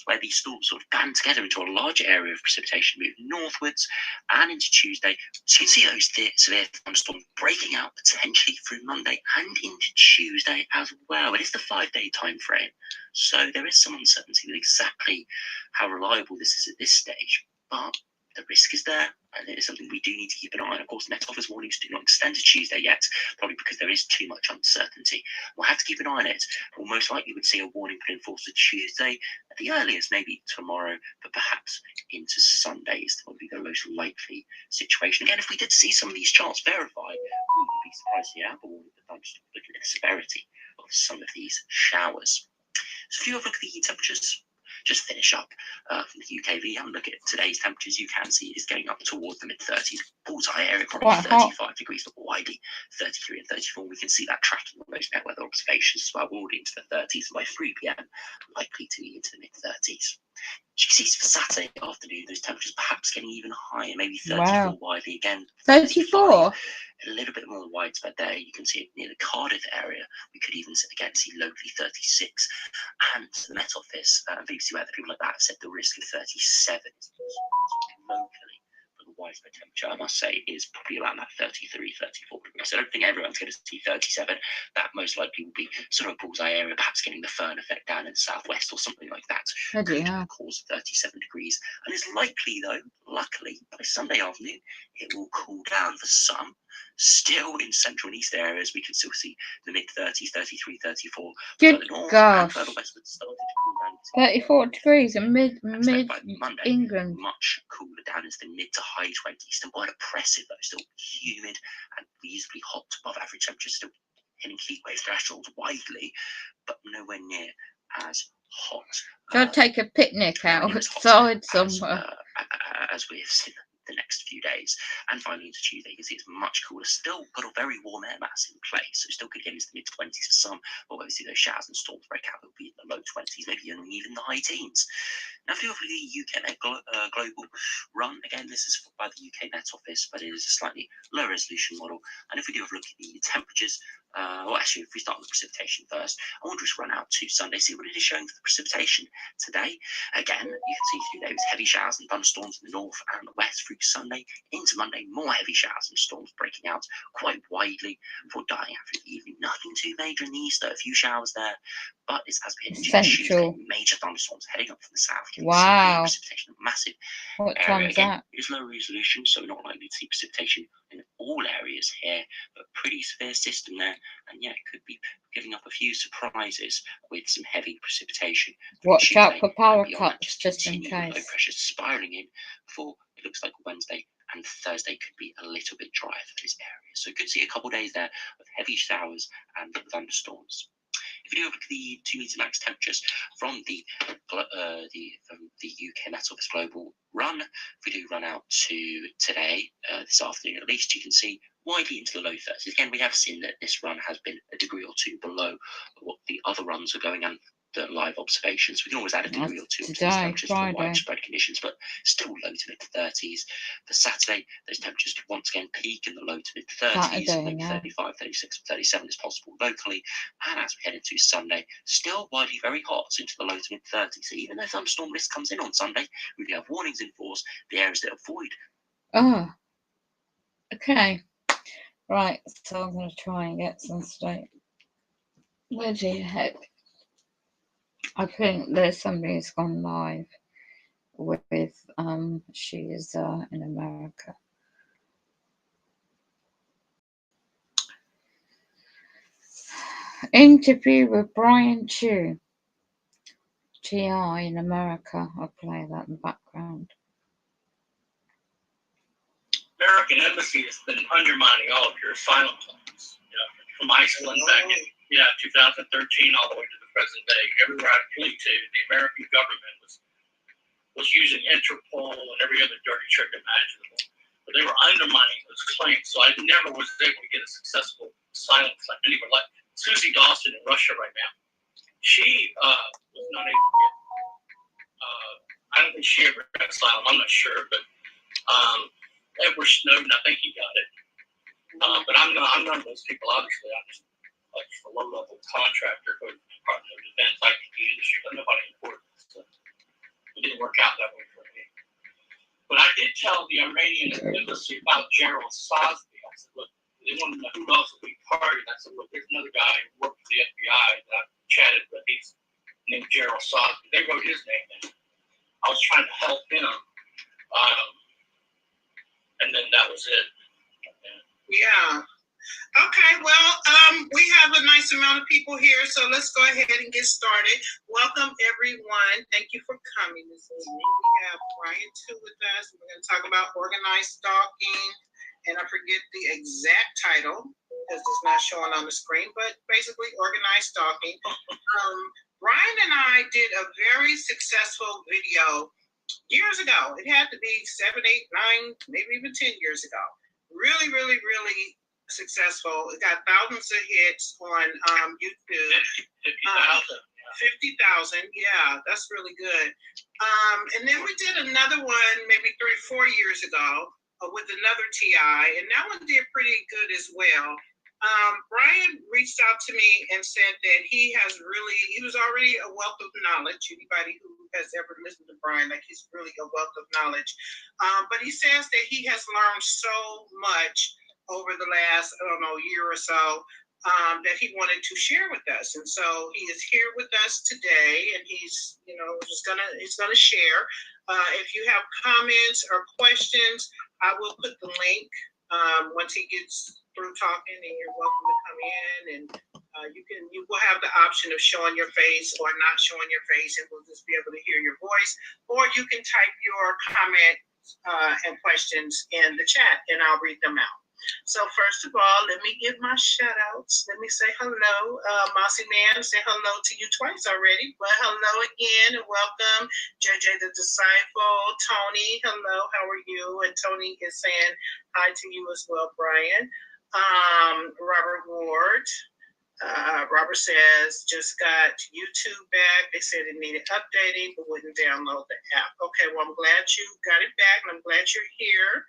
S4: where these storms sort of band together into a larger area of precipitation, move northwards and into Tuesday. So you can see those severe thunderstorms breaking out potentially through Monday and into Tuesday as well. It is the 5-day time frame, so there is some uncertainty with exactly how reliable this is at this stage, but the risk is there, and it is something we do need to keep an eye on. Of course, Met Office warnings do not extend to Tuesday yet, probably because there is too much uncertainty. We'll have to keep an eye on it. We'll most likely would see a warning put in force for Tuesday, at the earliest maybe tomorrow, but perhaps into Sunday is probably the most likely situation. Again, if we did see some of these charts verified, we would be surprised to have a warning for thunderstorms, looking at the severity of some of these showers. So if you have a look at the temperatures, just finish up from the UKV and look at today's temperatures, you can see it's getting up towards the mid-30s. Bullseye area probably 35 degrees, but widely 33 and 34. We can see that tracking on those net weather observations as well, already into the 30s, and by 3 p.m, likely to be into the mid-30s. As you can see for Saturday afternoon, those temperatures perhaps getting even higher, maybe 34 widely again.
S1: 34?
S4: A little bit more widespread there. You can see it near the Cardiff area. We could even again see locally 36. And the Met Office and BBC Weather, people like that have said the risk of 37 is locally. But the widespread temperature, I must say, is probably around that 33, 34 degrees. So I don't think everyone's going to see 37. That most likely will be sort of a bullseye area, perhaps getting the Fern effect down in the southwest or something like that. Could cause 37 degrees. And it's likely, though, luckily, by Sunday afternoon, it will cool down for some. Still in central and east areas, we can still see the mid-30s, 33, 34.
S1: Good gosh.
S4: Further westward, started to cool down.
S1: 34 degrees in mid
S4: Monday,
S1: England.
S4: much cooler down into the mid to high 20s. Still quite oppressive though, still humid and reasonably hot, above average temperatures, still hitting heat wave thresholds widely, but nowhere near as hot.
S1: Shall I take a picnic outside somewhere?
S4: As we have seen the next few days. And finally into Tuesday, you can see it's much cooler. Still got a very warm air mass in place, so still could get into the mid-20s for some, but when we see those showers and storms break out, it'll be in the low 20s, maybe even the high teens. Now, if you look at the UK Met Global run, again, this is by the UK Met Office, but it is a slightly lower resolution model. And if we do have a look at the temperatures, well, actually, if we start with precipitation first, I want to just run out to Sunday, see what it is showing for the precipitation today. Again, you can see through those heavy showers and thunderstorms in the north and the west through Sunday into Monday, more heavy showers and storms breaking out quite widely before dying out through the evening. Nothing too major in the east, though, a few showers there, but it's as we head into Tuesday, major thunderstorms heading up from the south.
S1: Wow.
S4: Precipitation, massive
S1: what
S4: area.
S1: time is
S4: Again,
S1: that?
S4: it is low resolution, so we're not likely to see precipitation in all areas here, but pretty severe system there, and yeah, it could be giving up a few surprises with some heavy precipitation.
S1: Watch out for power
S4: cuts,
S1: just in case.
S4: Low pressure spiraling in before it looks like Wednesday and Thursday could be a little bit dry for this area. So you could see a couple of days there of heavy showers and thunderstorms. If you do look at the 2 meter max temperatures from the UK Met Office Global run, if we do run out to today, this afternoon at least, you can see widely into the low 30s. Again, we have seen that this run has been a degree or two below what the other runs are going, and the live observations. We can always add a degree or two to these
S1: Today,
S4: temperatures for
S1: Friday.
S4: widespread conditions, but still low to mid 30s. For Saturday, those temperatures could once again peak in the low to mid 30s,
S1: Saturday,
S4: maybe
S1: yeah.
S4: 35, 36, 37 is possible locally. And as we head into Sunday, still widely very hot into the low to mid 30s. So even though thunderstorm risk comes in on Sunday, we do have warnings in force. The areas that avoid.
S1: Oh, okay. Right, so I'm going to try and get some sleep. Where the heck? I think there's somebody who's gone live with she is in America. Interview with Brian Chu, TI in America. I'll play that in the background.
S5: American embassy has been undermining all of your asylum claims. From Iceland back in 2013 all the way to the present day. Everywhere I flew to, the American government was using Interpol and every other dirty trick imaginable. But they were undermining those claims, so I never was able to get a successful asylum claim anywhere. Like Susie Dawson in Russia right now, she was not able to get. I don't think she ever got asylum. I'm not sure, but Edward Snowden, I think he got it. But I'm none of those people. Obviously, I'm just like a low-level contractor for the Department of Defense, IT industry, but nobody important. So it didn't work out that way for me. But I did tell the Iranian embassy about Gerald Sosby. I said, look, they wanted to know who else would be part of it. I said, look, there's another guy who worked for the FBI that I've chatted with. He's named Gerald Sosby. They wrote his name in. I was trying to help him. And then that was it.
S6: Yeah. Okay, well, we have a nice amount of people here, so let's go ahead and get started. Welcome, everyone. Thank you for coming this evening. We have Brian Chu with us. We're going to talk about organized stalking, and I forget the exact title because it's not showing on the screen, but basically organized stalking. Brian and I did a very successful video years ago. It had to be 7, 8, 9, maybe even 10 years ago. Really, really, really successful. It got thousands of hits on YouTube. 50,000. Yeah, that's really good. And then we did another one maybe 3 or 4 years ago with another TI, and that one did pretty good as well. Brian reached out to me and said that he was already a wealth of knowledge. Anybody who has ever listened to Brian, like he's really a wealth of knowledge. But he says that he has learned so much over the last, year or so that he wanted to share with us. And so he is here with us today, and he's gonna share. If you have comments or questions, I will put the link once he gets through talking, and you're welcome to come in, and you will have the option of showing your face or not showing your face, and we'll just be able to hear your voice, or you can type your comments and questions in the chat, and I'll read them out. So first of all, let me give my shout outs. Let me say hello. Mossy Man, say hello to you twice already, but hello again and welcome. JJ the Disciple, Tony, hello, how are you? And Tony is saying hi to you as well, Brian. Robert Ward. Robert says, just got YouTube back. They said it needed updating, but wouldn't download the app. Okay, well, I'm glad you got it back, and I'm glad you're here.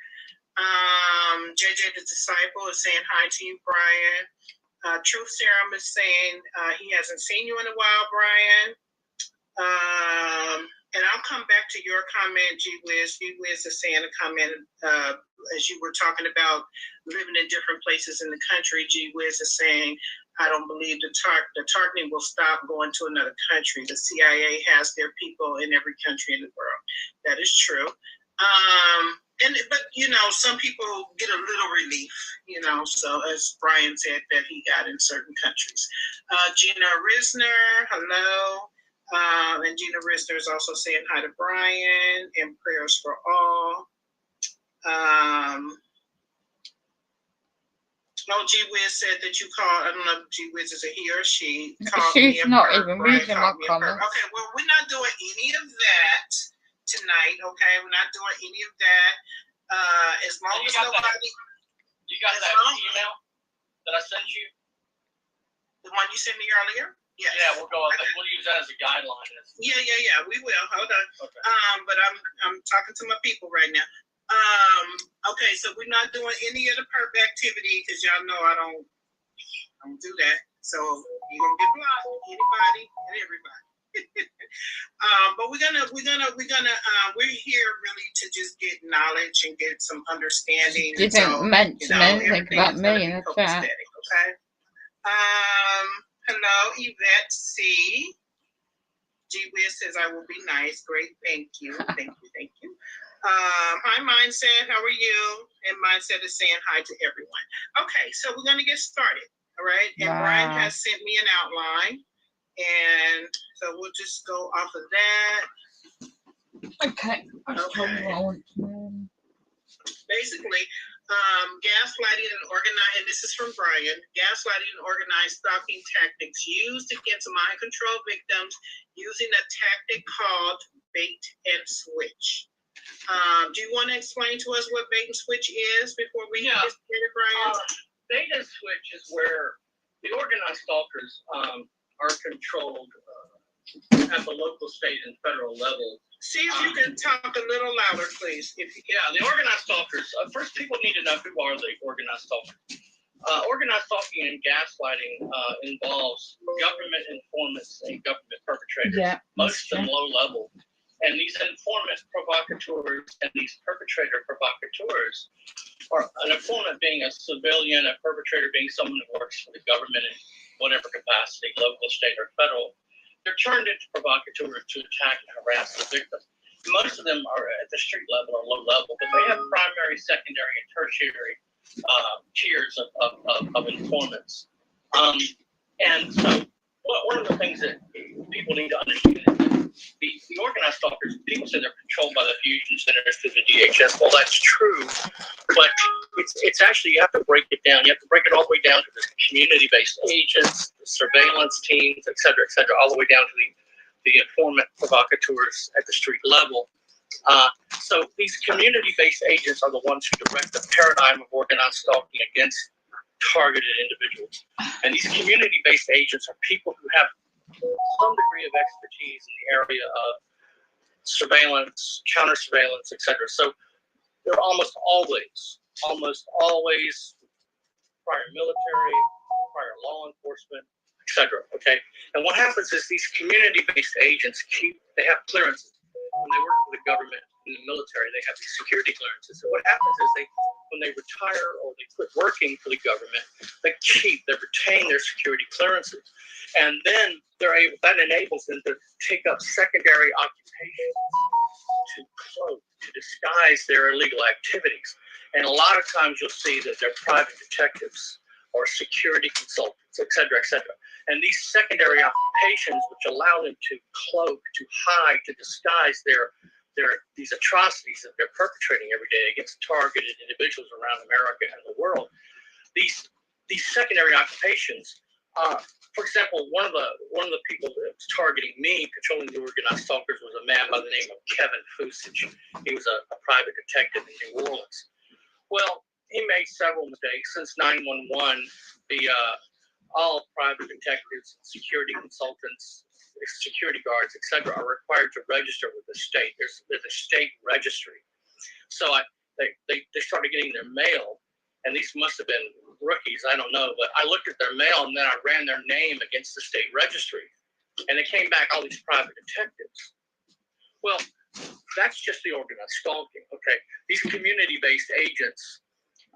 S6: JJ the Disciple is saying hi to you, Brian. Truth Serum is saying he hasn't seen you in a while, Brian. And I'll come back to your comment, G-Wiz. G-Wiz is saying a comment as you were talking about living in different places in the country. G-Wiz is saying, I don't believe the targeting will stop going to another country. The CIA has their people in every country in the world. That is true. But some people get a little relief, so as Brian said that he got in certain countries. Gina Risner, hello. And Gina Risner is also saying hi to Brian and prayers for all. G-Wiz said that you called, I don't know if G-Wiz is a he or she.
S1: She's not even reading my comments.
S6: Okay, well, we're not doing any of that tonight, okay? We're not doing any of that. As long as nobody...
S5: You got that email that I sent you?
S6: The one you sent me earlier? Yes.
S5: Yeah, we'll go. We'll use that as a guideline.
S6: Yeah. We will. Hold on.
S5: Okay.
S6: But I'm talking to my people right now. Okay, so we're not doing any of the perp activity because y'all know I don't do that. So you're gonna get blocked, anybody and everybody. But we're here really to just get knowledge and get some understanding.
S1: Didn't mention anything about me in the chat.
S6: Okay. Hello, Yvette C. G Wiz says I will be nice. Great, thank you. Hi, Mindset. How are you? And Mindset is saying hi to everyone. Okay, so we're gonna get started. All right, and
S1: Wow.
S6: Brian has sent me an outline, and so we'll just go off of that.
S1: Okay.
S6: Basically, gaslighting and organized, and this is from Brian, gaslighting and organized stalking tactics used against mind control victims using a tactic called bait and switch. Do you want to explain to us what bait and switch is before we get started, Brian?
S5: Bait and switch is where the organized stalkers are controlled at the local, state, and federal level.
S6: See if you can talk a little louder, please.
S5: The organized stalkers. First, people need to know who are the organized stalkers. Organized stalking and gaslighting involves government informants and government perpetrators.
S1: Yeah,
S5: most of them low level. And these informant provocateurs and these perpetrator provocateurs, or an informant being a civilian, a perpetrator being someone who works for the government in whatever capacity, local, state, or federal, they're turned into provocateurs to attack and harass the victim. Most of them are at the street level or low level, but they have primary, secondary, and tertiary tiers of informants. And so one of the things that people need to understand is that the organized stalkers, people say they're controlled by the fusion centers through the DHS. Well, that's true, but it's actually, you have to break it down. You have to break it all the way down to the community-based agents, the surveillance teams, et cetera, all the way down to the informant provocateurs at the street level. So these community-based agents are the ones who direct the paradigm of organized stalking against targeted individuals. And these community-based agents are people who have some degree of expertise in the area of surveillance, counter surveillance, etc. So they're almost always prior military, prior law enforcement, etc. Okay, and what happens is these community-based agents they have clearances. When they work for the government in the military, they have these security clearances. So what happens is when they retire or they quit working for the government, they retain their security clearances. And then that enables them to take up secondary occupations, to cloak, to disguise their illegal activities. And a lot of times you'll see that they're private detectives or security consultants, et cetera, et cetera. And these secondary occupations, which allow them to cloak, to hide, to disguise these atrocities that they're perpetrating every day against targeted individuals around America and the world. These secondary occupations, for example, one of the people that was targeting me, controlling the organized stalkers, was a man by the name of Kevin Fusich. He was a private detective in New Orleans. Well, he made several mistakes. Since 911, all private detectives, security consultants, security guards, etc., are required to register with the state. There's a state registry. So they started getting their mail, and these must have been rookies, I don't know, but I looked at their mail and then I ran their name against the state registry, and it came back all these private detectives. Well, that's just the organized stalking. Okay, these community-based agents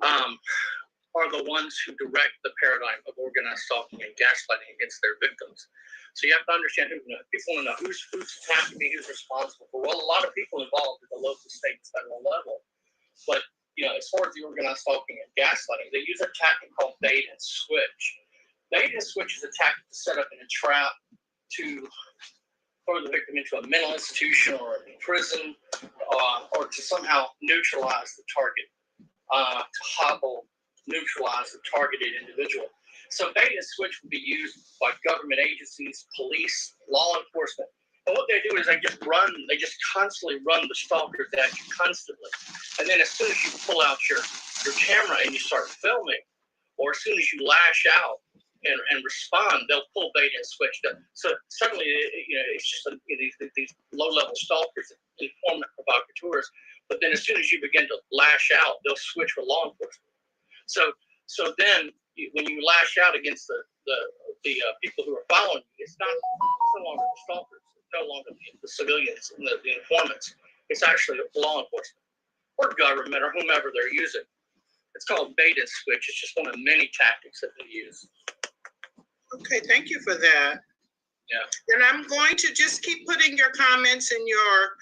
S5: are the ones who direct the paradigm of organized stalking and gaslighting against their victims. So you have to understand people want to know who's attacking me, who's responsible for. Well, a lot of people involved at the local, state, and federal level. But as far as the organized stalking and gaslighting, they use a tactic called bait and switch. Bait and switch is a tactic to set up in a trap to throw the victim into a mental institution or a prison, or to somehow neutralize the target, to neutralize the targeted individual. So bait and switch would be used by government agencies, police, law enforcement. And what they do is they just constantly run the stalkers at you constantly. And then as soon as you pull out your camera and you start filming, or as soon as you lash out and respond, they'll pull bait and switch. So suddenly, it's just these low-level stalkers, informant provocateurs. But then as soon as you begin to lash out, they'll switch with law enforcement. So then when you lash out against the people who are following you, it's no longer the stalkers, it's no longer the civilians and the informants. It's actually law enforcement or government or whomever they're using. It's called bait and switch. It's just one of many tactics that they use.
S6: Okay, thank you for that.
S5: Yeah.
S6: And I'm going to just keep putting your comments and your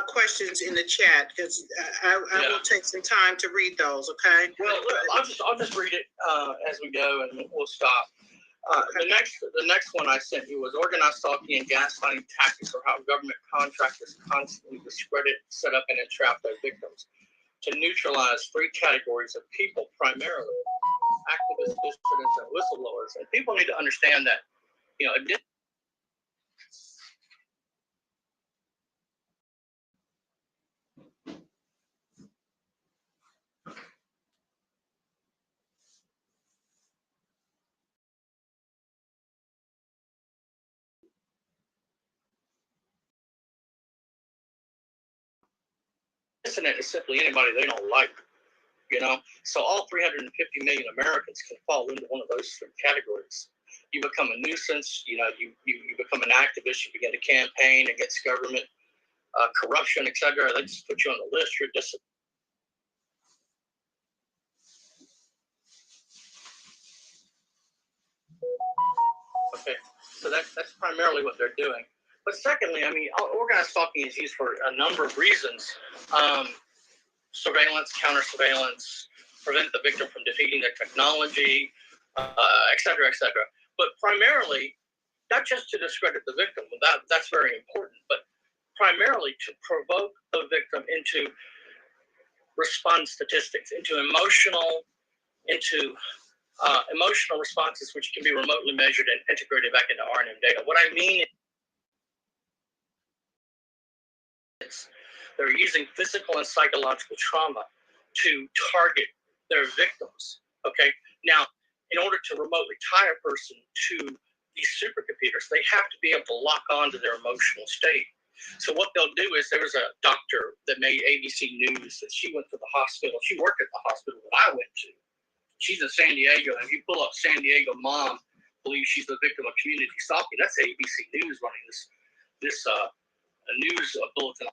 S6: questions in the chat because I will take some time to read those. Okay.
S5: Well, I'll just read it as we go, and we'll stop.
S6: Okay.
S5: The next one I sent you was organized stalking and gaslighting tactics, or how government contractors constantly discredit, set up, and entrap their victims to neutralize three categories of people, primarily activists, dissidents, and whistleblowers. And people need to understand that, dissident is simply anybody they don't like. So all 350 million Americans can fall into one of those three categories. You become a nuisance, you become an activist, you begin to campaign against government, corruption, etc. They just put you on the list. You're just okay. So that's primarily what they're doing. But secondly, organized stalking is used for a number of reasons. Surveillance, counter-surveillance, prevent the victim from defeating their technology, et cetera, et cetera. But primarily, not just to discredit the victim, that's very important, but primarily to provoke the victim into response statistics, into emotional responses, which can be remotely measured and integrated back into R&M data. What I mean is they're using physical and psychological trauma to target their victims. Okay. Now, in order to remotely tie a person to these supercomputers, they have to be able to lock on to their emotional state. So what they'll do is, there was a doctor that made ABC News that she went to the hospital. She worked at the hospital that I went to. She's in San Diego. And if you pull up San Diego mom believes she's the victim of community stalking, that's ABC News running this news bulletin.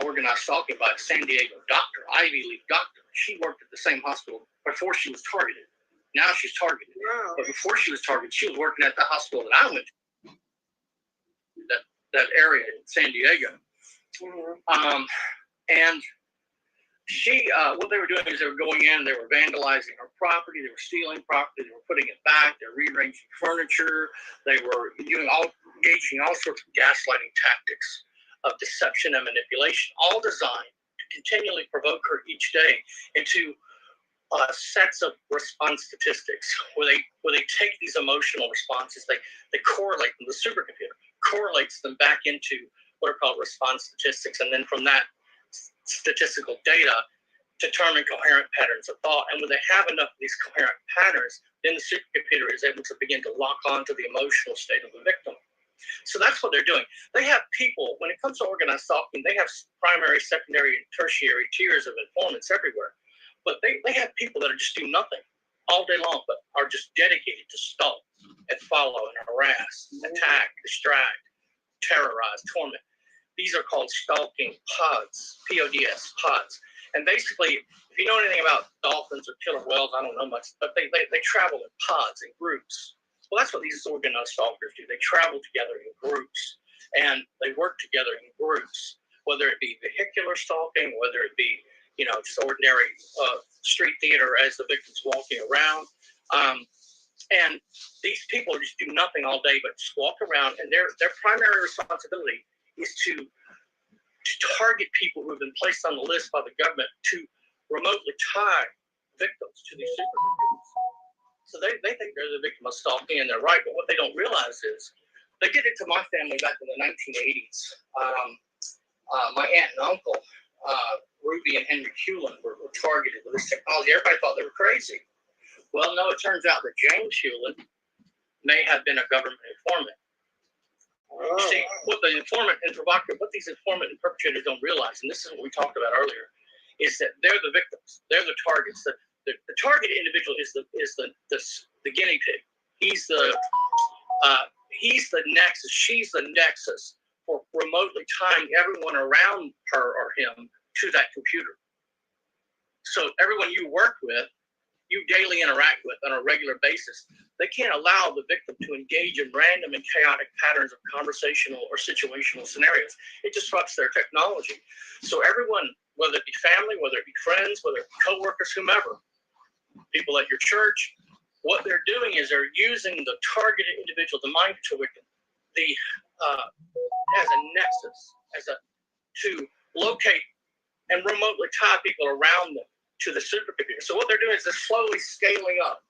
S5: Organized stalking by a San Diego doctor, Ivy League doctor. She worked at the same hospital before she was targeted. Now she's targeted. Wow. But before she was targeted, she was working at the hospital that I went to, that area in San Diego. Mm-hmm. And she, what they were doing is they were going in, they were vandalizing her property, they were stealing property, they were putting it back, they were rearranging furniture, they were engaging all sorts of gaslighting tactics of deception and manipulation, all designed to continually provoke her each day into sets of response statistics where they take these emotional responses, they correlate them. The supercomputer correlates them back into what are called response statistics, and then from that statistical data, determine coherent patterns of thought. And when they have enough of these coherent patterns, then the supercomputer is able to begin to lock onto the emotional state of the victim. So that's what they're doing. They have people, when it comes to organized stalking, they have primary, secondary, and tertiary tiers of informants everywhere. But they have people that are just do nothing all day long, but are just dedicated to stalk and follow and harass, attack, distract, terrorize, torment. These are called stalking pods, P-O-D-S, pods. And basically, if you know anything about dolphins or killer whales, I don't know much, but they travel in pods, in groups. Well, that's what these organized stalkers do. They travel together in groups, and they work together in groups, whether it be vehicular stalking, whether it be, just ordinary street theater as the victim's walking around. And these people just do nothing all day but just walk around, and their primary responsibility is to target people who have been placed on the list by the government to remotely tie victims to these supercomputers. So they think they're the victim of stalking, and they're right. But what they don't realize is they did it to my family back in the 1980s. My aunt and uncle, Ruby and Henry Hewlin, were targeted with this technology. Everybody thought they were crazy. Well, no, it turns out that James Hewlett may have been a government informant. You see, what the informant and provocateur, what these informant and perpetrators don't realize, and this is what we talked about earlier, is that they're the victims, they're the targets. The targeted individual is the guinea pig. He's the nexus. She's the nexus for remotely tying everyone around her or him to that computer. So everyone you work with, you daily interact with on a regular basis, they can't allow the victim to engage in random and chaotic patterns of conversational or situational scenarios. It disrupts their technology. So everyone, whether it be family, whether it be friends, whether it be coworkers, whomever, people at your church, what they're doing is they're using the targeted individual, the mind control victim, as a nexus, to locate and remotely tie people around them to the supercomputer. So what they're doing is they're slowly scaling up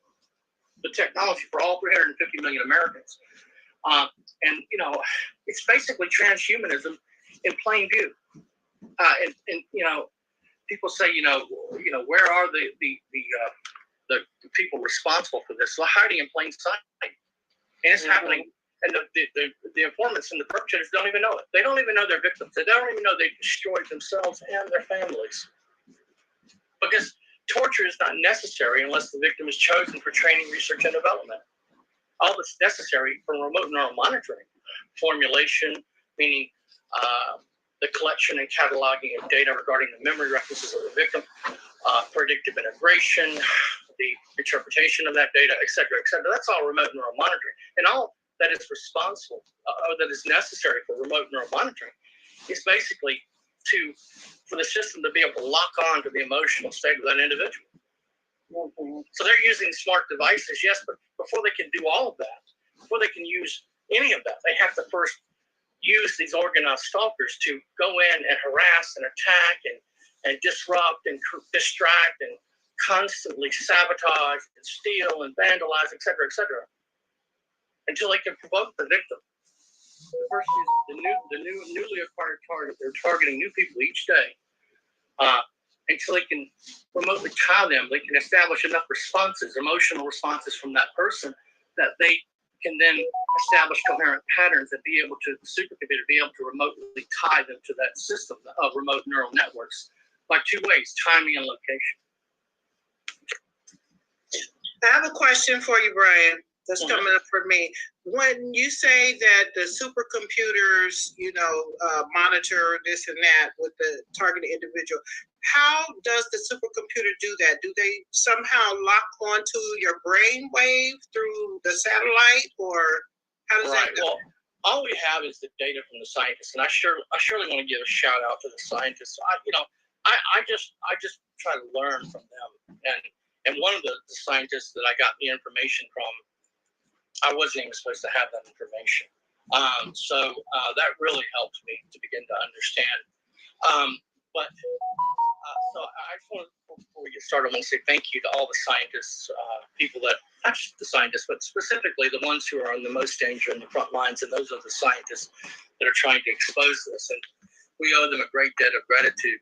S5: the technology for all 350 million Americans. And, you know, it's basically transhumanism in plain view. And you know, people say, you know, where are the people responsible for this? Well, hiding in plain sight. And it's happening. And the informants and the perpetrators don't even know it. They don't even know they're victims. They don't even know they destroyed themselves and their families. Because torture is not necessary unless the victim is chosen for training, research, and development. All that's necessary for remote neural monitoring, formulation, meaning the collection and cataloging of data regarding the memory references of the victim, predictive integration, the interpretation of that data, et cetera, et cetera. That's all remote neural monitoring. And all that is responsible, or that is necessary for remote neural monitoring is basically for the system to be able to lock on to the emotional state of that individual. So they're using smart devices, yes, but before they can do all of that, before they can use any of that, they have to first use these organized stalkers to go in and harass and attack and disrupt and distract and constantly sabotage and steal and vandalize, et cetera, until they can provoke the victim. The first is the newly acquired target. They're targeting new people each day until they can remotely tie them. They can establish enough responses, emotional responses from that person, that they can then establish coherent patterns and be able to, the supercomputer, be able to remotely tie them to that system of remote neural networks by two ways, timing and location.
S6: I have a question for you, Brian. That's coming up for me. When you say that the supercomputers, monitor this and that with the targeted individual, how does the supercomputer do that? Do they somehow lock onto your brain wave through the satellite, or how does that go?
S5: Well, all we have is the data from the scientists, and I surely want to give a shout out to the scientists. I just try to learn from them, and one of the scientists that I got the information from, I wasn't even supposed to have that information. So that really helped me to begin to understand. So I just want to, before we get started, I want to say thank you to all the scientists, people that, not just the scientists, but specifically the ones who are in the most danger in the front lines, and those are the scientists that are trying to expose this. And we owe them a great debt of gratitude.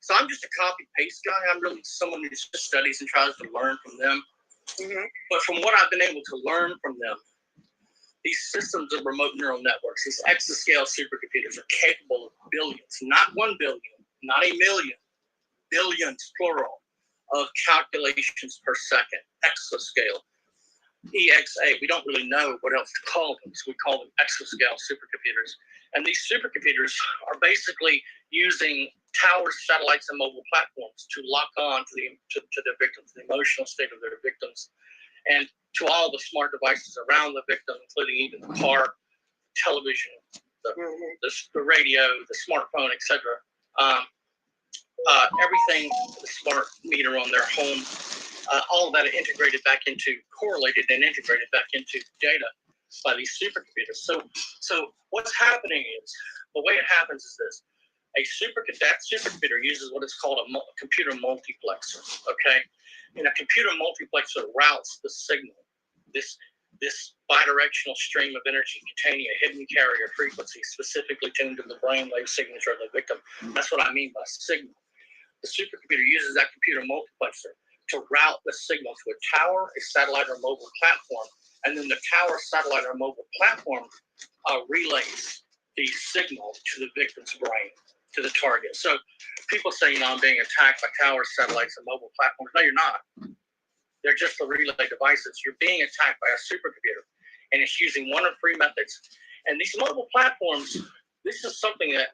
S5: So I'm just a copy-paste guy. I'm really someone who just studies and tries to learn from them. Mm-hmm. But from what I've been able to learn from them, these systems of remote neural networks, these exascale supercomputers, are capable of billions, not 1 billion, not a million, billions, plural, of calculations per second, exascale, EXA. We don't really know what else to call them, so we call them exascale supercomputers. And these supercomputers are basically using towers, satellites, and mobile platforms to lock on to their victims, the emotional state of their victims, and to all the smart devices around the victim, including even the car, television, the radio, the smartphone, etc. Everything, the smart meter on their home, all of that integrated back into, correlated and integrated back into data by these supercomputers. So what's happening is, the way it happens is this. That supercomputer uses what is called a computer multiplexer, okay? And a computer multiplexer routes the signal, this bidirectional stream of energy containing a hidden carrier frequency specifically tuned to the brainwave signature of the victim. That's what I mean by signal. The supercomputer uses that computer multiplexer to route the signal to a tower, a satellite, or mobile platform. And then the tower, satellite, or mobile platform relays the signal to the victim's brain, to the target. So people say, I'm being attacked by towers, satellites, and mobile platforms. No, you're not. They're just the relay devices. You're being attacked by a supercomputer, and it's using one of three methods. And these mobile platforms, this is something that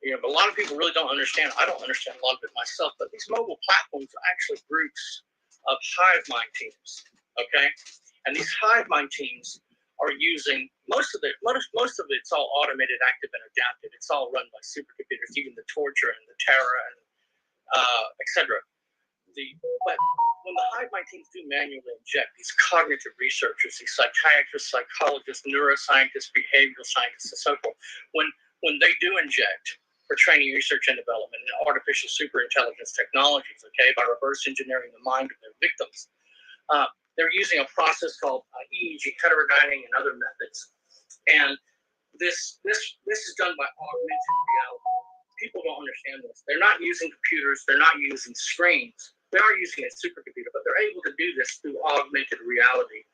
S5: a lot of people really don't understand. I don't understand a lot of it myself, but these mobile platforms are actually groups of hive mind teams, okay? And these hive mind teams are using most of it's all automated, active, and adaptive. It's all run by supercomputers, even the Torture and the Terra and etc. But when the hive mind teams do manually inject, these cognitive researchers, these psychiatrists, psychologists, neuroscientists, behavioral scientists, and so forth, when they do inject for training, research, and development in artificial superintelligence technologies, okay, by reverse engineering the mind of their victims, they're using a process called EEG heterodyning and other methods. And this is done by augmented reality. People don't understand this. They're not using computers. They're not using screens. They are using a supercomputer, but they're able to do this through augmented reality.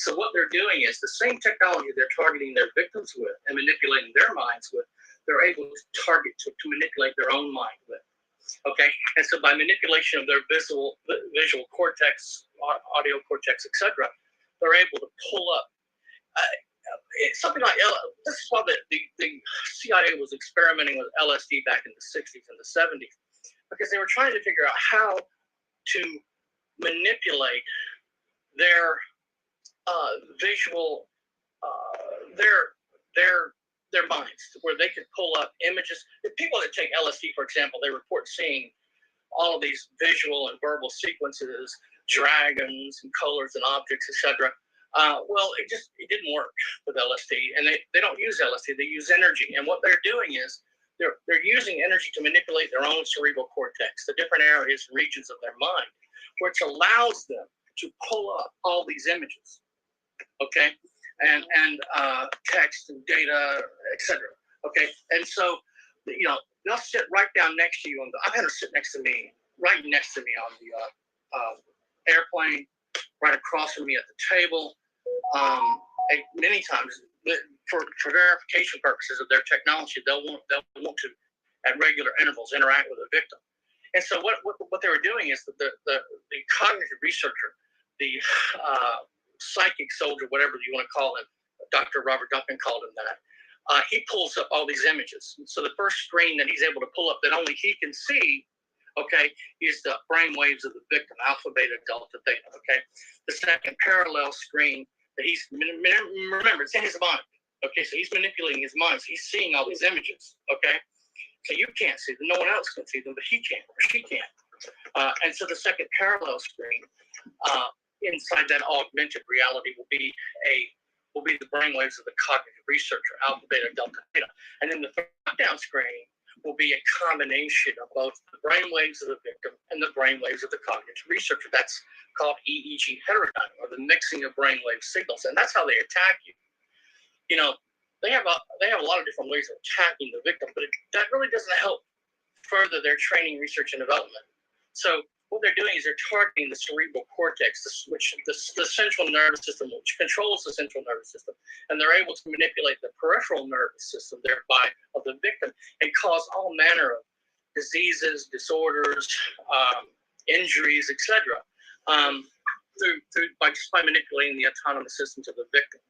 S5: So what they're doing is the same technology they're targeting their victims with and manipulating their minds with, they're able to target to manipulate their own mind with. Okay, and so by manipulation of their visual cortex, audio cortex, etc., they're able to pull up something like this is why the CIA was experimenting with LSD back in the 60s and the 70s, because they were trying to figure out how to manipulate their visual their minds, where they could pull up images. The people that take LSD, for example, they report seeing all of these visual and verbal sequences, dragons and colors and objects, etc. Well, it didn't work with LSD, and they don't use LSD. They use energy, and what they're doing is they're using energy to manipulate their own cerebral cortex, the different areas and regions of their mind, which allows them to pull up all these images, okay, and text and data, etc. Okay, and so they'll sit right down next to you, and I've had her sit right next to me on the airplane, right across from me at the table. Many times, for verification purposes of their technology, they'll want to, at regular intervals, interact with a victim. And so what they were doing is that the cognitive researcher, the psychic soldier, whatever you want to call him, Dr. Robert Duncan called him that, he pulls up all these images. So the first screen that he's able to pull up that only he can see, okay, is the brain waves of the victim, alpha, beta, delta, theta, okay? The second parallel screen that remember, it's in his mind, okay? So he's manipulating his mind, so he's seeing all these images, okay? So you can't see them, no one else can see them, but he can, or she can. And so the second parallel screen, inside that augmented reality will be the brainwaves of the cognitive researcher, alpha, beta, delta, theta. And then the third down screen will be a combination of both the brainwaves of the victim and the brainwaves of the cognitive researcher. That's called EEG heterodyning, or the mixing of brainwave signals, and that's how they attack you. They have a lot of different ways of attacking the victim, but that really doesn't help further their training, research, and development. So what they're doing is they're targeting the cerebral cortex, the central nervous system, which controls the central nervous system, and they're able to manipulate the peripheral nervous system, thereby, of the victim, and cause all manner of diseases, disorders, injuries, etc., by manipulating the autonomous systems of the victim.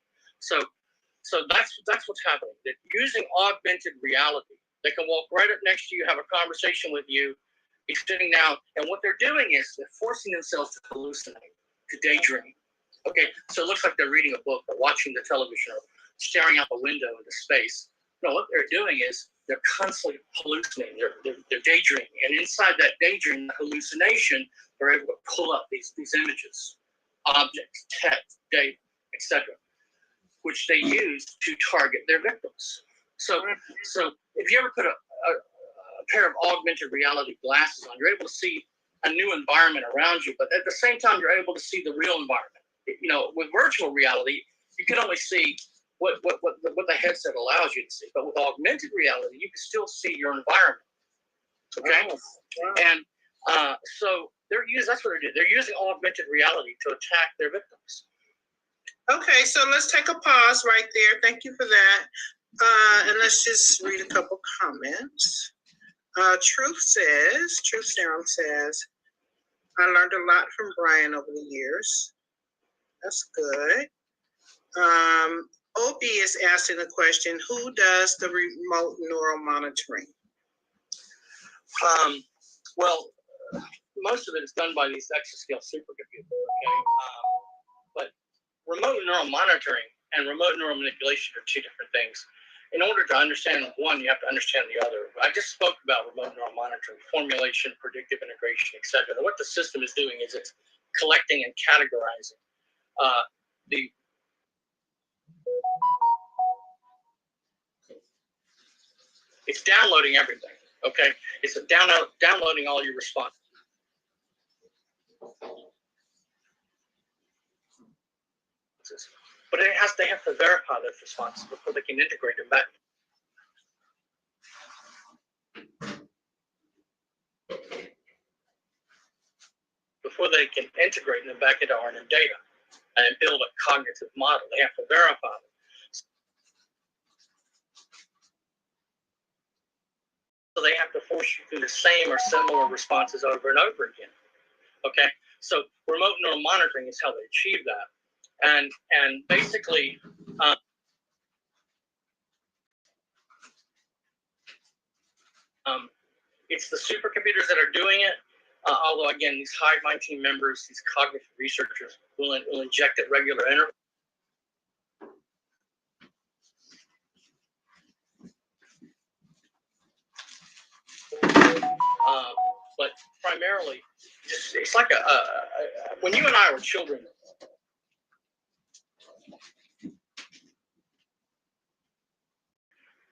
S5: So that's what's happening. That using augmented reality, they can walk right up next to you, have a conversation with you, be sitting down, and what they're doing is they're forcing themselves to hallucinate, to daydream. Okay, so it looks like they're reading a book or watching the television or staring out the window into space. No, what they're doing is they're constantly hallucinating. They're daydreaming, and inside that daydream, the hallucination, they're able to pull up these images, objects, text, data, etc., which they use to target their victims. So if you ever put a pair of augmented reality glasses on, you're able to see a new environment around you, but at the same time, you're able to see the real environment. With virtual reality, you can only see what the headset allows you to see, but with augmented reality, you can still see your environment. Okay, and so That's what they're doing. They're using augmented reality to attack their victims.
S6: Okay, so let's take a pause right there. Thank you for that. And let's just read a couple comments. Truth Serum says, I learned a lot from Brian over the years. That's good. Opie is asking the question, who does the remote neural monitoring?
S5: Well, most of it is done by these exascale supercomputers, okay? But remote neural monitoring and remote neural manipulation are two different things. In order to understand one, you have to understand the other. I just spoke about remote neural monitoring, formulation, predictive integration, etc. What the system is doing is it's collecting and categorizing it's downloading everything, okay? It's downloading all your responses. But they have to verify those responses before they can integrate them back. Before they can integrate them back into RNN data and build a cognitive model, they have to verify them. So they have to force you through the same or similar responses over and over again. Okay, so remote neural monitoring is how they achieve that. And basically, it's the supercomputers that are doing it. Although again, these Hive Mind team members, these cognitive researchers, will inject at regular intervals. But primarily, it's like when you and I were children.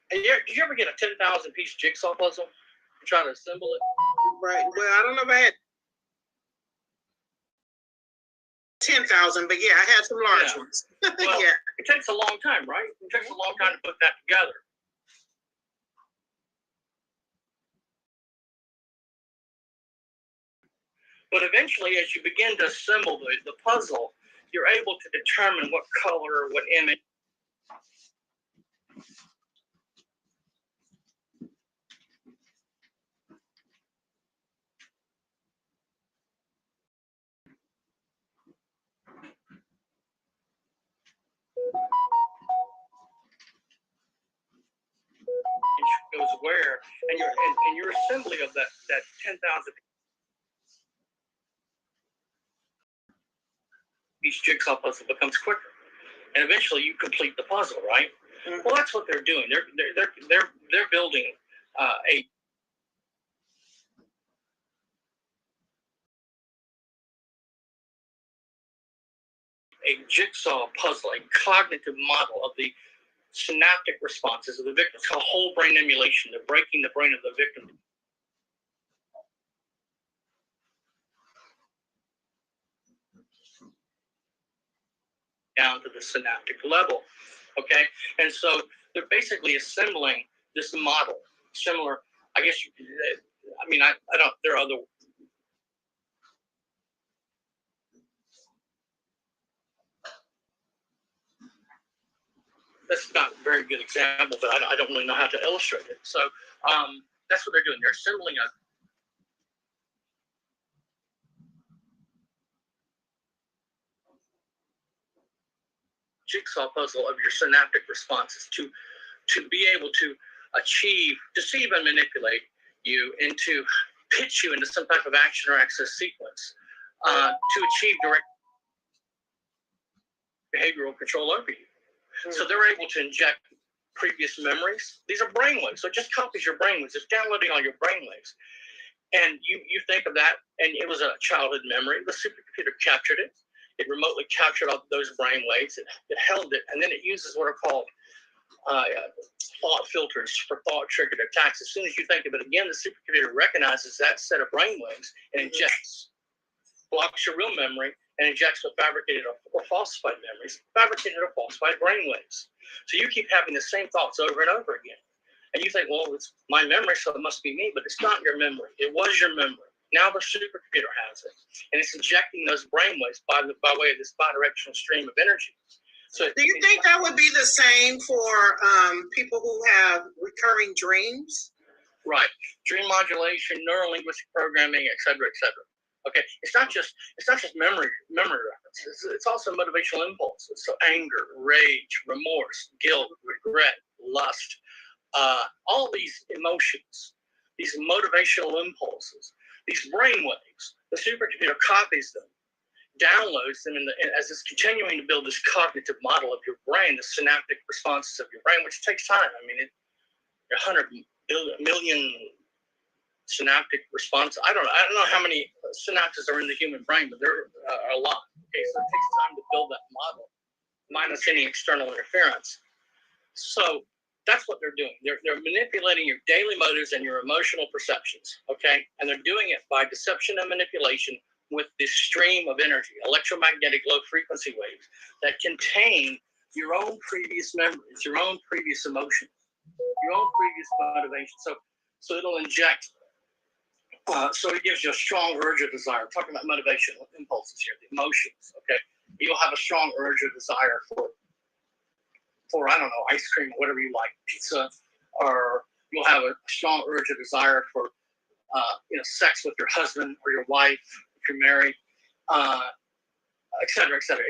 S5: Did you ever get a 10,000 piece jigsaw puzzle and try to assemble it?
S6: Right. Well, I don't know if I had 10,000, but yeah, I had some large ones.
S5: Well,
S6: yeah.
S5: It takes a long time, right? It takes a long time to put that together. But eventually, as you begin to assemble the puzzle, you're able to determine what color, what image. Goes where, and your assembly of that 10,000 piece jigsaw puzzle becomes quicker, and eventually you complete the puzzle, right? Mm-hmm. Well, that's what they're doing. They're building a jigsaw puzzle, a cognitive model of the synaptic responses of the victim. It's called whole brain emulation. They're breaking the brain of the victim down to the synaptic level. Okay, and so they're basically assembling this model, similar. I guess you could. I mean, I don't. There are other. That's not a very good example, but I don't really know how to illustrate it. So that's what they're doing. They're assembling a jigsaw puzzle of your synaptic responses to be able to deceive and manipulate you into, pitch you into some type of action or access sequence to achieve direct behavioral control over you. So they're able to inject previous memories. These are brainwaves, so it just copies your brainwaves. It's downloading all your brainwaves. And you think of that, and it was a childhood memory. The supercomputer captured it. It remotely captured all those brainwaves. It held it, and then it uses what are called thought filters for thought-triggered attacks. As soon as you think of it again, the supercomputer recognizes that set of brainwaves and injects, blocks your real memory, and injects with fabricated or falsified memories, fabricated or falsified brainwaves. So you keep having the same thoughts over and over again. And you think, well, it's my memory, so it must be me, but it's not your memory. It was your memory. Now the supercomputer has it, and it's injecting those brainwaves by way of this bidirectional stream of energy. So
S6: do you think that would be the same for people who have recurring dreams?
S5: Right, dream modulation, neurolinguistic programming, et cetera, et cetera. Okay, it's not just memory reference. It's also motivational impulses. So anger, rage, remorse, guilt, regret, lust, all these emotions, these motivational impulses, these brain waves. The supercomputer copies them, downloads them, as it's continuing to build this cognitive model of your brain, the synaptic responses of your brain, which takes time. I mean, 100 million synaptic response. I don't know how many synapses are in the human brain, but there are a lot. Okay, so it takes time to build that model, minus any external interference. So that's what they're doing. They're manipulating your daily motives and your emotional perceptions. Okay, and they're doing it by deception and manipulation with this stream of energy, electromagnetic low frequency waves that contain your own previous memories, your own previous emotions, your own previous motivation. So it'll inject. So it gives you a strong urge or desire. I'm talking about motivational impulses here, the emotions. Okay, you'll have a strong urge or desire for I don't know, ice cream, whatever you like, pizza, or you'll have a strong urge or desire for sex with your husband or your wife if you're married, et cetera, et cetera.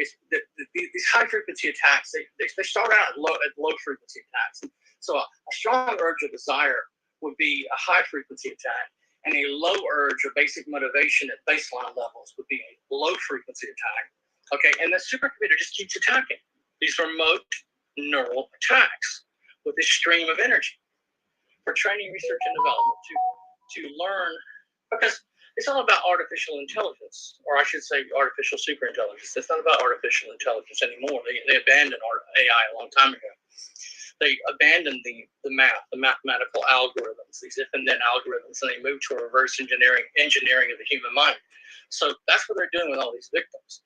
S5: These high frequency attacks, they start out at low frequency attacks. So a strong urge or desire would be a high frequency attack, and a low urge or basic motivation at baseline levels would be a low frequency attack. Okay, and the supercomputer just keeps attacking these remote neural attacks with this stream of energy for training, research, and development to learn, because it's all about artificial intelligence, or I should say artificial superintelligence. It's not about artificial intelligence anymore. They abandoned AI a long time ago. They abandoned the math, the mathematical algorithms, these if and then algorithms, and they moved to a reverse engineering of the human mind. So that's what they're doing with all these victims.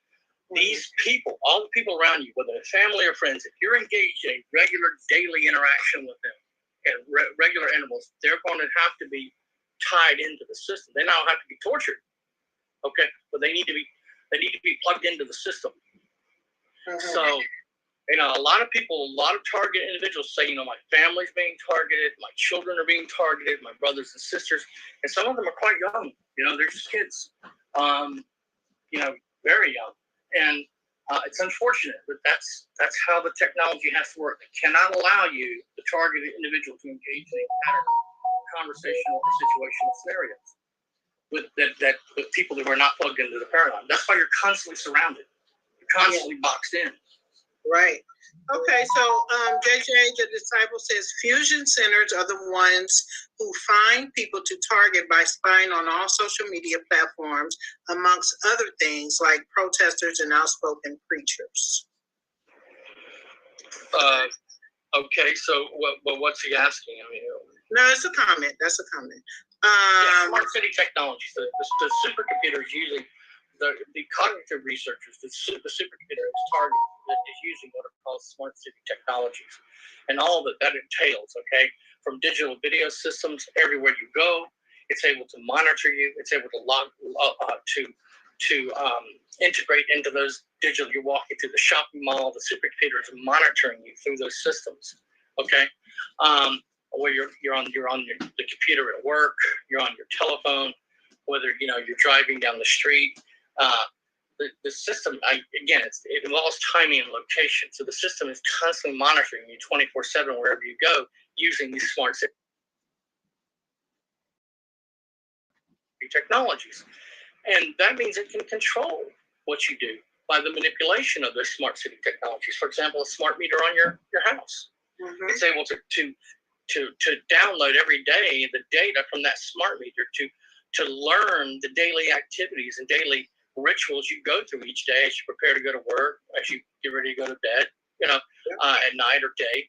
S5: These people, all the people around you, whether they're family or friends, if you're engaged in regular daily interaction with them at regular intervals, they're going to have to be tied into the system. They now have to be tortured. Okay, but they need to be plugged into the system. So, a lot of people, a lot of target individuals say, my family's being targeted, my children are being targeted, my brothers and sisters, and some of them are quite young. They're just kids. Very young. And it's unfortunate, but that's how the technology has to work. It cannot allow you, the targeted individual, to engage in a pattern of conversational or situational scenarios with people that were not plugged into the paradigm. That's why you're constantly surrounded. You're constantly boxed in.
S6: Right. Okay, so JJ, the disciple says fusion centers are the ones who find people to target by spying on all social media platforms, amongst other things like protesters and outspoken preachers.
S5: Okay, so what's he asking?
S6: No, it's a comment. That's a comment.
S5: Smart city technologies. The supercomputer is using the cognitive researchers. The supercomputer is targeted. Is using what are called smart city technologies, and all that entails. Okay, from digital video systems everywhere you go, it's able to monitor you. It's able to integrate into those digital. You're walking through the shopping mall. The supercomputer is monitoring you through those systems. Okay, where you're on the computer at work, you're on your telephone, whether you're driving down the street. The system, it involves timing and location. So the system is constantly monitoring you 24/7 wherever you go using these smart city technologies. And that means it can control what you do by the manipulation of those smart city technologies. For example, a smart meter on your house. Mm-hmm. It's able to download every day the data from that smart meter to learn the daily activities and daily rituals you go through each day as you prepare to go to work, as you get ready to go to bed, at night or day.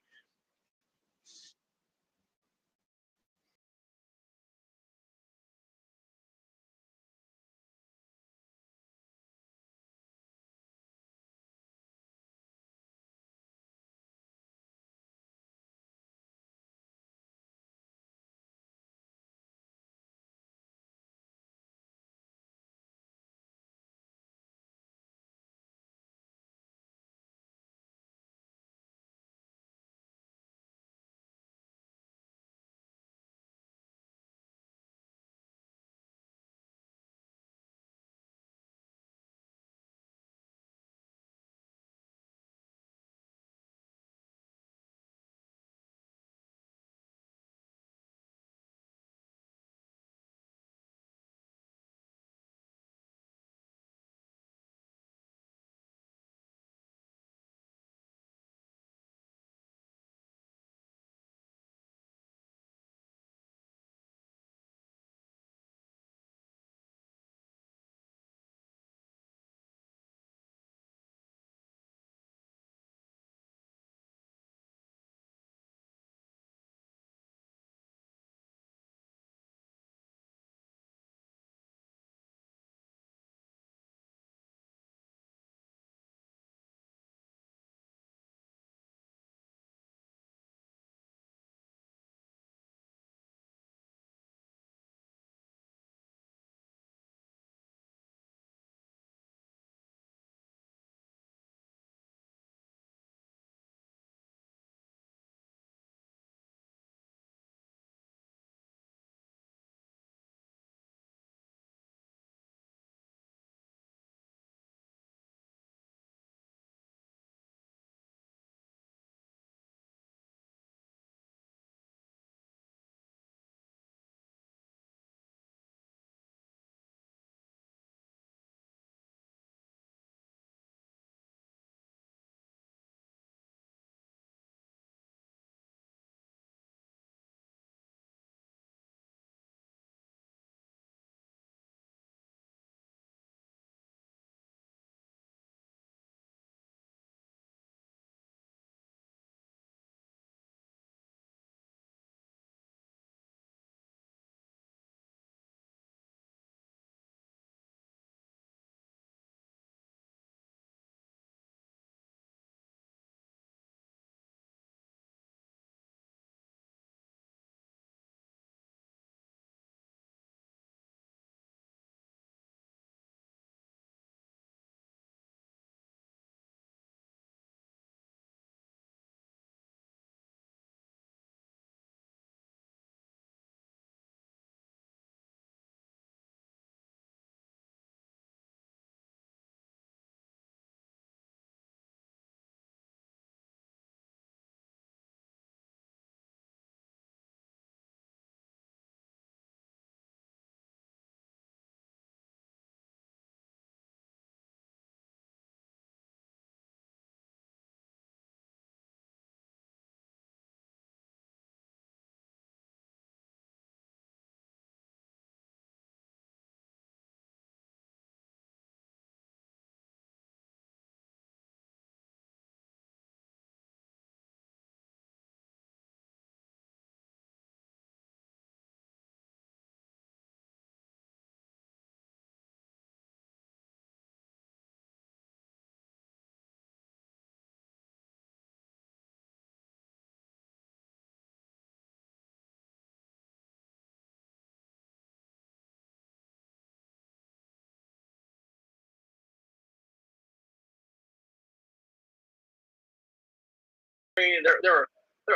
S5: There are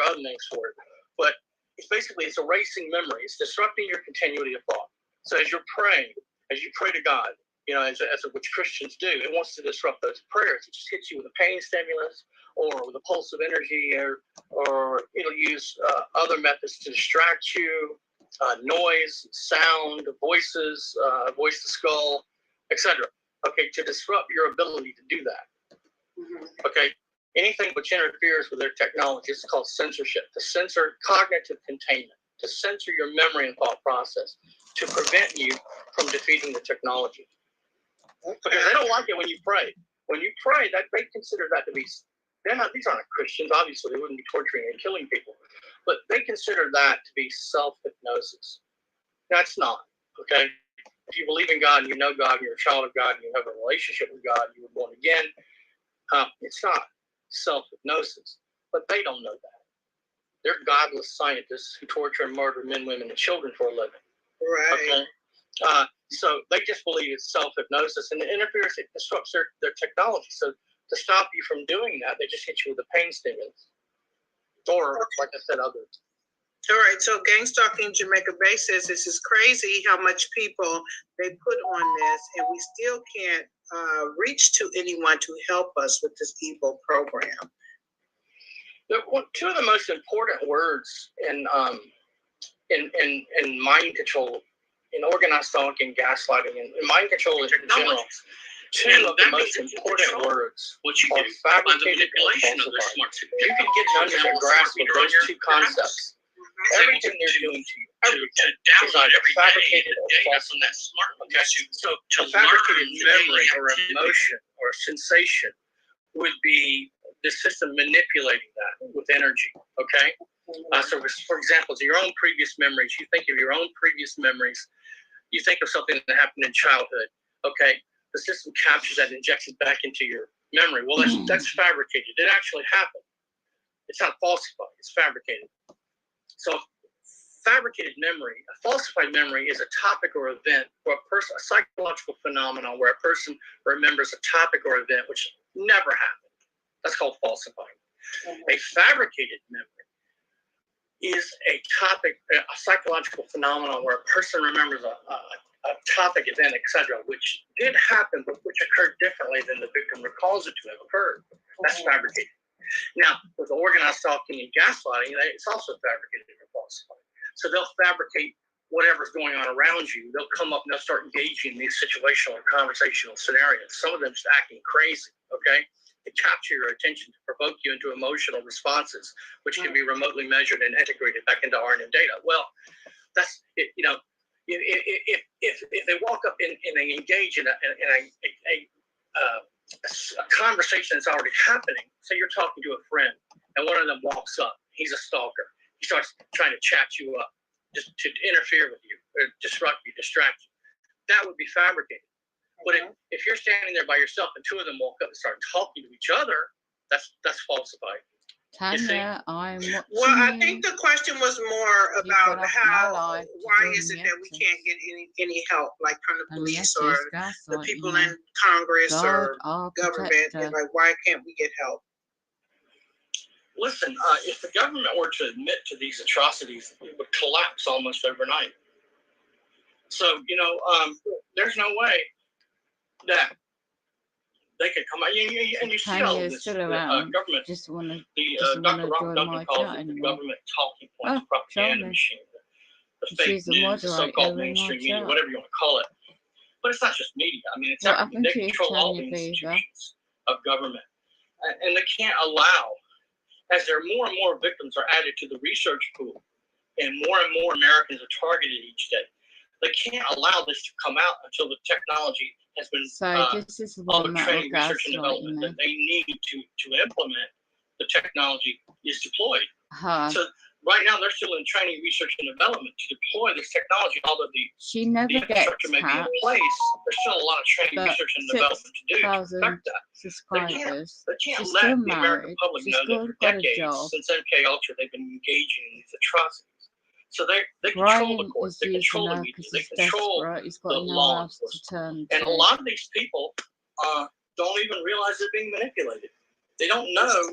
S5: other names for it, but it's basically it's erasing memory. It's disrupting your continuity of thought. So as you're praying, as you pray to God, which Christians do, it wants to disrupt those prayers. It just hits you with a pain stimulus or with a pulse of energy, or it'll use other methods to distract you, noise, sound, voices, voice to skull, etc. Okay, to disrupt your ability to do that. Okay, anything which interferes with their technology is called censorship. To censor cognitive containment, to censor your memory and thought process, to prevent you from defeating the technology. Because they don't like it when you pray. When you pray, that they consider that to be, these aren't Christians, obviously, they wouldn't be torturing and killing people. But they consider that to be self-hypnosis. That's not, okay? If you believe in God and you know God, and you're a child of God, and you have a relationship with God, you were born again, it's not self-hypnosis. But they don't know that. They're godless scientists who torture and murder men, women, and children for a living.
S6: Right.
S5: Okay? So they just believe it's self-hypnosis, and it interferes, it disrupts their technology. So to stop you from doing that, they just hit you with a pain stimulus. Or, like I said, others.
S6: All right, so Gang Stalking Jamaica Bay says this is crazy how much people they put on this, and we still can't reach to anyone to help us with this evil program.
S5: Two of the most important words in mind control, in organized stalking, gaslighting, and mind control in general, two of the most important words are fabricated and falsified. You can get an under grasp of those two concepts. Everything they're doing to you, everything is either fabricated or falsified. Okay, so a fabricated memory or emotion or sensation would be the system manipulating that with energy. Okay, so for example, your own previous memories, you think of your own previous memories, you think of something that happened in childhood. Okay, the system captures that and injects it back into your memory. Well, that's fabricated. It actually happened. It's not falsified. It's fabricated. So fabricated memory, a falsified memory, is a topic or event, or a psychological phenomenon where a person remembers a topic or event which never happened. That's called falsifying. A fabricated memory is a topic, a psychological phenomenon where a person remembers a topic, event, etc., which did happen, but which occurred differently than the victim recalls it to have occurred. That's fabricated. Now, with organized stalking and gaslighting, it's also fabricated or falsified. So they'll fabricate whatever's going on around you. They'll come up and they'll start engaging in these situational or conversational scenarios. Some of them just acting crazy, okay? To capture your attention, to provoke you into emotional responses, which can be remotely measured and integrated back into RNN data. Well, that's it, if they walk up and they engage in a conversation that's already happening. So you're talking to a friend, and one of them walks up. He's a stalker. He starts trying to chat you up, just to interfere with you, or disrupt you, distract you. That would be fabricated. But if you're standing there by yourself and two of them walk up and start talking to each other, that's falsified.
S1: Tanya, I'm watching.
S6: Well, I think the question was more about why is it that we can't get any help, like from the police or the people in Congress or government? Like, why can't we get help?
S5: Listen, if the government were to admit to these atrocities, it would collapse almost overnight. So, there's no way that they could come out, and you see all of this. Government,
S1: just want to
S5: Dr. Rock Duncan calls it the government talking points, propaganda machine, the fake news, the so-called mainstream media, whatever you want to call it. But it's not just media. I mean, it's everything. They control all the institutions of government, and they can't allow, as there are more and more victims are added to the research pool, and more Americans are targeted each day. They can't allow this to come out until the technology has been all the training, research, and development that they need to implement the technology is deployed. So right now they're still in training, research, and development to deploy this technology. Although the infrastructure may be in place, there's still a lot of training, research, and development to do to affect that. They can't let the American public know that for decades, since MK Ultra, they've been engaging in these atrocities. So they control the courts, they control the media, they control the law enforcement. And a lot of these people don't even realize they're being manipulated. They don't know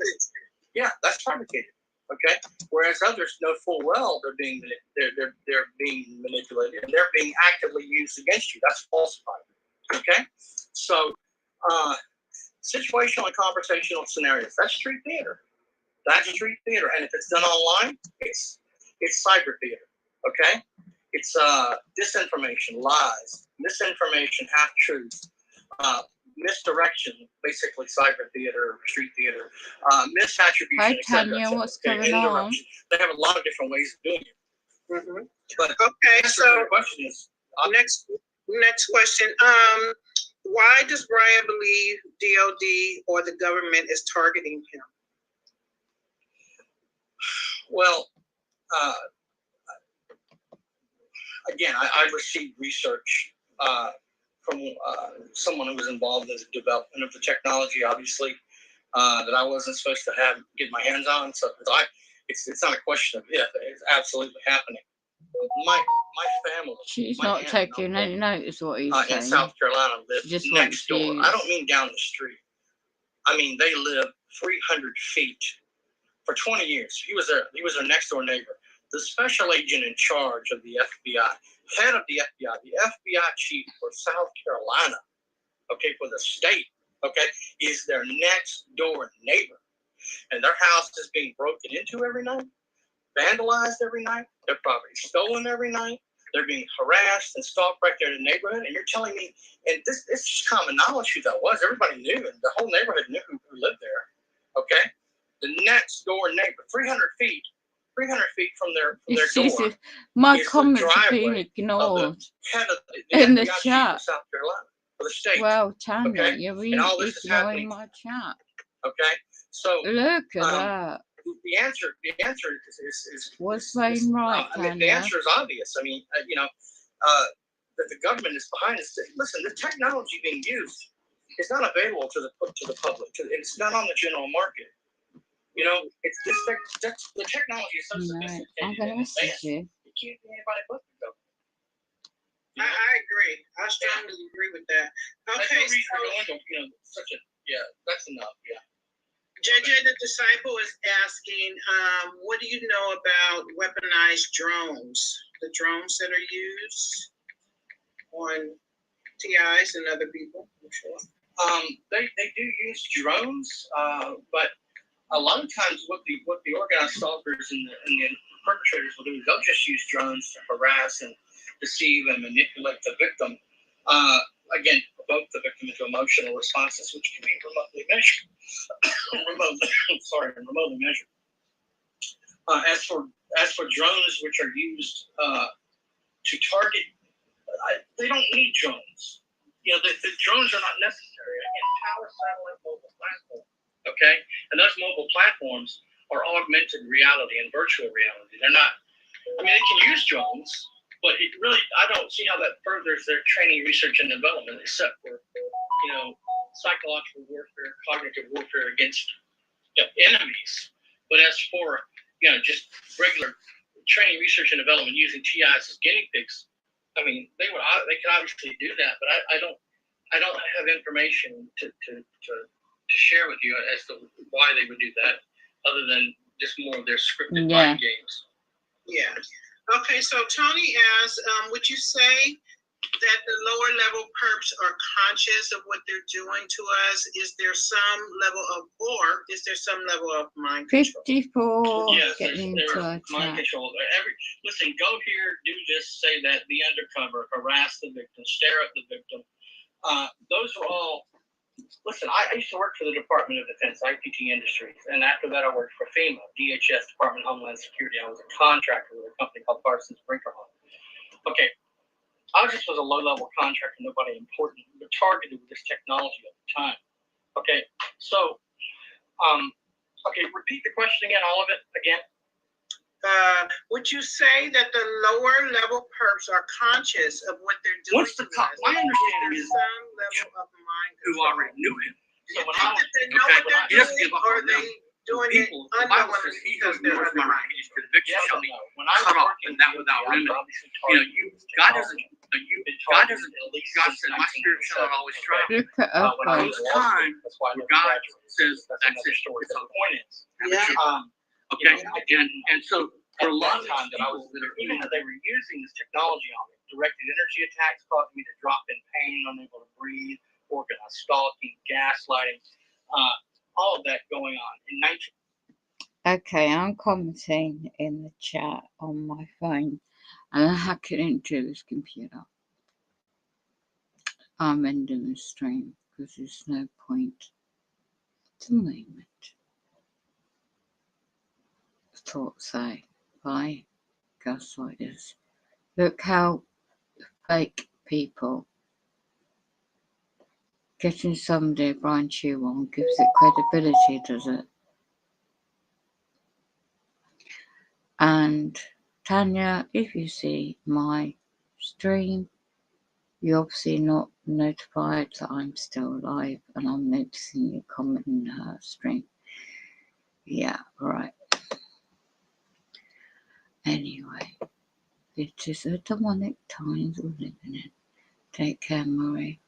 S5: Yeah, that's fabricated. Okay, whereas others know full well they're being manipulated and they're being actively used against you. That's falsified. Okay, so situational and conversational scenarios. That's street theater. That's street theater, and if it's done online, it's cyber theater. Okay, it's disinformation, lies, misinformation, half truths, misdirection, basically cyber theater, street theater, misattribution.
S1: Hi, Tanya, what's going on?
S5: They have a lot of different ways of doing it.
S6: Mm-hmm.
S5: But
S6: Okay, so
S5: the question is,
S6: next question. Why does Brian believe DOD or the government is targeting him?
S5: well, again, I received research from someone who was involved in the development of the technology, obviously, that I wasn't supposed to get my hands on. So it's not a question of if, it's absolutely happening. My family.
S1: She's
S5: my
S1: not
S5: aunt,
S1: taking any notice of what he's
S5: in
S1: saying.
S5: South Carolina live
S1: Just
S5: next door.
S1: wants
S5: I don't mean down the street. I mean they live 300 feet. For 20 years, he was their next door neighbor. The special agent in charge of the FBI, head of the FBI chief for South Carolina, okay, for the state, okay, is their next door neighbor. And their house is being broken into every night, vandalized every night, their property stolen every night. They're being harassed and stalked right there in the neighborhood. And you're telling me, and this is just common knowledge who that was. Everybody knew, and the whole neighborhood knew who lived there, okay? The next door neighbor, 300 feet from their door.
S1: My
S5: is the
S1: comments are being
S5: driveway
S1: ignored
S5: head of the
S1: in the
S5: FBI chief
S1: chat.
S5: of South Carolina, for the state.
S1: Well, Tanya,
S5: okay?
S1: you're
S5: And all
S1: really
S5: this is
S1: ignoring
S5: happening.
S1: my chat.
S5: Okay, so
S1: Look at that.
S5: the answer is
S1: What's saying right,
S5: I mean, the
S1: Tanya?
S5: answer is obvious. I mean, that the government is behind us. Listen, the technology being used is not available to the public. It's not on the general market. You know, it's this the technology is so sophisticated.
S1: I'm gonna message you.
S5: It can't be anybody but the government.
S6: I agree. I strongly agree with that.
S5: That's
S6: Okay,
S5: no reason
S6: so
S5: to go into, that's enough. Yeah.
S6: JJ the Disciple is asking, what do you know about weaponized drones? The drones that are used on TIs and other people, I'm sure.
S5: They do use drones, but a lot of times what the organized stalkers and the perpetrators will do is they'll just use drones to harass and deceive and manipulate the victim. Again, provoke the victim into emotional responses, which can be remotely measured. remotely measured. As for drones, which are used to target, they don't need drones. You know, the drones are not necessary. Again, power satellite mobile platform. Okay, and those mobile platforms are augmented reality and virtual reality. They're not. I mean, they can use drones, but it really, I don't see how that furthers their training, research, and development, except for psychological warfare, cognitive warfare against enemies. But as for just regular training, research, and development using TIs as guinea pigs, I mean, they could obviously do that, but I don't have information to share with you as to why they would do that, other than just more of their scripted mind games.
S6: Yeah. Okay, so Tony asks, would you say that the lower level perps are conscious of what they're doing to us? Is there some level of mind control?
S1: 54.
S5: Yes,
S1: Getting
S5: there's
S1: into a
S5: mind
S1: chat.
S5: control. Listen, go here, do this, say that, be undercover, harass the victim, stare at the victim. Those are all. Listen, I used to work for the Department of Defense, IPT Industries, and after that I worked for FEMA, DHS, Department of Homeland Security. I was a contractor with a company called Parsons Brinckerhoff. Okay, I just was a low-level contractor, nobody important, but targeted with this technology at the time. Okay, so, repeat the question again, all of it again.
S6: Would you say that the lower level perps are conscious of what they're doing?
S5: What's the top? My understanding is
S6: some level of mind
S5: who
S6: control.
S5: already knew him.
S6: So when they know what they're
S5: you have to
S6: doing,
S5: give up
S6: or
S5: on
S6: they
S5: them.
S6: doing it unknowingly because they're undermined?
S5: Yes, when I was working,
S7: cut off and that without remedy. God doesn't
S5: God doesn't. God said, "My spirit shall not always strive."
S1: Look at her
S5: When
S1: face.
S5: there's time where God says, "That's it." It's on.
S6: Yeah.
S5: Okay, and so for a lot of times that I was, even though they were using this technology on me, directed energy attacks caused me to drop in pain, unable to breathe, organized stalking, gaslighting, all of that going on. In 19
S1: Okay, I'm commenting in the chat on my phone and I hack it into this computer. I'm ending the stream because there's no point at the moment. Thoughts say, bye, gaslighters. Look how fake people getting somebody Brian Chew on gives it credibility, does it? And Tanya, if you see my stream, you're obviously not notified that I'm still live, and I'm noticing you comment in her stream. Yeah, right. Anyway, it is a demonic times we're living in. Take care, Murray.